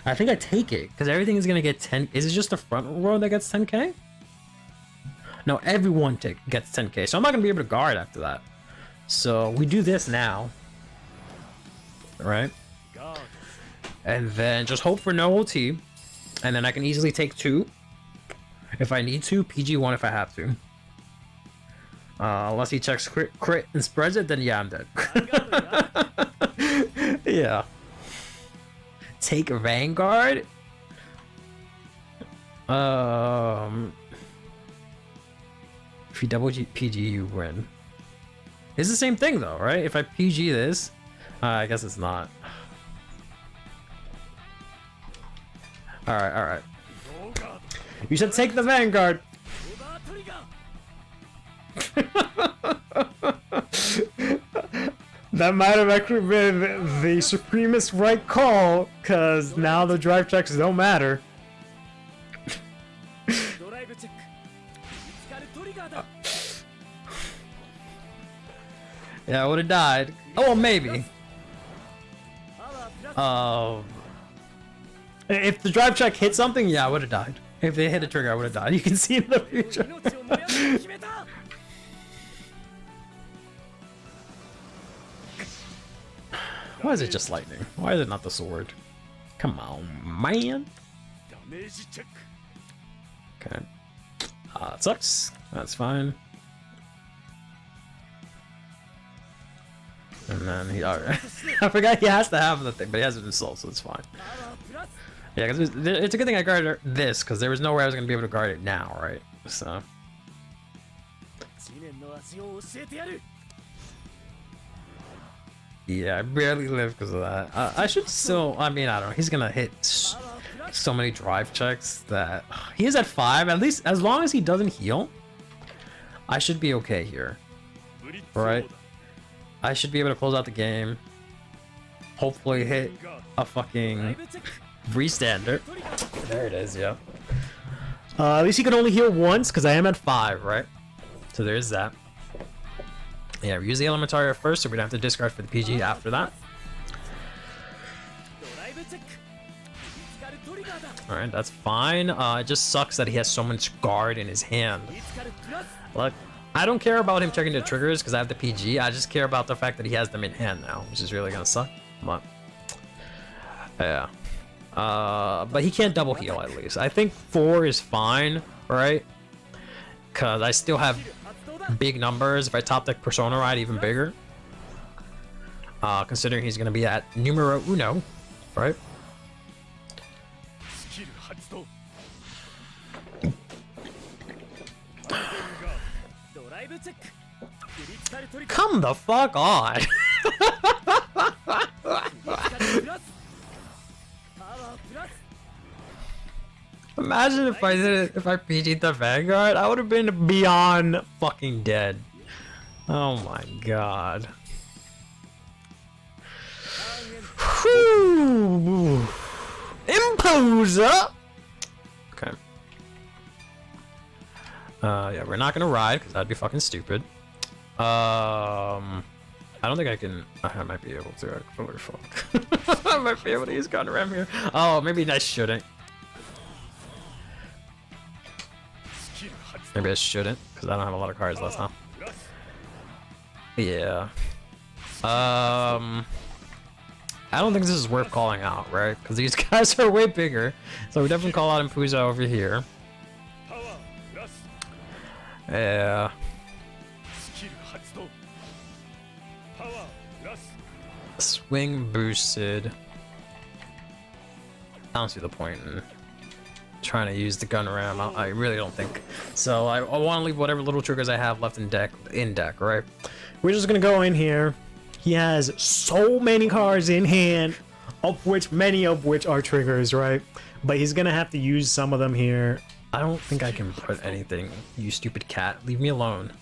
I think I take it because everything is gonna get 10. Is it just the front row that gets 10k? No, everyone gets 10k. So I'm not gonna be able to guard after that. So we do this now, right? And then just hope for no OT, and then I can easily take 2 if I need to. PG 1 if I have to. Unless he checks crit and spreads it, then yeah, I'm dead. Yeah. Take Vanguard. If you double PG, you win. It's the same thing though, right? If I PG this, I guess it's not. All right. You should take the Vanguard. That might have actually been the supremest right call, because now the drive checks don't matter. Yeah, I would have died. Oh, well, maybe. If the drive check hit something, yeah, I would have died. If they hit a trigger, I would have died. You can see in the future. Why is it just lightning? Why is it not the sword? Come on, man. Okay. It sucks. That's fine. And then he... Alright. I forgot he has to have the thing, but he has it in soul, so it's fine. Yeah, because it's a good thing I guarded this, because there was no way I was going to be able to guard it now, right? So... Yeah, I barely live because of that. I should still... I mean, I don't know. He's going to hit so many drive checks that... He is at 5. At least, as long as he doesn't heal, I should be okay here. Right? I should be able to close out the game. Hopefully hit a fucking restander. There it is, yeah. At least he can only heal once because I am at 5, right? So there's that. Yeah, we use the Elementaria first, so we're gonna have to discard for the PG after that. Alright, that's fine. It just sucks that he has so much guard in his hand. Look, I don't care about him checking the triggers because I have the PG. I just care about the fact that he has them in hand now, which is really gonna suck. But yeah. But he can't double heal at least. I think 4 is fine, right? Because I still have big numbers. If I top deck Persona Ride, even bigger. Considering he's gonna be at numero uno, right? Come the fuck on. Imagine if I did it, if I PG'd the Vanguard, I would have been beyond fucking dead. Oh my god. Whew. Imposer! Okay. Yeah, we're not gonna ride, because that'd be fucking stupid. I don't think I can. I might be able to. Holy fuck. I might be able to use gun ram here. Oh, maybe I shouldn't. Maybe I shouldn't, because I don't have a lot of cards left, huh? Yeah. I don't think this is worth calling out, right? Because these guys are way bigger. So we definitely call out Impuza over here. Yeah. Swing boosted. I don't see the point in trying to use the gun ram. I really don't think. So I want to leave whatever little triggers I have left in deck, right? We're just gonna go in here. He has so many cards in hand, many of which are triggers, right? But he's gonna have to use some of them here. I don't think I can put anything. You stupid cat. Leave me alone.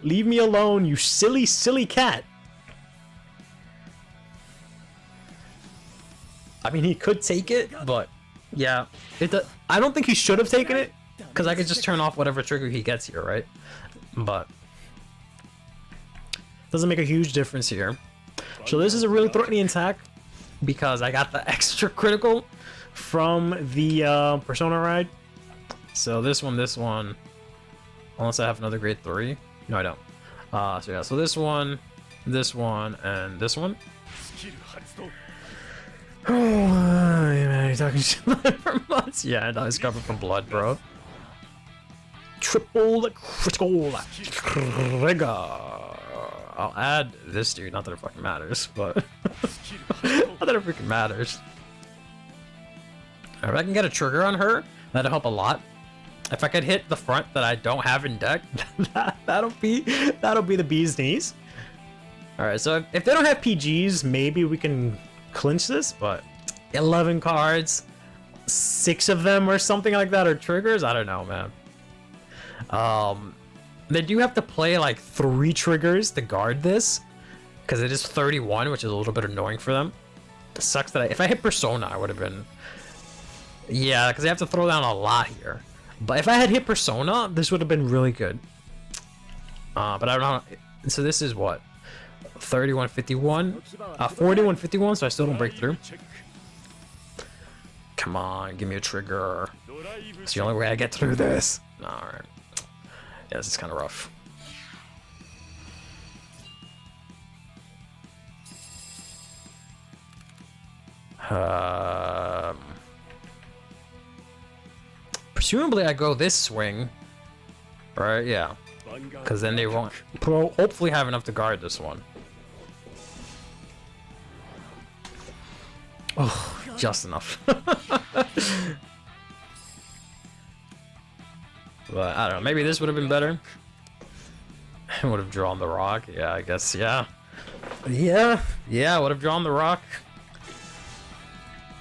Leave me alone, you silly, silly cat. I mean, he could take it, but yeah, I don't think he should have taken it, because I could just turn off whatever trigger he gets here, right? But doesn't make a huge difference here. So this is a really threatening attack because I got the extra critical from the Persona ride. So this one, unless I have another grade 3. No, I don't. So yeah, so this one, and this one. Oh, man, you're talking shit for months. Yeah, and I was covered from blood, bro. Triple critical trigger. I'll add this dude, not that it fucking matters, but not that it freaking matters. If I can get a trigger on her, that'll help a lot. If I could hit the front that I don't have in deck, that'll be the bee's knees. All right, so if they don't have PGs, maybe we can clinch this, but 11 cards, 6 of them or something like that are triggers. I don't know, man. They do have to play like 3 triggers to guard this, because it is 31, which is a little bit annoying for them. It sucks that if I hit Persona, I would have been, yeah, because they have to throw down a lot here. But if I had hit Persona, this would have been really good. But I don't know. So this is what, 3151, 4151. So I still don't break through. Come on, give me a trigger. It's the only way I get through this. All right. Yeah, this is kind of rough. Presumably I go this swing, right? Yeah, because then they won't hopefully have enough to guard this one. Oh, just enough. But I don't know, maybe this would have been better. I would have drawn the rock. Yeah, I guess, yeah. Yeah, I would have drawn the rock.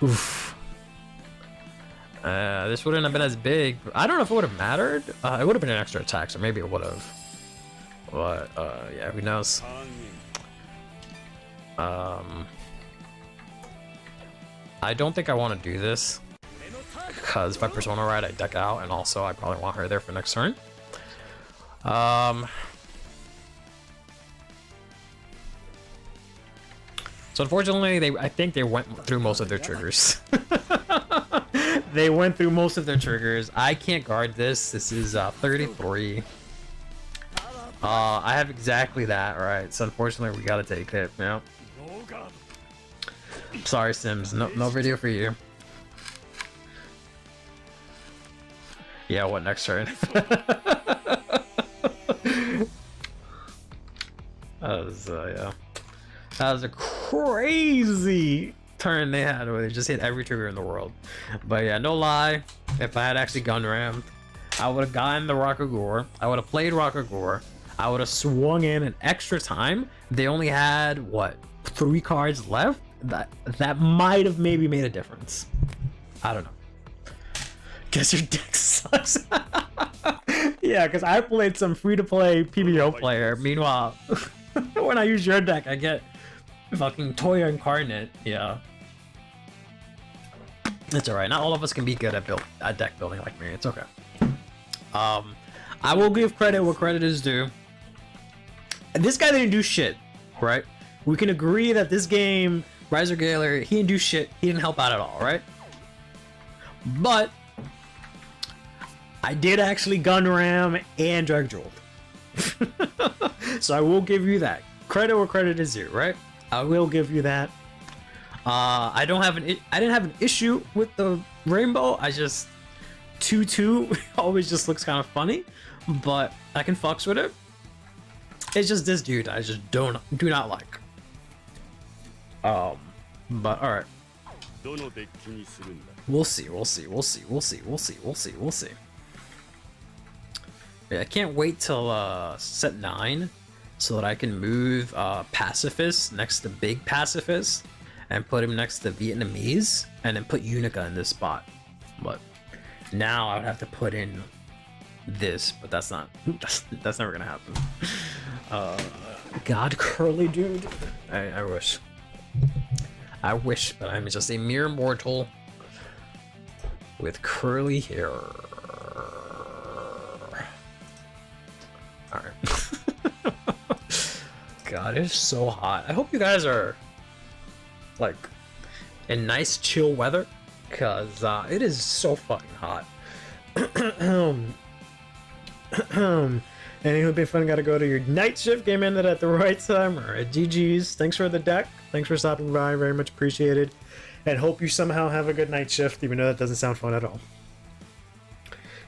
Oof. This wouldn't have been as big. I don't know if it would have mattered. It would have been an extra attack, so maybe it would have. But, yeah, who knows? I don't think I want to do this, because if I Persona ride, I deck out, and also I probably want her there for next turn. So unfortunately, I think they went through most of their triggers. They went through most of their triggers. I can't guard this. This is 33. I have exactly that, right? So unfortunately, we gotta take it. Yeah. Sorry, Sims. No video for you. Yeah, what next turn? Yeah. That was a crazy turn they had where they just hit every trigger in the world. But yeah, no lie, if I had actually gun rammed, I would have gotten the Rockagore. I would have played Rockagore. I would have swung in an extra time. They only had what, 3 cards left? That might have maybe made a difference. I don't know. Guess your deck sucks. Yeah, because I played some free-to-play PBO player. Meanwhile, when I use your deck, I get fucking Toya Incarnate. Yeah. It's alright. Not all of us can be good at deck building like me. It's okay. I will give credit where credit is due. This guy didn't do shit, right? We can agree that this game, Riser Galer, he didn't do shit. He didn't help out at all, right? But I did actually gun ram and drag jolt. So I will give you that. Credit where credit is due, right? I will give you that. I didn't have an issue with the rainbow. I just 2/2 always just looks kind of funny, but I can fucks with it. It's just this dude I just do not like. But all right. We'll see. Yeah, I can't wait till set 9 so that I can move Pacifist next to Big Pacifist and put him next to Vietnamese and then put Unica in this spot. But now I would have to put in this, but that's never gonna happen. God, Curly, dude. I wish, but I'm just a mere mortal with curly hair. Alright. God, it's so hot. I hope you guys are like in nice chill weather, because it is so fucking hot. And it would be fun. Gotta go to your night shift. Game ended at the right time. All right, GG's. Thanks for the deck. Thanks for stopping by. Very much appreciated. And hope you somehow have a good night shift, even though that doesn't sound fun at all.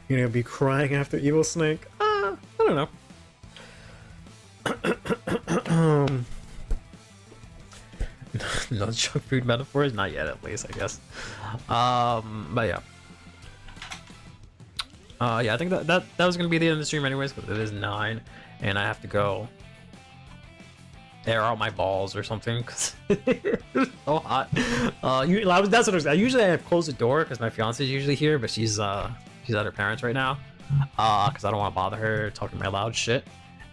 You're gonna be crying after Evil Snake. I don't know. No junk food metaphors, not yet, at least, I guess. But yeah. Yeah, I think that was gonna be the end of the stream anyways, because it is 9 and I have to go air out my balls or something because it's so hot. That's what I was. Usually I close the door because my fiance is usually here, but she's at her parents right now because I don't want to bother her talking my loud shit,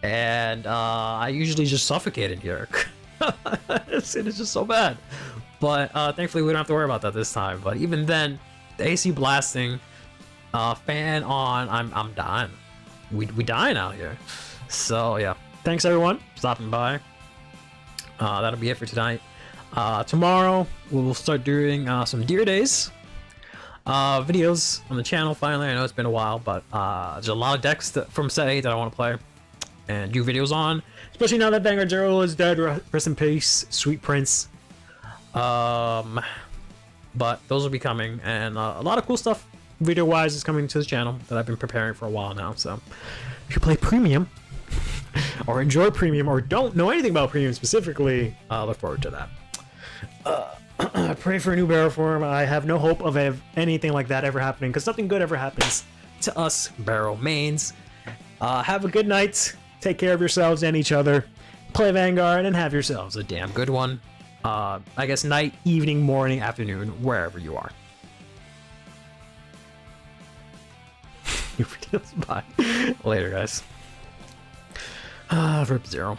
and I usually just suffocate in here. It's just so bad, but thankfully we don't have to worry about that this time. But even then, the AC blasting, fan on, I'm dying. We dying out here. So yeah, thanks everyone for stopping by. That'll be it for tonight. Tomorrow we'll start doing some Dear Days videos on the channel finally. I know it's been a while, but there's a lot of decks from set 8 that I want to play and do videos on, especially now that Vanguard Zero is dead. Rest in peace, sweet prince. But those will be coming, and a lot of cool stuff video wise is coming to the channel that I've been preparing for a while now. So if you play premium or enjoy premium or don't know anything about premium specifically, look forward to that. I pray for a new barrel form. I have no hope of anything like that ever happening, because nothing good ever happens to us barrel mains. Have a good night. Take care of yourselves and each other. Play Vanguard and have yourselves a damn good one. I guess night, evening, morning, afternoon, wherever you are. Bye. Later, guys. Rip Zero.